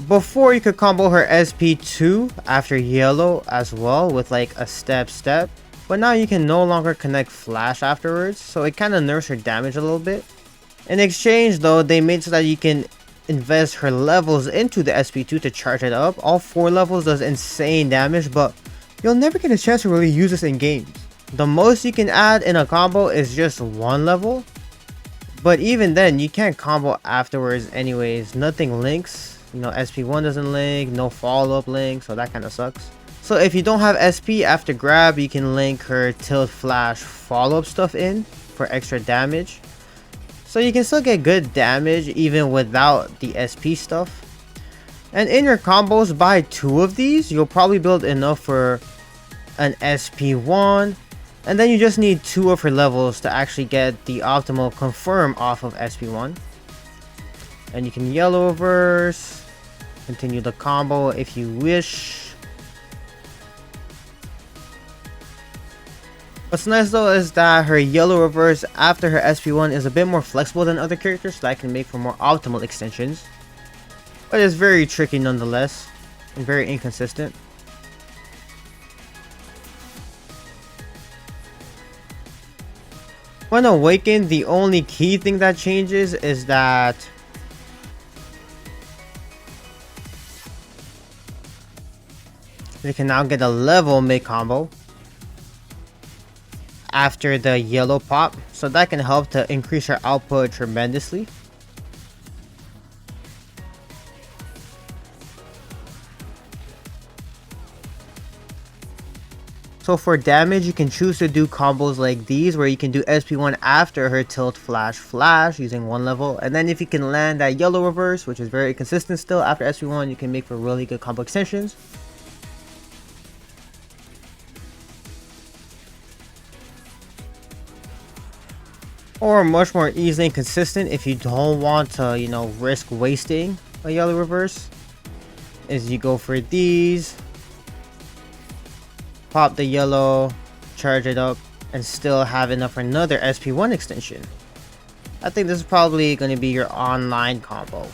Before, you could combo her SP2 after yellow as well with like a step, but now you can no longer connect flash afterwards, so it kind of nerfs her damage a little bit. In exchange though, they made so that you can invest her levels into the SP2 to charge it up. All 4 levels does insane damage, but you'll never get a chance to really use this in games. The most you can add in a combo is just 1 level, but even then you can't combo afterwards anyways. Nothing links, you know, SP1 doesn't link, no follow-up link, so that kind of sucks. So if you don't have SP after grab, you can link her Tilt Flash follow-up stuff in for extra damage, so you can still get good damage even without the SP stuff. And in your combos, buy 2 of these, you'll probably build enough for an SP1. And then you just need 2 of her levels to actually get the optimal confirm off of SP1. And you can yellow reverse, continue the combo if you wish. What's nice though is that her yellow reverse after her SP1 is a bit more flexible than other characters, so that can make for more optimal extensions. But it's very tricky nonetheless, and very inconsistent. When awakened, the only key thing that changes is that you can now get a level mid combo after the yellow pop, so that can help to increase her output tremendously. So for damage, you can choose to do combos like these where you can do SP1 after her tilt flash using 1 level. And then if you can land that yellow reverse, which is very consistent still after SP1, you can make for really good combo extensions. Or much more easily and consistent if you don't want to, you know, risk wasting a yellow reverse, is you go for these. Pop the yellow, charge it up, and still have enough for another SP1 extension. I think this is probably going to be your online combo.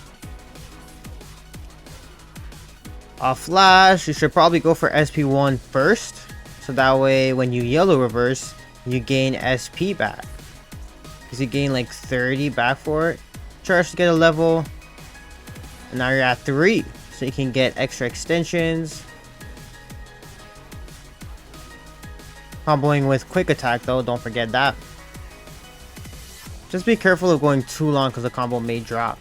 Flash, you should probably go for SP1 first, so that way when you yellow reverse, you gain SP back. Because you gain like 30 back for it. Charge to get a level, and now you're at 3, so you can get extra extensions. Comboing with quick attack though, don't forget that. Just be careful of going too long because the combo may drop.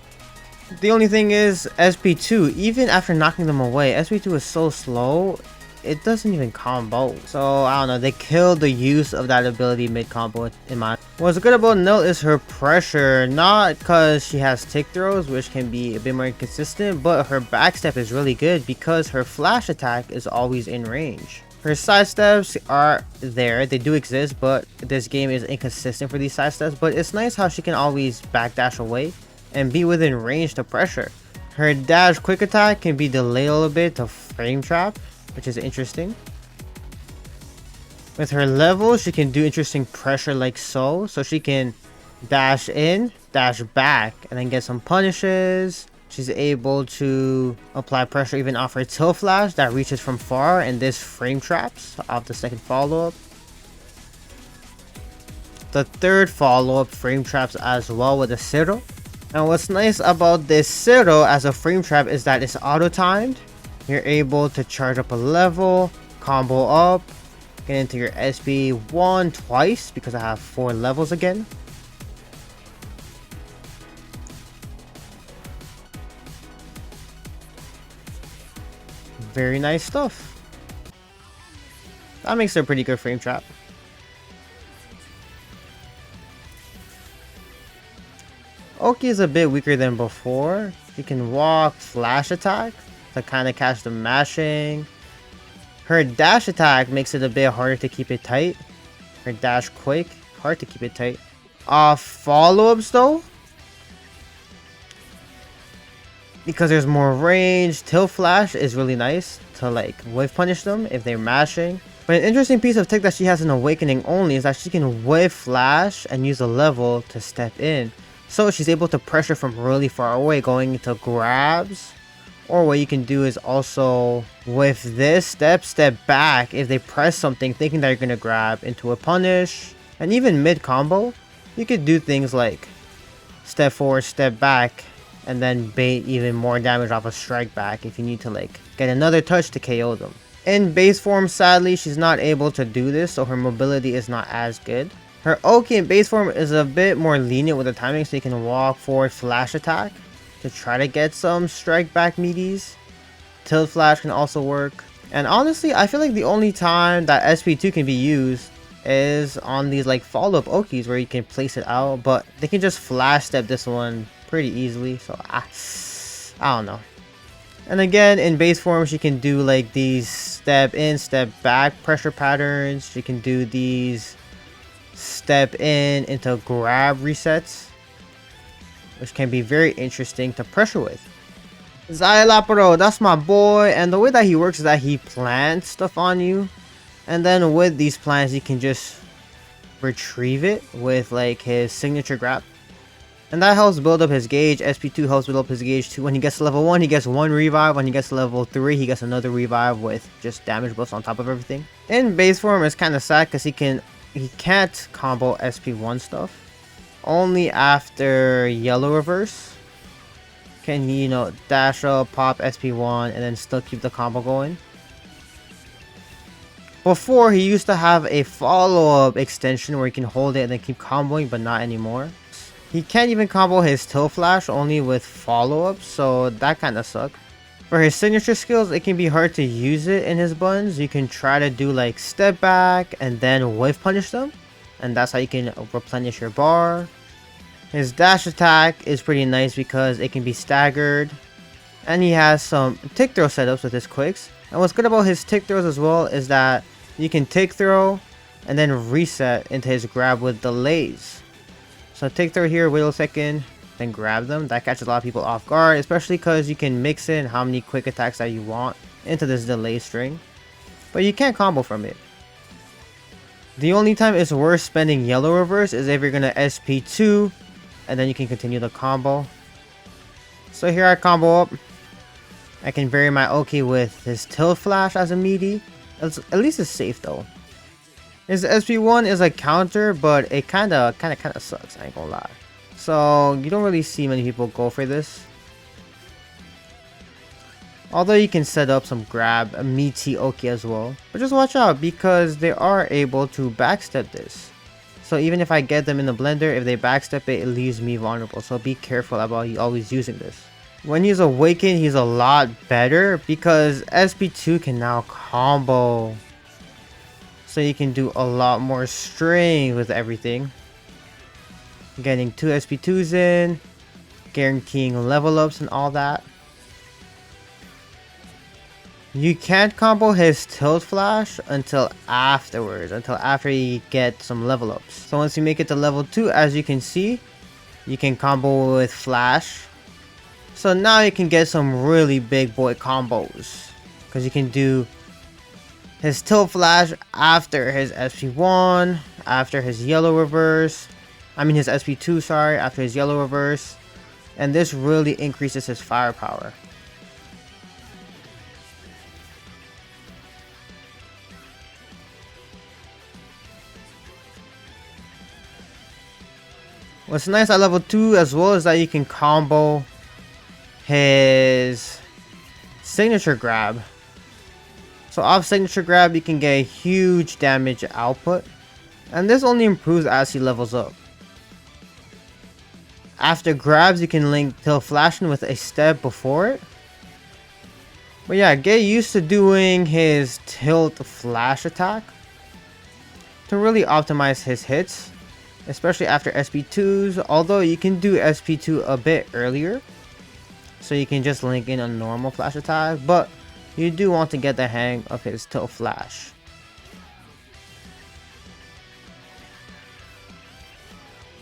The only thing is SP2, even after knocking them away, SP2 is so slow, it doesn't even combo. So I don't know, they killed the use of that ability mid combo in my. What's good about Nil is her pressure, not because she has tick throws, which can be a bit more inconsistent, but her backstep is really good because her flash attack is always in range. Her side steps are there, they do exist, but this game is inconsistent for these side steps. But it's nice how she can always backdash away and be within range to pressure. Her dash quick attack can be delayed a little bit to frame trap, which is interesting. With her level, she can do interesting pressure like so. So she can dash in, dash back, and then get some punishes. She's able to apply pressure even off her tilt flash that reaches from far, and this frame traps off the second follow-up. The third follow-up frame traps as well with the Zero. And what's nice about this Zero as a frame trap is that it's auto-timed. You're able to charge up a level, combo up, get into your SP1 twice because I have 4 levels again. Very nice stuff. That makes it a pretty good frame trap. Oki is a bit weaker than before. She can walk, flash attack to kind of catch the mashing. Her dash attack makes it a bit harder to keep it tight. Her dash quick, hard to keep it tight. Follow-ups though, because there's more range, tilt flash is really nice to like whiff punish them if they're mashing. But an interesting piece of tech that she has in Awakening only is that she can whiff flash and use a level to step in. So she's able to pressure from really far away going into grabs. Or what you can do is also with this step back if they press something thinking that you're going to grab into a punish. And even mid combo, you could do things like step forward, step back, and then bait even more damage off a strike back if you need to like get another touch to KO them. In base form, sadly, she's not able to do this, so her mobility is not as good. Her Oki in base form is a bit more lenient with the timing, so you can walk forward, flash attack to try to get some strike back meaties. Tilt flash can also work. And honestly, I feel like the only time that SP2 can be used is on these like follow-up Okis where you can place it out, but they can just flash step this one pretty easily, so I don't know. And again, in base form, she can do like these step in, step back pressure patterns. She can do these step in into grab resets, which can be very interesting to pressure with. Xylapro, that's my boy, and the way that he works is that he plants stuff on you, and then with these plants, you can just retrieve it with like his signature grab. And that helps build up his gauge. SP2 helps build up his gauge too. When he gets to level 1, he gets 1 revive. When he gets to level 3, he gets another revive with just damage buffs on top of everything. In base form, it's kind of sad because he can't combo SP1 stuff. Only after yellow reverse can he, you know, dash up, pop SP1, and then still keep the combo going. Before, he used to have a follow-up extension where he can hold it and then keep comboing, but not anymore. He can't even combo his tilt flash only with follow-ups, so that kind of sucks. For his signature skills, it can be hard to use it in his buttons. You can try to do like step back and then whiff punish them, and that's how you can replenish your bar. His dash attack is pretty nice because it can be staggered, and he has some tick throw setups with his quicks. And what's good about his tick throws as well is that you can tick throw and then reset into his grab with delays. So tick throw here, wait a second, then grab them. That catches a lot of people off guard, especially because you can mix in how many quick attacks that you want into this delay string, but you can't combo from it. The only time it's worth spending yellow reverse is if you're gonna SP2, and then you can continue the combo. So here I combo up. I can vary my Oki with his tilt flash as a meaty. At least it's safe though. His SP1 is a counter, but it kinda sucks, I ain't gonna lie. So you don't really see many people go for this. Although you can set up some grab meaty Oki as well. But just watch out because they are able to backstep this. So even if I get them in the blender, if they backstep it, it leaves me vulnerable. So be careful about always using this. When he's awakened, he's a lot better because SP2 can now combo. So you can do a lot more string with everything. Getting 2 SP2s in, guaranteeing level ups and all that. You can't combo his tilt flash until afterwards, until after you get some level ups. So once you make it to level 2, as you can see, you can combo with flash. So now you can get some really big boy combos, because you can do his tilt flash after his SP1, after his yellow reverse. I mean his SP2, sorry, after his yellow reverse. And this really increases his firepower. What's nice at level 2 as well is that you can combo his signature grab. So off signature grab you can get huge damage output, and this only improves as he levels up. After grabs you can link tilt flashing with a step before it. But yeah, get used to doing his tilt flash attack to really optimize his hits, especially after SP2s, although you can do SP2 a bit earlier. So you can just link in a normal flash attack, but you do want to get the hang of his tilt flash.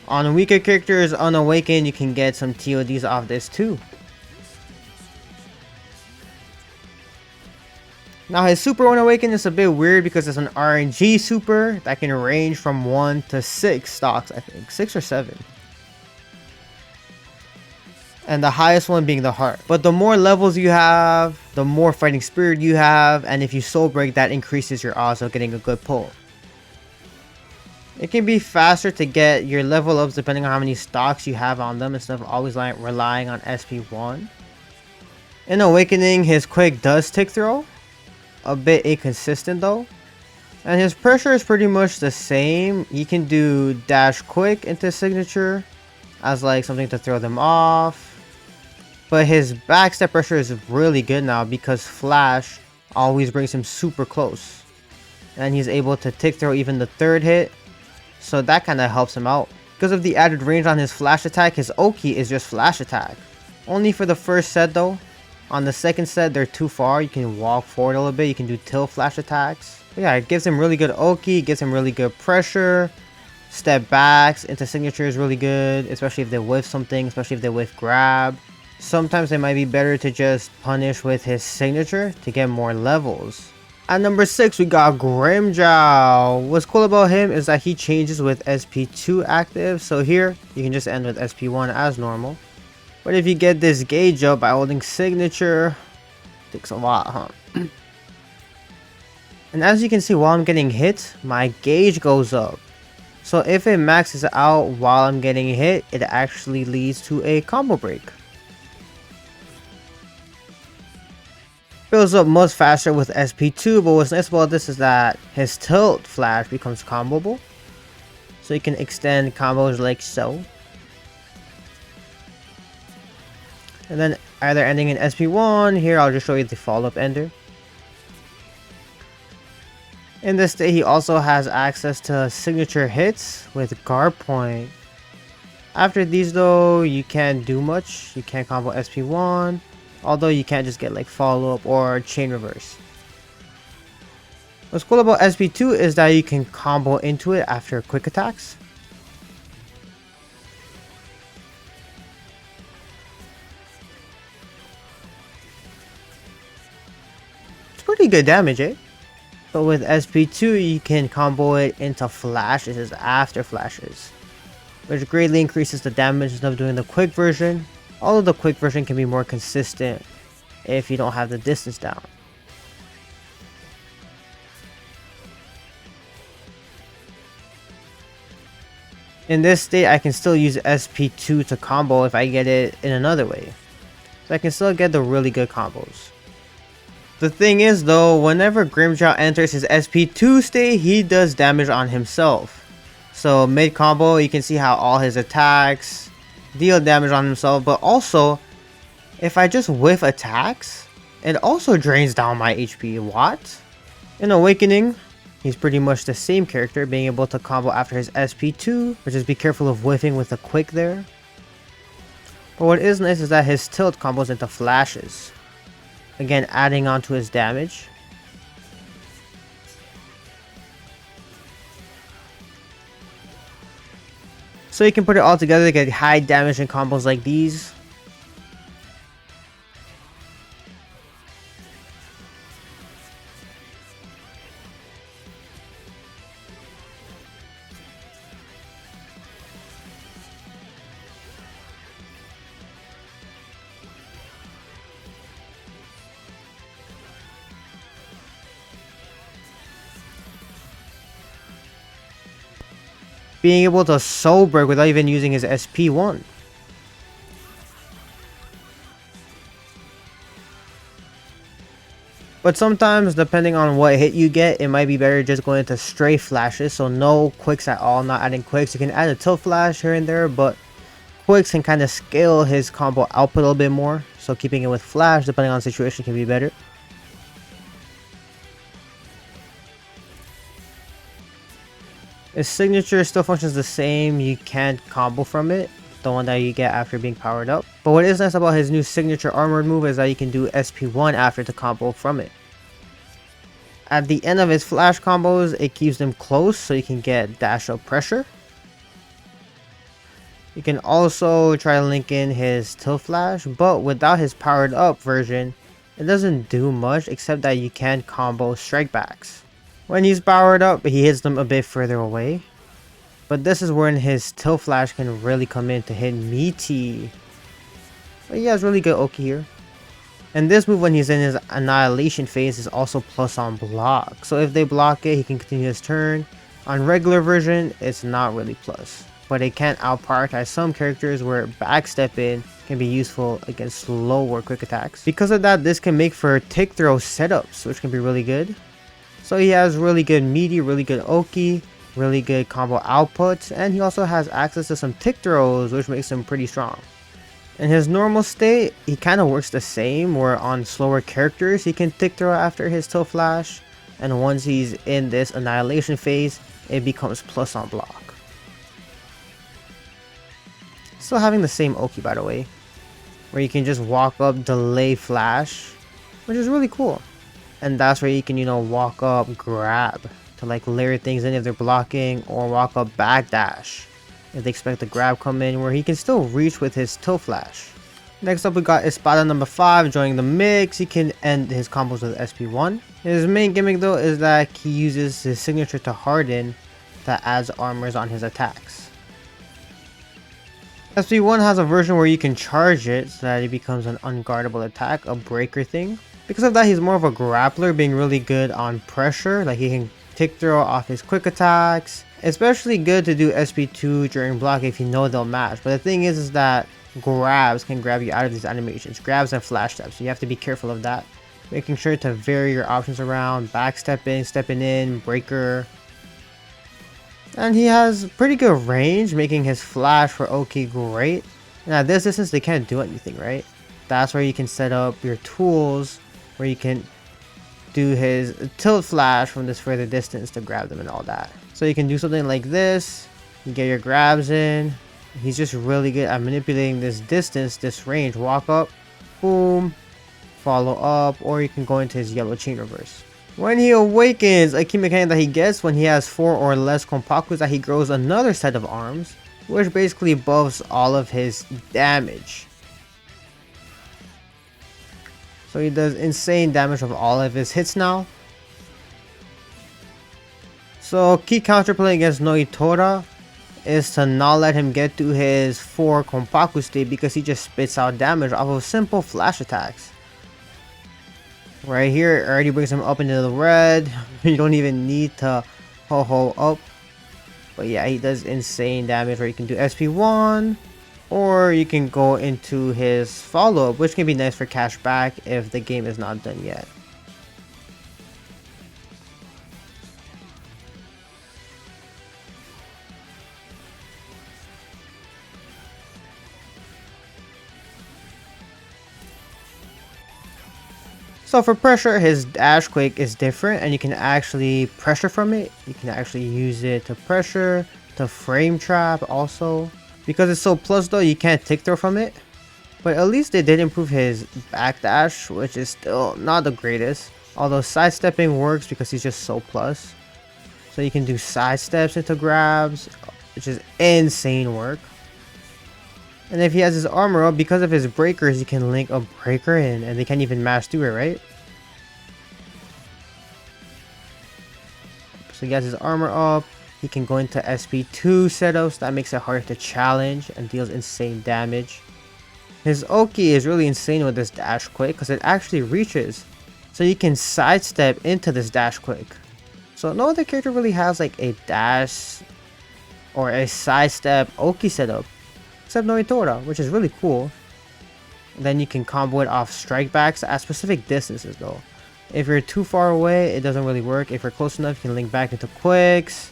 On weaker characters, unawakened, you can get some TODs off this too. Now his super unawakened is a bit weird because it's an RNG super that can range from 1 to 6 stocks, I think, 6 or 7. And the highest one being the heart. But the more levels you have, the more fighting spirit you have, and if you soul break, that increases your odds of getting a good pull. It can be faster to get your level ups depending on how many stocks you have on them instead of always relying on SP1. In awakening, his quick does tick throw. A bit inconsistent though, and his pressure is pretty much the same. You can do dash quick into signature as like something to throw them off, but his backstep pressure is really good now because flash always brings him super close, and he's able to tick throw even the third hit, so that kind of helps him out. Because of the added range on his flash attack, his Oki is just flash attack only for the first set though. On the second set, they're too far. You can walk forward a little bit. You can do tilt flash attacks. But yeah, it gives him really good Oki. It gives him really good pressure. Step backs into signature is really good, especially if they whiff something, especially if they whiff grab. Sometimes it might be better to just punish with his signature to get more levels. At number 6, we got Grimmjow. What's cool about him is that he changes with SP2 active. So here, you can just end with SP1 as normal. But if you get this gauge up by holding signature, it takes a lot, huh? And as you can see, while I'm getting hit, my gauge goes up. So if it maxes out while I'm getting hit, it actually leads to a combo break. Builds up much faster with SP2, but what's nice about this is that his tilt flash becomes comboable. So you can extend combos like so. And then either ending in SP1. Here I'll just show you the follow-up ender. In this state, he also has access to signature hits with guard point. After these though, you can't do much. You can't combo SP1, although you can't just get like follow-up or chain reverse. What's cool about SP2 is that you can combo into it after quick attacks. It's pretty good damage, eh? But with SP2, you can combo it into flashes after flashes, which greatly increases the damage instead of doing the quick version, although the quick version can be more consistent if you don't have the distance down. In this state, I can still use SP2 to combo if I get it in another way, so I can still get the really good combos. The thing is though, whenever Grimmjow enters his SP2 state, he does damage on himself. So mid combo, you can see how all his attacks deal damage on himself, but also if I just whiff attacks, it also drains down my HP. What? In Awakening, he's pretty much the same character, being able to combo after his SP2, but just be careful of whiffing with a quick there. But what is nice is that his tilt combos into flashes, again adding on to his damage. So you can put it all together to get high damage and combos like these. Being able to soul break without even using his SP1. But sometimes, depending on what hit you get, it might be better just going into stray flashes, so no quicks at all, not adding quicks. You can add a tilt flash here and there, but quicks can kind of scale his combo output a little bit more, so keeping it with flash, depending on the situation, can be better. His signature still functions the same, you can't combo from it, the one that you get after being powered up. But what is nice about his new signature armored move is that you can do SP1 after the combo from it. At the end of his flash combos, it keeps them close so you can get dash up pressure. You can also try to link in his tilt flash, but without his powered up version, it doesn't do much except that you can combo strike backs. When he's powered up, he hits them a bit further away. But this is when his tilt flash can really come in to hit meaty. But he has really good Oki here. And this move when he's in his annihilation phase is also plus on block. So if they block it, he can continue his turn. On regular version, it's not really plus. But it can out-prioritize some characters where backstep in can be useful against slower quick attacks. Because of that, this can make for tick throw setups, which can be really good. So he has really good meaty, really good Oki, really good combo outputs, and he also has access to some tick throws, which makes him pretty strong. In his normal state, he kind of works the same, where on slower characters, he can tick throw after his tilt flash, and once he's in this annihilation phase, it becomes plus on block. Still having the same Oki, by the way, where you can just walk up, delay flash, which is really cool. And that's where you can, walk up, grab to like layer things in if they're blocking, or walk up backdash if they expect the grab come in, where he can still reach with his tilt flash. Next up we got Espada number 5 joining the mix. He can end his combos with SP1. His main gimmick though is that he uses his signature to harden that adds armors on his attacks. SP1 has a version where you can charge it so that it becomes an unguardable attack, a breaker thing. Because of that, he's more of a grappler, being really good on pressure. Like he can tick throw off his quick attacks. Especially good to do SP2 during block if you know they'll match. But the thing is that grabs can grab you out of these animations. Grabs and flash steps. So you have to be careful of that. Making sure to vary your options around. Backstepping, stepping in, breaker. And he has pretty good range, making his flash for Oki great. And at this distance, they can't do anything, right? That's where you can set up your tools, where you can do his tilt flash from this further distance to grab them and all that. So you can do something like this, you get your grabs in. He's just really good at manipulating this distance, this range. Walk up, boom, follow up, or you can go into his yellow chain reverse. When he awakens, a key mechanic that he gets when he has 4 or less Konpaku is that he grows another set of arms, which basically buffs all of his damage. So he does insane damage of all of his hits now. So key counterplay against Noitora is to not let him get to his 4 Konpaku state, because he just spits out damage off of simple flash attacks. Right here, it already brings him up into the red. You don't even need to ho-ho up. But yeah, he does insane damage where you can do SP1, or you can go into his follow-up, which can be nice for cash back if the game is not done yet. So for pressure, his dash quick is different, and you can actually pressure from it. You can actually use it to pressure, to frame trap also. Because it's so plus though, you can't tick throw from it. But at least they did improve his backdash, which is still not the greatest. Although sidestepping works because he's just so plus. So you can do sidesteps into grabs, which is insane work. And if he has his armor up, because of his breakers, he can link a breaker in and they can't even mash through it, right? So he has his armor up. He can go into SP2 setups. That makes it hard to challenge and deals insane damage. His Oki is really insane with this dash quick because it actually reaches. So you can sidestep into this dash quick. So no other character really has like a dash or a sidestep Oki setup, except Noitora, which is really cool. And then you can combo it off strike backs at specific distances though. If you're too far away, it doesn't really work. If you're close enough, you can link back into quicks.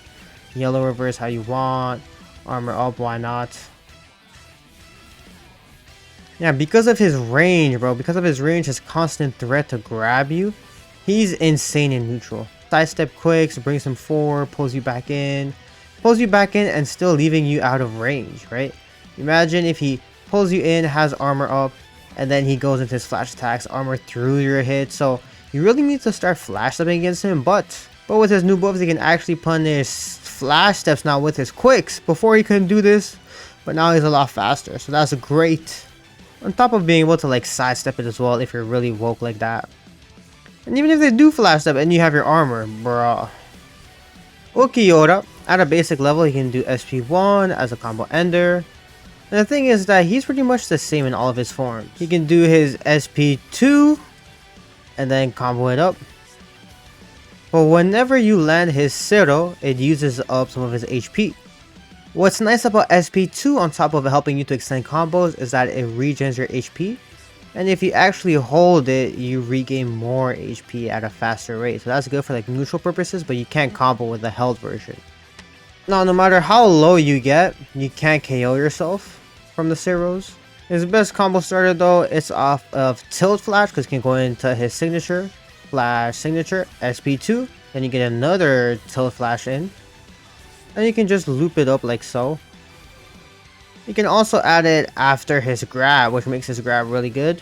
Yellow reverse how you want. Armor up, why not? Yeah, because of his range, bro. Because of his range, his constant threat to grab you, he's insane in neutral. Sidestep quicks, brings him forward, pulls you back in. Pulls you back in and still leaving you out of range, right? Imagine if he pulls you in, has armor up, and then he goes into his flash attacks, armor through your hit. So you really need to start flash stepping against him, but with his new buffs, he can actually punish flash steps now with his quicks. Before he couldn't do this, but now he's a lot faster, so that's great. On top of being able to like sidestep it as well if you're really woke like that. And even if they do flash step and you have your armor, bruh. Ukiyoda, at a basic level, he can do SP1 as a combo ender. And the thing is that he's pretty much the same in all of his forms. He can do his SP2 and then combo it up. But whenever you land his Zero, it uses up some of his HP. What's nice about SP2 on top of helping you to extend combos is that it regens your HP. And if you actually hold it, you regain more HP at a faster rate. So that's good for like neutral purposes, but you can't combo with the held version. Now, no matter how low you get, you can't KO yourself from the Zeros. His best combo starter though, it's off of Tilt Flash because you can go into his signature, Flash signature, SP2. Then you get another Tilt Flash in. And you can just loop it up like so. You can also add it after his grab, which makes his grab really good.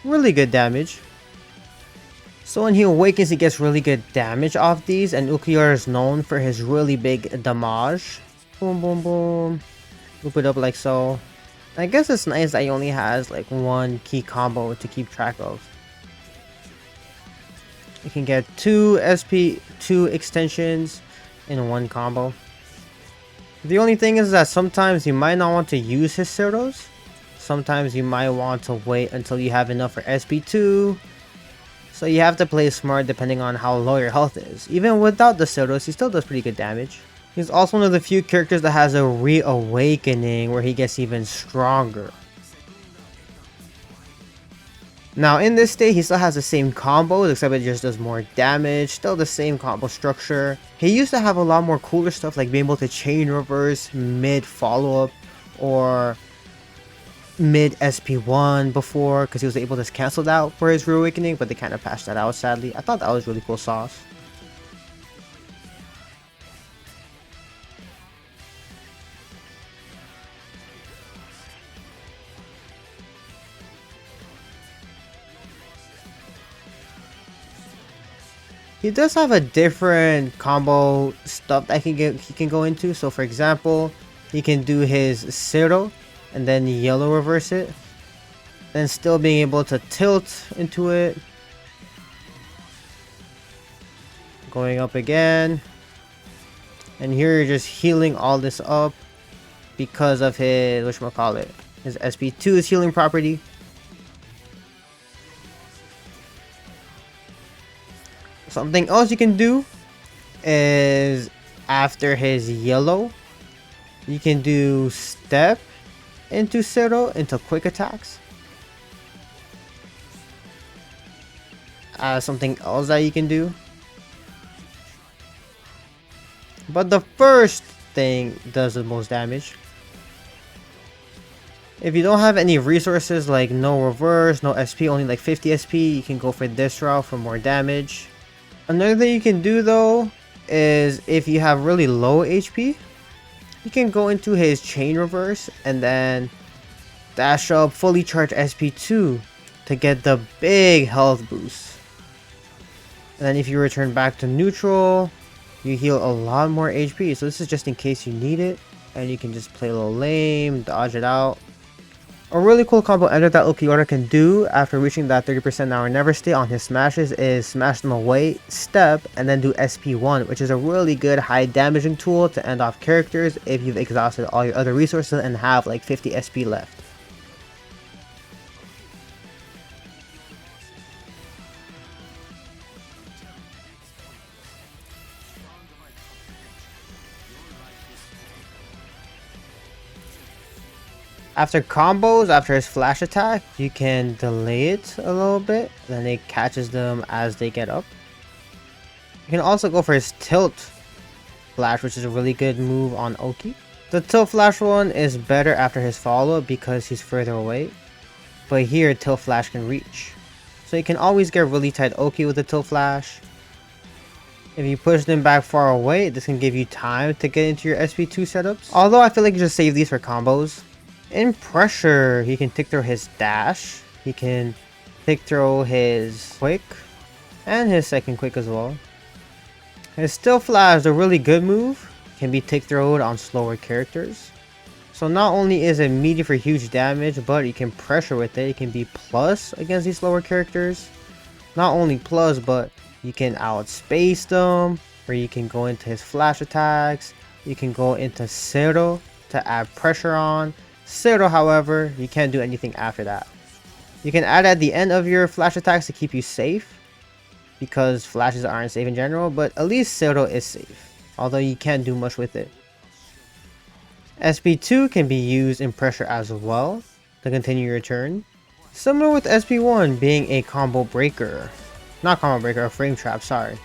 Really good damage. So when he awakens, he gets really good damage off these, and Ukiyoda is known for his really big damage. Boom, boom, boom. Loop it up like so. I guess it's nice that he only has like one key combo to keep track of. You can get 2 SP2 extensions in one combo. The only thing is that sometimes you might not want to use his Zeros. Sometimes you might want to wait until you have enough for SP2. So you have to play smart depending on how low your health is. Even without the Zeros, he still does pretty good damage. He's also one of the few characters that has a reawakening where he gets even stronger. Now in this state, he still has the same combos, except it just does more damage. Still the same combo structure. He used to have a lot more cooler stuff, like being able to chain reverse mid follow-up or mid SP1 before, because he was able to cancel that out for his reawakening, but they kind of patched that out sadly. I thought that was really cool sauce. He does have a different combo stuff that he can go into. So for example, he can do his Zero and then yellow reverse it, then still being able to tilt into it, going up again, and here you're just healing all this up because of his whatchamacallit, his SP2's healing property. Something else you can do is after his yellow, you can do step into Zero into quick attacks. Something else that you can do. But the first thing does the most damage. If you don't have any resources like no reverse, no SP, only like 50 SP, you can go for this route for more damage. Another thing you can do though is if you have really low HP, you can go into his chain reverse and then dash up fully charged SP2 to get the big health boost. And then if you return back to neutral, you heal a lot more HP. So this is just in case you need it, and you can just play a little lame, dodge it out. A really cool combo ender that Ulquiorra can do after reaching that 30% now or never state on his smashes is smash them away, step, and then do SP1, which is a really good high damaging tool to end off characters if you've exhausted all your other resources and have like 50 SP left. After combos, after his flash attack, you can delay it a little bit, then it catches them as they get up. You can also go for his tilt flash, which is a really good move on Oki. The tilt flash one is better after his follow because he's further away, but here tilt flash can reach. So you can always get really tight Oki with the tilt flash. If you push them back far away, this can give you time to get into your SP2 setups. Although I feel like you just save these for combos. In pressure, he can tick throw his dash, he can tick throw his quick, and his second quick as well. His still flash, a really good move, can be tick throwed on slower characters. So not only is it meaty for huge damage, but you can pressure with it. It can be plus against these slower characters. Not only plus, but you can outspace them, or you can go into his flash attacks. You can go into Zero to add pressure on. Zero, however, you can't do anything after that. You can add at the end of your flash attacks to keep you safe, because flashes aren't safe in general, but at least Zero is safe, although you can't do much with it. SP2 can be used in pressure as well to continue your turn, similar with SP1 being a combo breaker. Not combo breaker, a frame trap, sorry.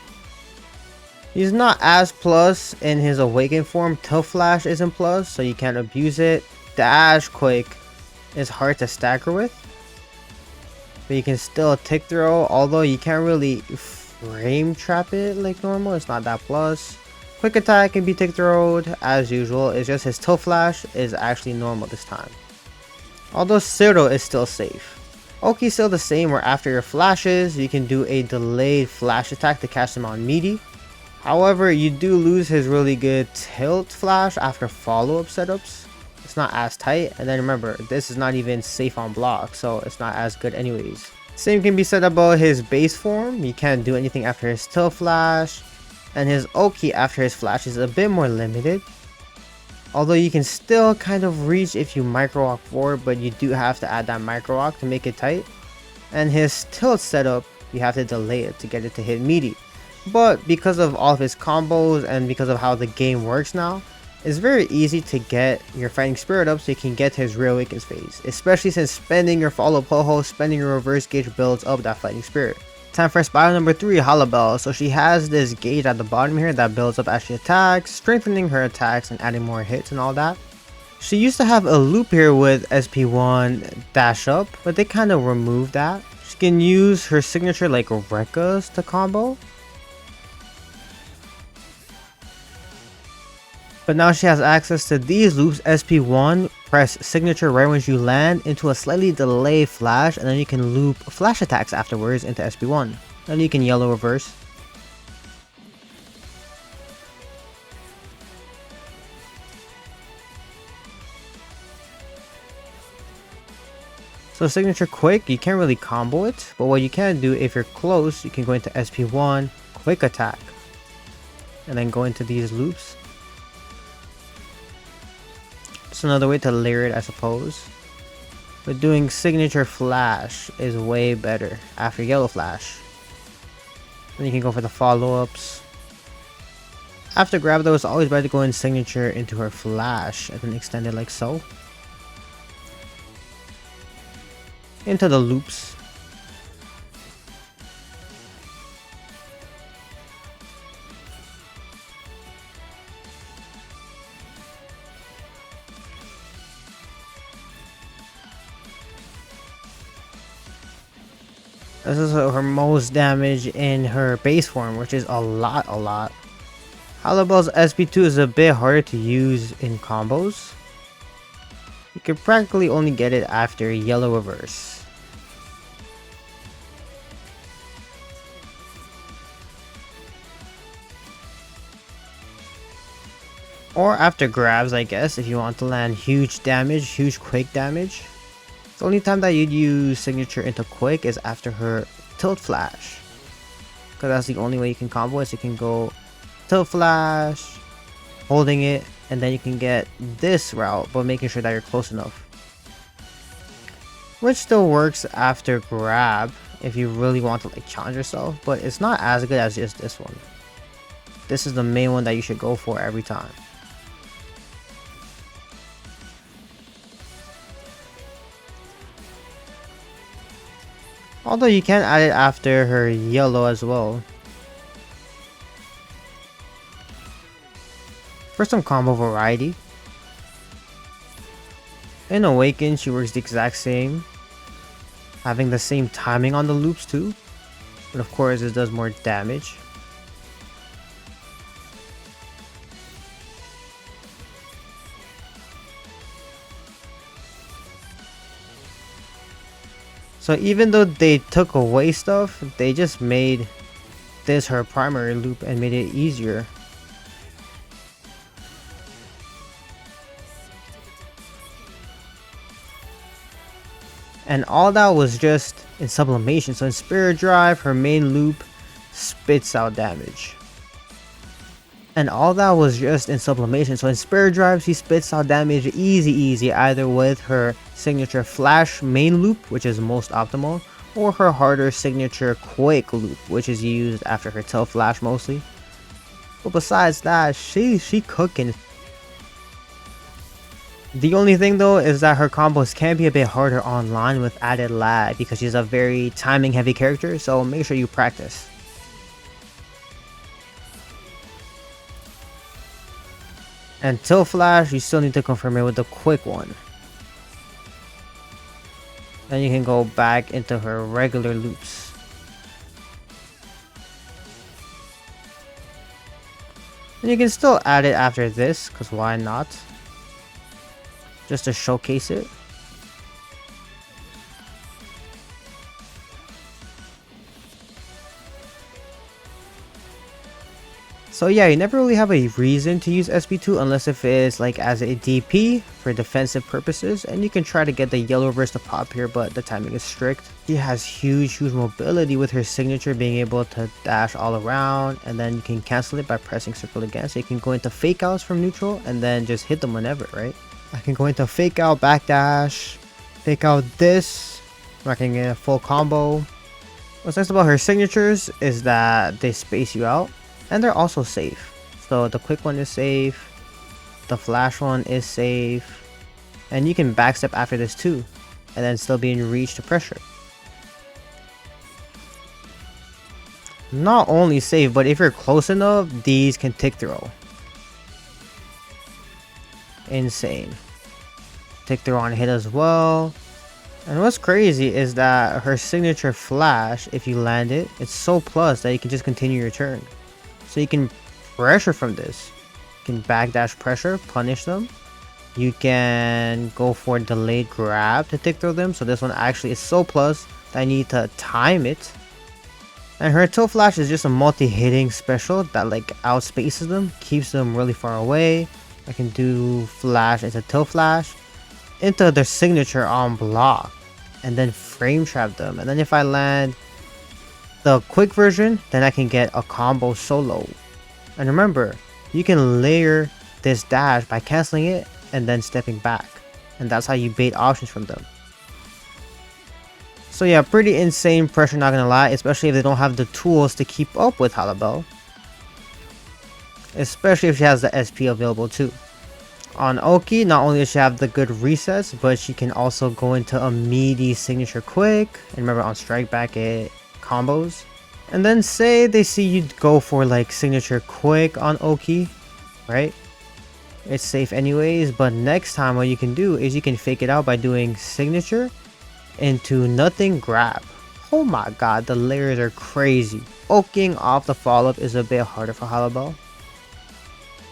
He's not as plus in his awakened form. Tilt flash isn't plus, so you can't abuse it. Dash quick is hard to stagger with, but you can still tick throw, although you can't really frame trap it like normal. It's not that plus. Quick attack can be tick throwed as usual. It's just his tilt flash is actually normal this time, although Zero is still safe. Oki's still the same, where after your flashes you can do a delayed flash attack to catch them on meaty. However, you do lose his really good tilt flash after follow-up setups. It's not as tight, and then remember, this is not even safe on block, so it's not as good anyways. Same can be said about his base form. You can't do anything after his tilt flash, and his Oki after his flash is a bit more limited, although you can still kind of reach if you micro walk forward, but you do have to add that micro walk to make it tight. And his tilt setup, you have to delay it to get it to hit meaty, but because of all of his combos and because of how the game works now, It's very easy to get your fighting spirit up so you can get to his real weakness phase, especially since spending your follow poho, spending your reverse gauge builds up that fighting spirit. Time for spiral number 3, Halabel. So she has this gauge at the bottom here that builds up as she attacks, strengthening her attacks and adding more hits and all that. She used to have a loop here with SP1 dash up, but they kind of removed that. She can use her signature like Rekka's to combo. But now she has access to these loops. SP1, press signature right when you land into a slightly delayed flash, and then you can loop flash attacks afterwards into SP1. Then you can yellow reverse. So signature quick, you can't really combo it, but what you can do if you're close, you can go into SP1, quick attack, and then go into these loops. It's another way to layer it, I suppose. But doing signature flash is way better after yellow flash. Then you can go for the follow-ups. After grab though, it's always better to go in signature into her flash and then extend it like so. Into the loops. This is her most damage in her base form, which is a lot. Halabel's SP2 is a bit harder to use in combos. You can practically only get it after yellow reverse. Or after grabs, I guess, if you want to land huge damage, huge quick damage. The only time that you'd use signature into quick is after her tilt flash. Because that's the only way you can combo it. So you can go tilt flash, holding it, and then you can get this route, but making sure that you're close enough. Which still works after grab if you really want to like challenge yourself, but it's not as good as just this one. This is the main one that you should go for every time. Although you can add it after her yellow as well. For some combo variety. In Awaken, she works the exact same. Having the same timing on the loops too. But of course it does more damage. So even though they took away stuff, they just made this her primary loop and made it easier. And all that was just in sublimation. So in Spirit Drive, her main loop spits out damage. And all that was just in sublimation. So in Spirit Drive, she spits out damage easy, either with her signature flash main loop, which is most optimal, or her harder signature quick loop, which is used after her tail flash mostly. But besides that, she cooking. The only thing though is that her combos can be a bit harder online with added lag because she's a very timing heavy character, so make sure you practice. And till flash, you still need to confirm it with the quick one. Then you can go back into her regular loops. And you can still add it after this, because why not? Just to showcase it. So yeah, you never really have a reason to use SP2 unless if it's like as a DP for defensive purposes, and you can try to get the yellow reverse to pop here, but the timing is strict. She has huge mobility with her signature being able to dash all around, and then you can cancel it by pressing circle again. So you can go into fake outs from neutral and then just hit them whenever, right? I can go into fake out, backdash, fake out this, I can get a full combo. What's nice about her signatures is that they space you out. And they're also safe. So the quick one is safe. The flash one is safe. And you can backstep after this too. And then still be in reach to pressure. Not only safe, but if you're close enough, these can tick throw. Insane. Tick throw on hit as well. And what's crazy is that her signature flash, if you land it, it's so plus that you can just continue your turn. So you can pressure from this. You can backdash pressure, punish them. You can go for delayed grab to tick throw them. So this one actually is so plus that I need to time it. And her toe flash is just a multi-hitting special that like outspaces them, keeps them really far away. I can do flash into toe flash, into their signature on block, and then frame trap them. And then if I land the quick version, then I can get a combo solo. And remember, you can layer this dash by canceling it and then stepping back. And that's how you bait options from them. So yeah, pretty insane pressure, not gonna lie, especially if they don't have the tools to keep up with Halabel. Especially if she has the SP available too. On Oki, not only does she have the good resets, but she can also go into a meaty signature quick. And remember, on strike back it combos. And then say they see you go for like signature quick on Oki, right? It's safe anyways, but next time what you can do is you can fake it out by doing signature into nothing grab. Oh my god, the layers are crazy. Oking off the follow-up is a bit harder for Halabel.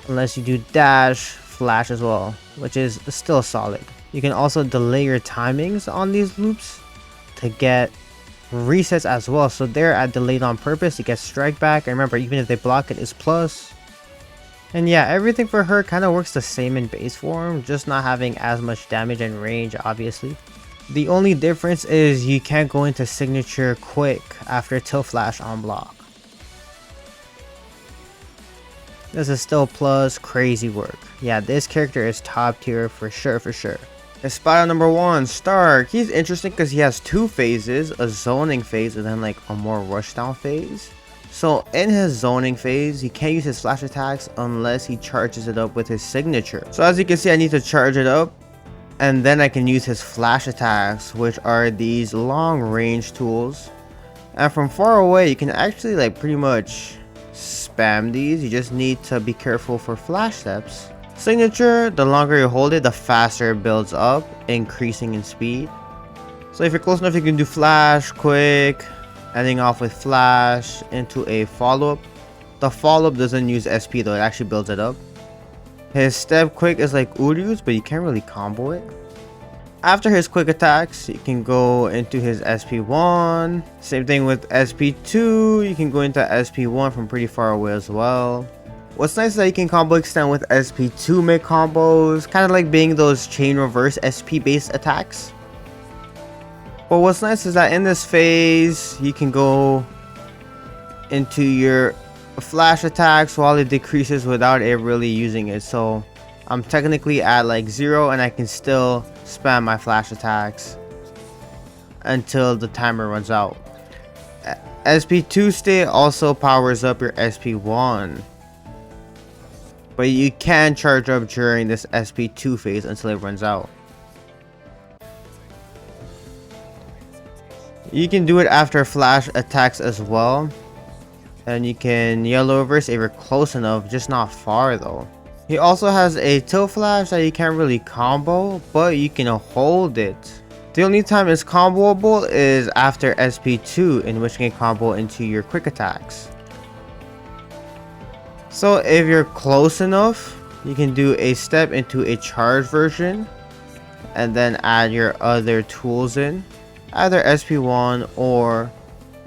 Unless you do dash, flash as well, which is still solid. You can also delay your timings on these loops to get resets as well. So they're at delayed on purpose to get strike back. And remember, even if they block it, it's plus. And yeah, everything for her kind of works the same in base form, just not having as much damage and range, obviously. The only difference is you can't go into signature quick after tilt flash on block. This is still plus crazy work. Yeah, this character is top tier for sure, for sure. Spot on number 1, Stark. He's interesting because he has 2 phases, a zoning phase and then like a more rushdown phase. So in his zoning phase, he can't use his flash attacks unless he charges it up with his signature. So as you can see, I need to charge it up. And then I can use his flash attacks, which are these long range tools. And from far away, you can actually like pretty much spam these. You just need to be careful for flash steps. Signature, the longer you hold it, the faster it builds up, increasing in speed. So if you're close enough, you can do flash, quick, ending off with flash into a follow-up. The follow-up doesn't use SP though, it actually builds it up. His step quick is like Uryu's, but you can't really combo it. After his quick attacks, you can go into his SP1. Same thing with SP2. You can go into SP1 from pretty far away as well. What's nice is that you can combo extend with SP2 mid combos, kind of like being those chain reverse SP based attacks. But what's nice is that in this phase, you can go into your flash attacks while it decreases without it really using it. So I'm technically at like 0 and I can still spam my flash attacks until the timer runs out. SP2 state also powers up your SP1, but you can charge up during this SP2 phase until it runs out. You can do it after flash attacks as well. And you can yellow reverse if you're close enough, just not far though. He also has a tilt flash that you can't really combo, but you can hold it. The only time it's comboable is after SP2, in which you can combo into your quick attacks. So if you're close enough, you can do a step into a charge version and then add your other tools in, either SP1 or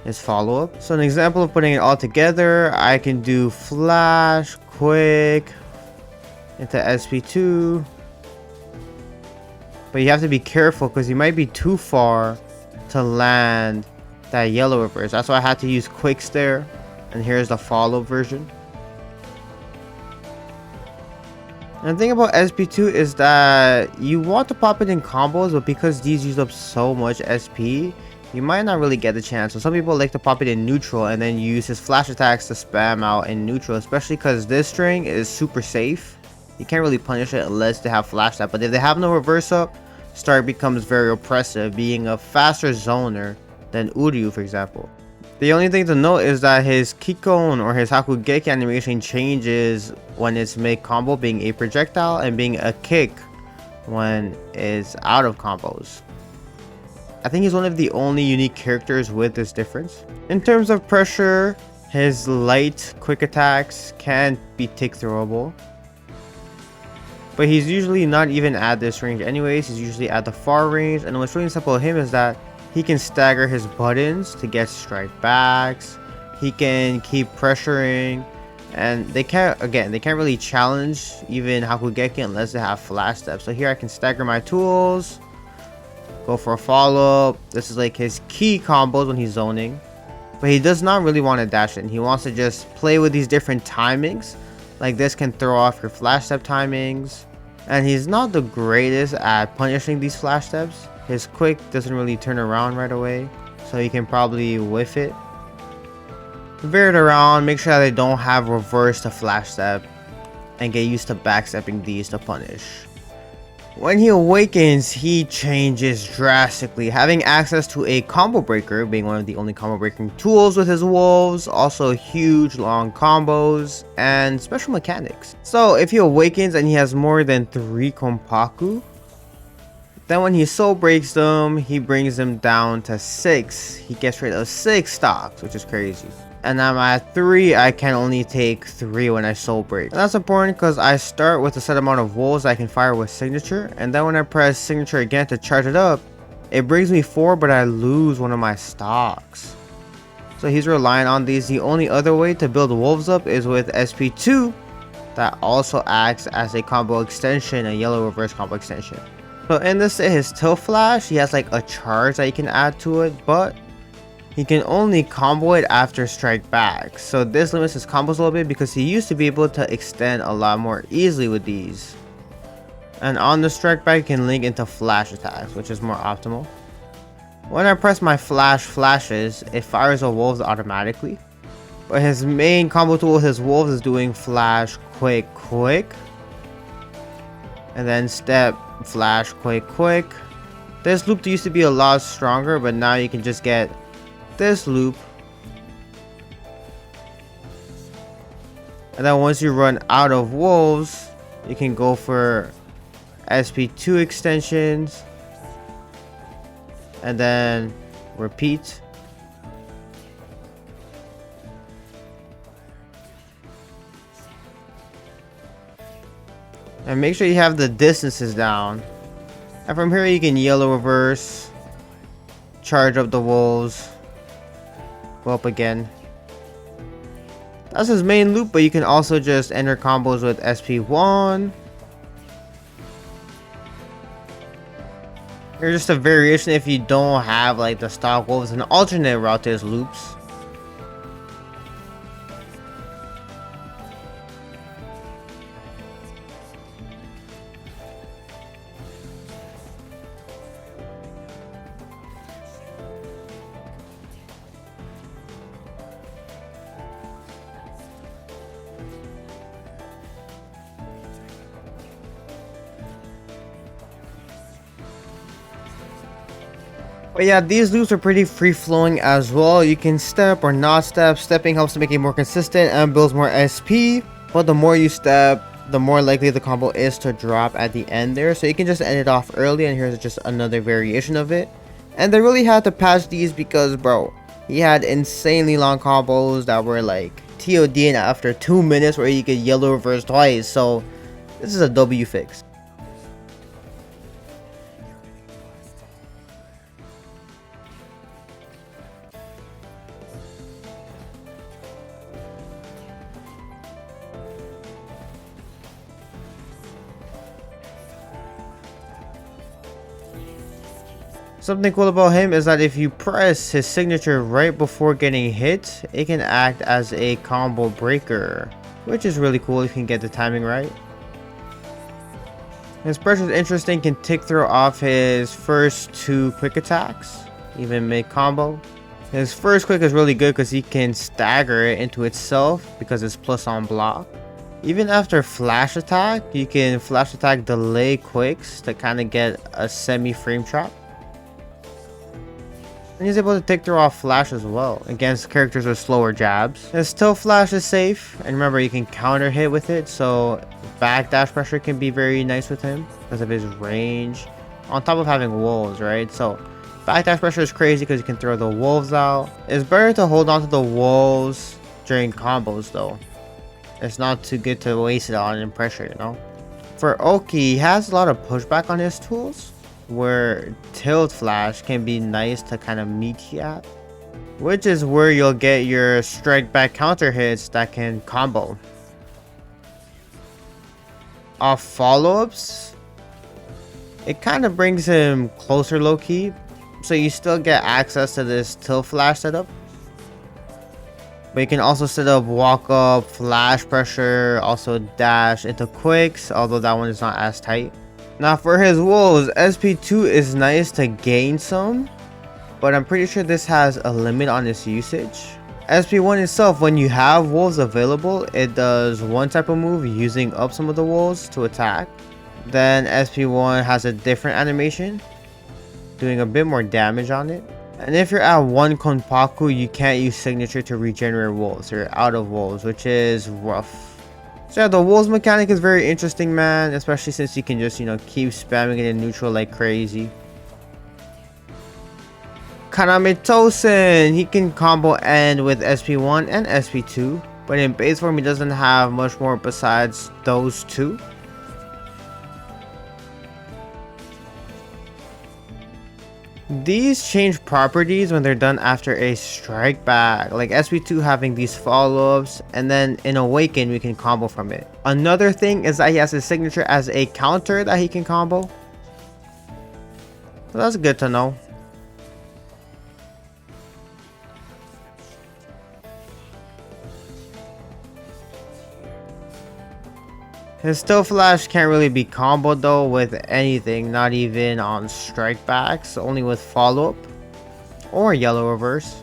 his follow-up. So an example of putting it all together, I can do flash, quick, into SP2. But you have to be careful because you might be too far to land that yellow reverse. That's why I had to use quicks there. And here's the follow-up version. And the thing about SP2 is that you want to pop it in combos, but because these use up so much SP, you might not really get the chance. So some people like to pop it in neutral and then use his flash attacks to spam out in neutral, especially because this string is super safe. You can't really punish it unless they have flash step. But if they have no reverse up, Stark becomes very oppressive, being a faster zoner than Uryu, for example. The only thing to note is that his Kikon or his Hakugeki animation changes when it's mid-combo, being a projectile, and being a kick when it's out of combos. I think he's one of the only unique characters with this difference. In terms of pressure, his light quick attacks can be tick throwable. But he's usually not even at this range anyways, he's usually at the far range. And what's really simple with him is that he can stagger his buttons to get strike backs. He can keep pressuring. And they can't really challenge even Hakugeki unless they have flash steps. So here I can stagger my tools, go for a follow-up. This is like his key combos when he's zoning. But he does not really want to dash in. He wants to just play with these different timings. Like this can throw off your flash step timings. And he's not the greatest at punishing these flash steps. His quick doesn't really turn around right away. So you can probably whiff it. Veer it around, make sure that they don't have reverse to flash step. And get used to backstepping these to punish. When he awakens, he changes drastically, having access to a combo breaker, being one of the only combo breaking tools with his wolves, also huge long combos, and special mechanics. So if he awakens and he has more than 3 Konpaku, then when he soul breaks them, he brings them down to 6. He gets rid of 6 stocks, which is crazy. And I'm at 3, I can only take 3 when I soul break. And that's important because I start with a set amount of wolves I can fire with signature, and then when I press signature again to charge it up, it brings me 4, but I lose one of my stocks. So he's relying on these. The only other way to build wolves up is with SP2 that also acts as a combo extension, a yellow reverse combo extension. So in this, his tilt flash, he has like a charge that you can add to it, but he can only combo it after strike back. So this limits his combos a little bit because he used to be able to extend a lot more easily with these. And on the strike back, you can link into flash attacks, which is more optimal. When I press my flashes, it fires a wolves automatically. But his main combo tool with his wolves is doing flash, quick. And then step, flash, quick. This loop used to be a lot stronger, but now you can just get this loop, and then once you run out of wolves, you can go for SP2 extensions and then repeat. And make sure you have the distances down. And from here you can yellow reverse, charge up the wolves, go up again. That's his main loop, but you can also just enter combos with SP1. Here's just a variation if you don't have like the stock wolves, an alternate route to his loops. But yeah, these loops are pretty free-flowing as well. You can step or not step. Stepping helps to make it more consistent and builds more SP. But the more you step, the more likely the combo is to drop at the end there. So you can just end it off early, and here's just another variation of it. And they really had to patch these because, bro, he had insanely long combos that were like TOD after 2 minutes where you could yellow reverse twice. So this is a W fix. Something cool about him is that if you press his signature right before getting hit, it can act as a combo breaker, which is really cool if you can get the timing right. His pressure is interesting, can tick throw off his first 2 quick attacks, even mid combo. His first quick is really good because he can stagger it into itself because it's plus on block. Even after flash attack, you can flash attack delay quicks to kind of get a semi frame trap. And he's able to take through off flash as well against characters with slower jabs. His tilt flash is safe, and remember you can counter hit with it, so backdash pressure can be very nice with him because of his range. On top of having wolves, right? So backdash pressure is crazy because you can throw the wolves out. It's better to hold on to the wolves during combos though. It's not too good to waste it on in pressure, you know? For Oki, he has a lot of pushback on his tools, where tilt flash can be nice to kind of meet you at, which is where you'll get your strike back counter hits that can combo. Off follow-ups, it kind of brings him closer low-key, so you still get access to this tilt flash setup, but you can also set up walk up, flash pressure, also dash into quicks, although that one is not as tight. Now for his wolves, SP2 is nice to gain some, but I'm pretty sure this has a limit on its usage. SP1 itself, when you have wolves available, it does one type of move using up some of the wolves to attack. Then SP1 has a different animation, doing a bit more damage on it. And if you're at 1 Konpaku, you can't use signature to regenerate wolves. You're out of wolves, which is rough. So yeah, the wolves mechanic is very interesting, man, especially since you can just, you know, keep spamming it in neutral like crazy. Kaname Tosen, he can combo end with SP1 and SP2, but in base form he doesn't have much more besides those two. These change properties when they're done after a strike back, like SP2 having these follow-ups, and then in Awaken we can combo from it. Another thing is that he has his signature as a counter that he can combo. So that's good to know. His still flash can't really be comboed though with anything, not even on strike backs, only with follow-up or yellow reverse.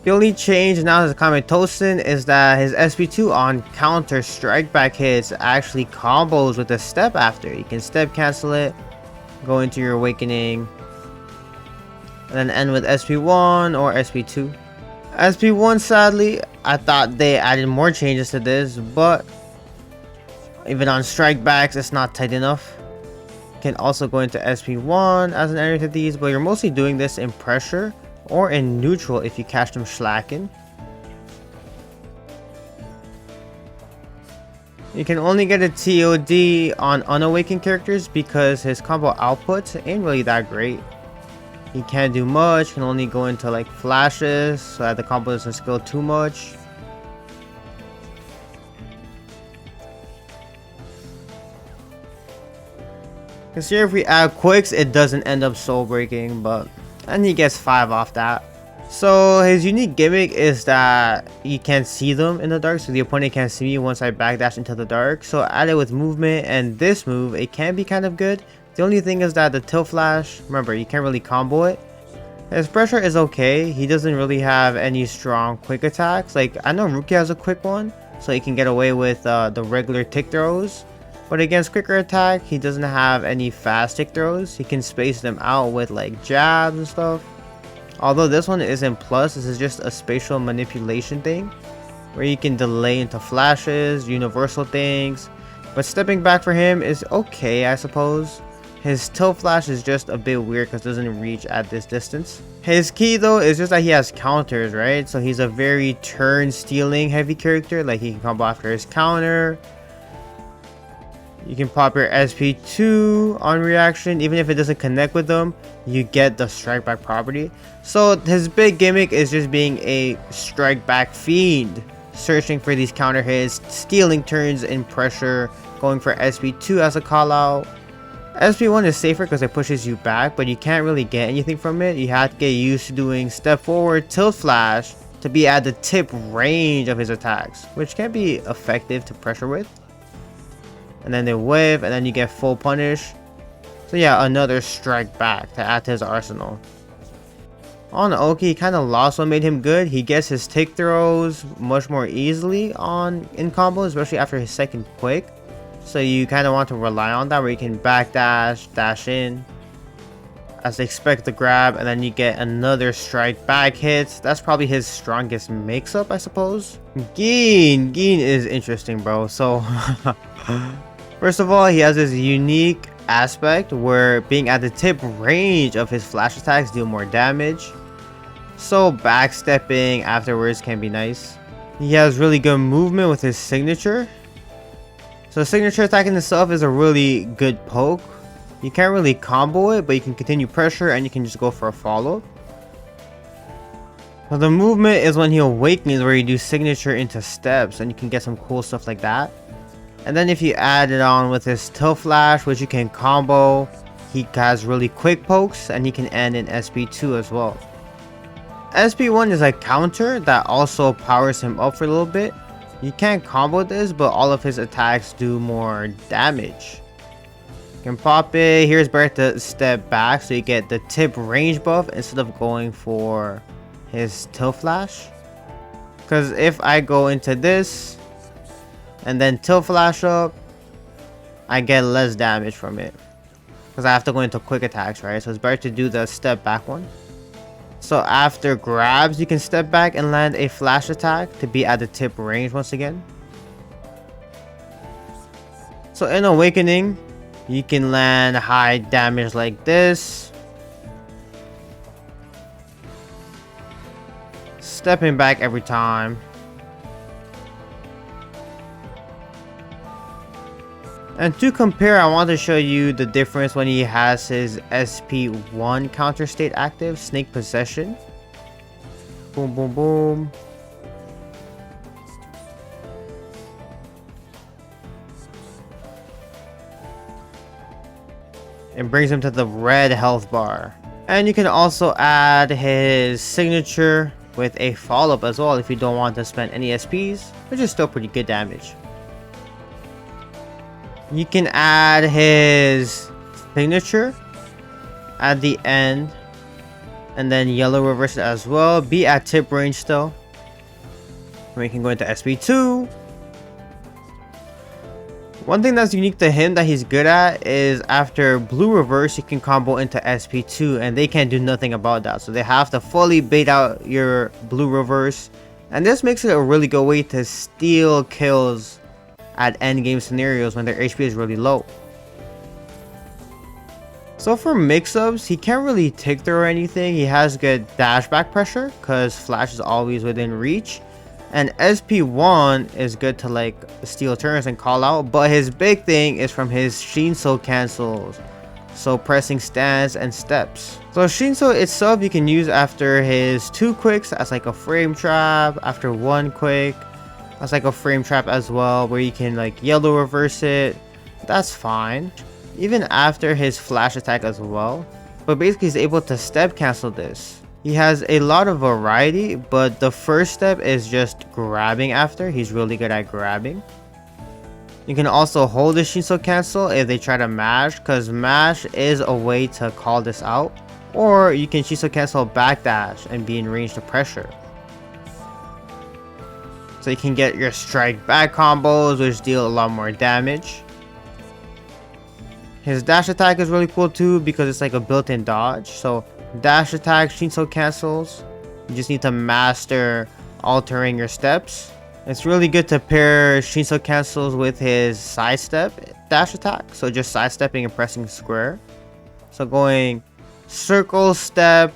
The only change now as Kametosen is that his SP2 on counter strike back hits actually combos with a step after. You can step cancel it, go into your awakening, and then end with SP1 or SP2. SP1, sadly, I thought they added more changes to this, but even on strike backs, it's not tight enough. You can also go into SP1 as an area to these, but you're mostly doing this in pressure or in neutral if you catch them slacking. You can only get a TOD on unawakened characters because his combo output ain't really that great. He can't do much, can only go into like flashes so that the combo doesn't skill too much. Because here if we add quicks, it doesn't end up soul breaking, and he gets 5 off that. So his unique gimmick is that you can't see them in the dark, so the opponent can't see me once I backdash into the dark. So added with movement and this move, it can be kind of good. The only thing is that the tilt flash, remember, you can't really combo it. His pressure is okay. He doesn't really have any strong quick attacks. Like, I know Rukia has a quick one, so he can get away with the regular tick throws. But against quicker attack, he doesn't have any fast tick throws. He can space them out with like jabs and stuff. Although this one isn't plus, this is just a spatial manipulation thing, where you can delay into flashes, universal things. But stepping back for him is okay, I suppose. His tilt flash is just a bit weird because it doesn't reach at this distance. His key though is just that he has counters, right? So he's a very turn stealing heavy character. Like he can combo after his counter. You can pop your SP2 on reaction. Even if it doesn't connect with them, you get the strike back property. So his big gimmick is just being a strike back fiend, searching for these counter hits, stealing turns in pressure, going for SP2 as a call out. SP1 is safer because it pushes you back, but you can't really get anything from it. You have to get used to doing step forward, tilt flash to be at the tip range of his attacks, which can be effective to pressure with. And then they whiff, and then you get full punish. So yeah, another strike back to add to his arsenal. On Oki, he kind of lost what made him good. He gets his tick throws much more easily in combos, especially after his second quick. So you kind of want to rely on that, where you can backdash, dash in, as they expect the grab, and then you get another strike back hits. That's probably his strongest mix-up, I suppose. Gin is interesting, bro. So first of all, he has this unique aspect where being at the tip range of his flash attacks deal more damage. So backstepping afterwards can be nice. He has really good movement with his signature. So signature attack in itself is a really good poke. You can't really combo it, but you can continue pressure and you can just go for a follow. So the movement is when he awakens, where you do signature into steps, and you can get some cool stuff like that. And then if you add it on with his tilt flash, which you can combo, he has really quick pokes, and he can end in SP2 as well. SP1 is a counter that also powers him up for a little bit. You can't combo this, but all of his attacks do more damage. You can pop it. Here's better to step back, so you get the tip range buff instead of going for his tilt flash. Because if I go into this and then tilt flash up, I get less damage from it, because I have to go into quick attacks, right? So it's better to do the step back one. So after grabs, you can step back and land a flash attack to be at the tip range once again. So in awakening, you can land high damage like this, stepping back every time. And to compare, I want to show you the difference when he has his SP1 counter state active, Snake Possession. Boom, boom, boom. It brings him to the red health bar. And you can also add his signature with a follow-up as well if you don't want to spend any SPs, which is still pretty good damage. You can add his signature at the end, and then yellow reverse it as well. Be at tip range still. We can go into SP2. One thing that's unique to him that he's good at is after blue reverse, you can combo into SP2, and they can't do nothing about that. So they have to fully bait out your blue reverse, and this makes it a really good way to steal kills at endgame scenarios when their HP is really low. So for mix-ups, he can't really tick through or anything. He has good dash back pressure because flash is always within reach, and SP1 is good to like steal turns and call out, but his big thing is from his Shinso cancels, so pressing stance and steps. So Shinso itself you can use after his 2 quicks as like a frame trap, after 1 quick as like a frame trap as well, where you can like yellow reverse it. That's fine, even after his flash attack as well. But basically he's able to step cancel this. He has a lot of variety, but the first step is just grabbing after. He's really good at grabbing. You can also hold the Shinso cancel if they try to mash, because mash is a way to call this out. Or you can Shinso cancel backdash and be in range to pressure. So you can get your strike back combos, which deal a lot more damage. His dash attack is really cool too, because it's like a built-in dodge. So dash attack, Shinso cancels. You just need to master altering your steps. It's really good to pair Shinso cancels with his sidestep dash attack. So just sidestepping and pressing square. So going circle, step,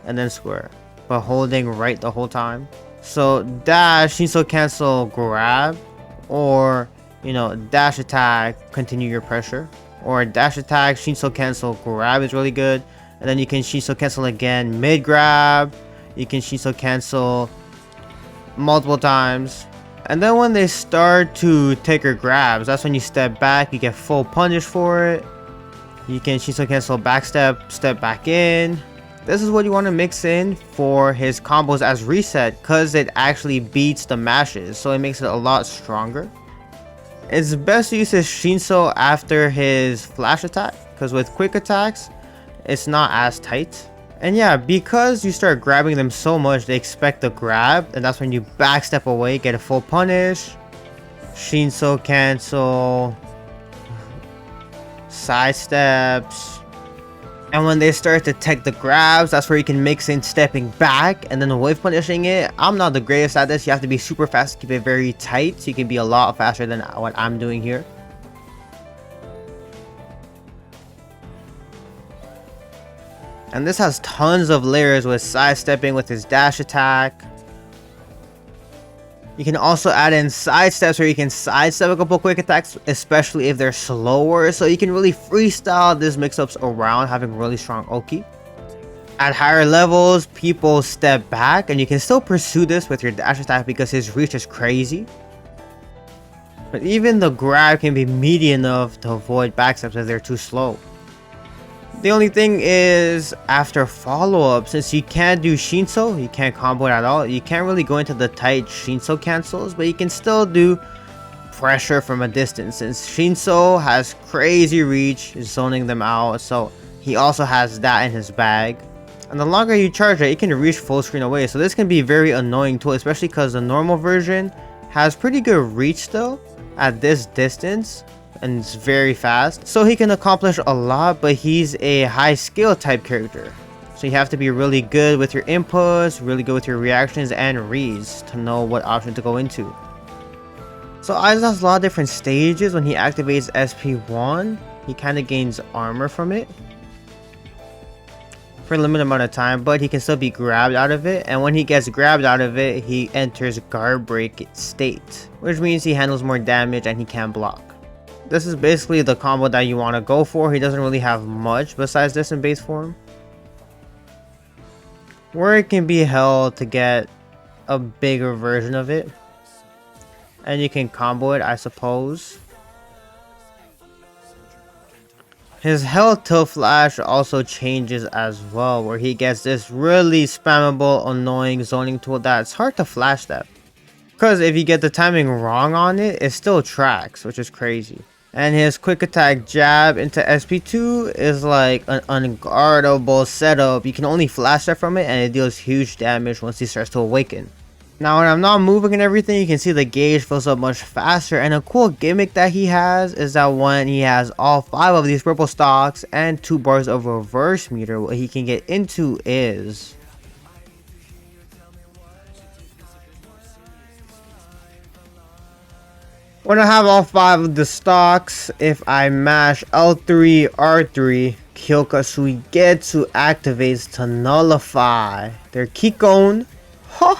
and then square, but holding right the whole time. So dash, Shinso cancel, grab, or dash attack, continue your pressure, or dash attack, Shinso cancel, grab is really good. And then you can Shinso cancel again mid grab. You can Shinso cancel multiple times. And then when they start to take your grabs, that's when you step back, you get full punish for it. You can Shinso cancel backstep, step back in. This is what you want to mix in for his combos as reset, because it actually beats the mashes, so it makes it a lot stronger. It's best to use his Shinso after his flash attack, because with quick attacks, it's not as tight. And yeah, because you start grabbing them so much, they expect the grab, and that's when you backstep away, get a full punish, Shinso cancel, side steps. And when they start to tech the grabs, that's where you can mix in stepping back and then wave punishing it. I'm not the greatest at this. You have to be super fast to keep it very tight, so you can be a lot faster than what I'm doing here. And this has tons of layers with sidestepping with his dash attack. You can also add in side steps where you can sidestep a couple quick attacks, especially if they're slower. So you can really freestyle this mix-ups around having really strong Oki. At higher levels, people step back and you can still pursue this with your dash attack because his reach is crazy. But even the grab can be meaty enough to avoid backsteps if they're too slow. The only thing is, after follow-up, since you can't do Shinso, you can't combo it at all, you can't really go into the tight Shinso cancels, but you can still do pressure from a distance, since Shinso has crazy reach, zoning them out, so he also has that in his bag. And the longer you charge it, you can reach full screen away, so this can be a very annoying tool, especially because the normal version has pretty good reach still at this distance. And it's very fast, so he can accomplish a lot, but he's a high skill type character, so you have to be really good with your inputs, really good with your reactions and reads to know what option to go into. So Aizen has a lot of different stages. When he activates SP1, he kind of gains armor from it for a limited amount of time, but he can still be grabbed out of it, and when he gets grabbed out of it, he enters guard break state, which means he handles more damage and he can block. This is basically the combo that you want to go for. He doesn't really have much besides this in base form, where it can be held to get a bigger version of it, and you can combo it, I suppose. His health tilt flash also changes as well, where he gets this really spammable annoying zoning tool that's hard to flash step, because if you get the timing wrong on it, it still tracks, which is crazy. And his quick attack jab into SP2 is like an unguardable setup. You can only flash step from it and it deals huge damage once he starts to awaken. Now when I'm not moving and everything, you can see the gauge fills up much faster, and a cool gimmick that he has is that when he has all 5 of these purple stocks and 2 bars of reverse meter, what he can get into is when I have all 5 of the stocks, if I mash L3, R3, Kyoka Suigetsu activates to nullify their Kikon. Huh.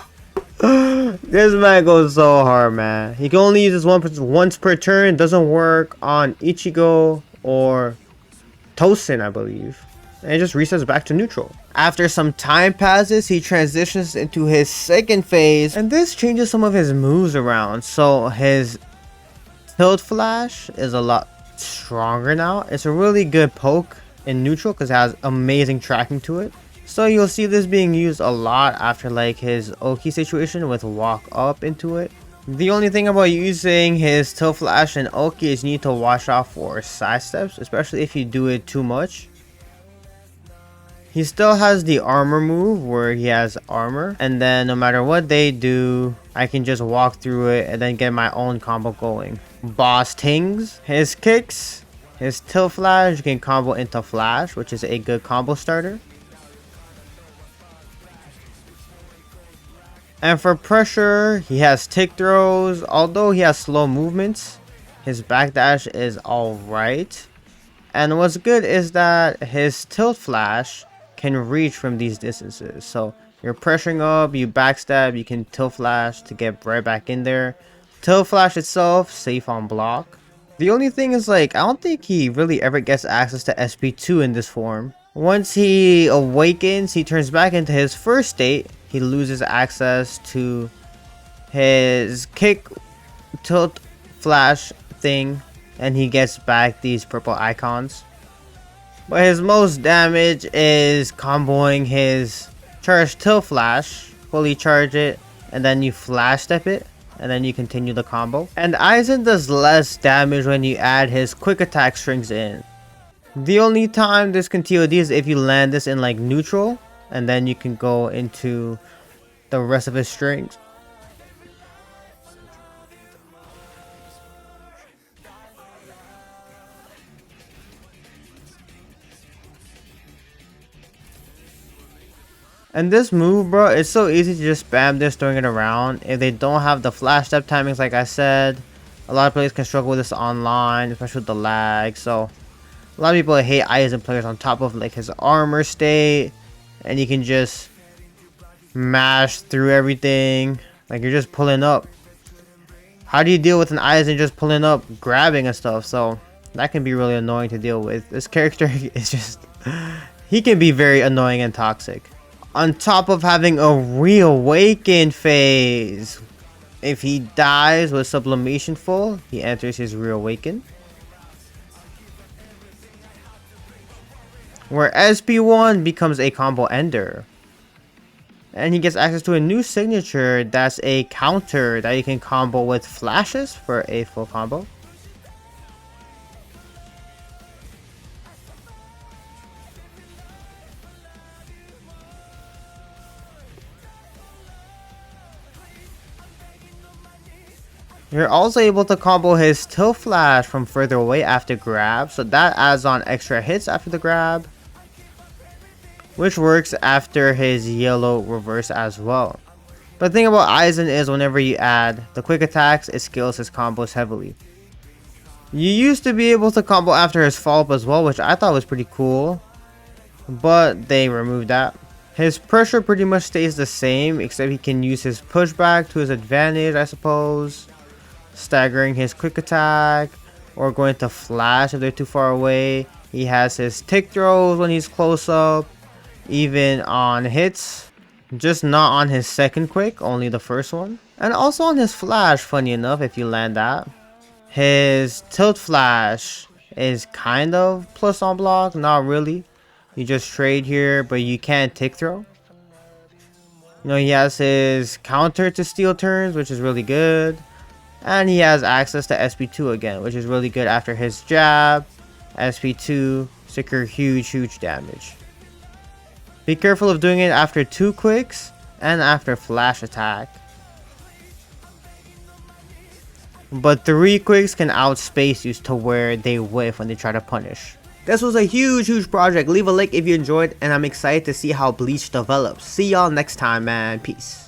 This man goes so hard, man. He can only use this once per turn. Doesn't work on Ichigo or Tosin, I believe. And it just resets back to neutral. After some time passes, he transitions into his second phase, and this changes some of his moves around. So his tilt flash is a lot stronger now. It's a really good poke in neutral because it has amazing tracking to it. So you'll see this being used a lot after like his Oki situation with walk up into it. The only thing about using his tilt flash and Oki is you need to watch out for side steps, especially if you do it too much. He still has the armor move where he has armor, and then no matter what they do, I can just walk through it and then get my own combo going. Boss Tings, his kicks, his tilt flash, you can combo into flash, which is a good combo starter. And for pressure, he has tick throws. Although he has slow movements, his backdash is alright. And what's good is that his tilt flash can reach from these distances. So you're pressuring up, you backstab, you can tilt flash to get right back in there. Tilt flash itself, safe on block. The only thing is, like, I don't think he really ever gets access to SP2 in this form. Once he awakens, he turns back into his first state. He loses access to his kick tilt flash thing, and he gets back these purple icons. But his most damage is comboing his charge tilt flash, fully charge it, and then you flash step it, and then you continue the combo. And Aizen does less damage when you add his quick attack strings in. The only time this can TOD is if you land this in like neutral, and then you can go into the rest of his strings. And this move, bro, it's so easy to just spam this, throwing it around. If they don't have the flash step timings, like I said, a lot of players can struggle with this online, especially with the lag. So a lot of people hate Aizen players on top of like his armor state, and you can just mash through everything like you're just pulling up. How do you deal with an Aizen just pulling up, grabbing and stuff? So that can be really annoying to deal with. This character is just, he can be very annoying and toxic. On top of having a reawaken phase. If he dies with sublimation full, he enters his reawaken. Where SP1 becomes a combo ender. And he gets access to a new signature that's a counter that you can combo with flashes for a full combo. You're also able to combo his tilt flash from further away after grab, so that adds on extra hits after the grab, which works after his yellow reverse as well. But the thing about Aizen is whenever you add the quick attacks, it scales his combos heavily. You used to be able to combo after his follow-up as well, which I thought was pretty cool, but they removed that. His pressure pretty much stays the same, except he can use his pushback to his advantage, I suppose. Staggering his quick attack, or going to flash if they're too far away. He has his tick throws when he's close up, even on hits, just not on his second quick, only the first one. And also on his flash, funny enough, if you land that. His tilt flash is kind of plus on block, not really. You just trade here, but you can't tick throw. You know, he has his counter to steal turns, which is really good. And he has access to SP2 again, which is really good after his jab. SP2, secure huge damage. Be careful of doing it after 2 quicks and after flash attack. But 3 quicks can outspace you to where they whiff when they try to punish. This was a huge project. Leave a like if you enjoyed, and I'm excited to see how Bleach develops. See y'all next time, man. Peace.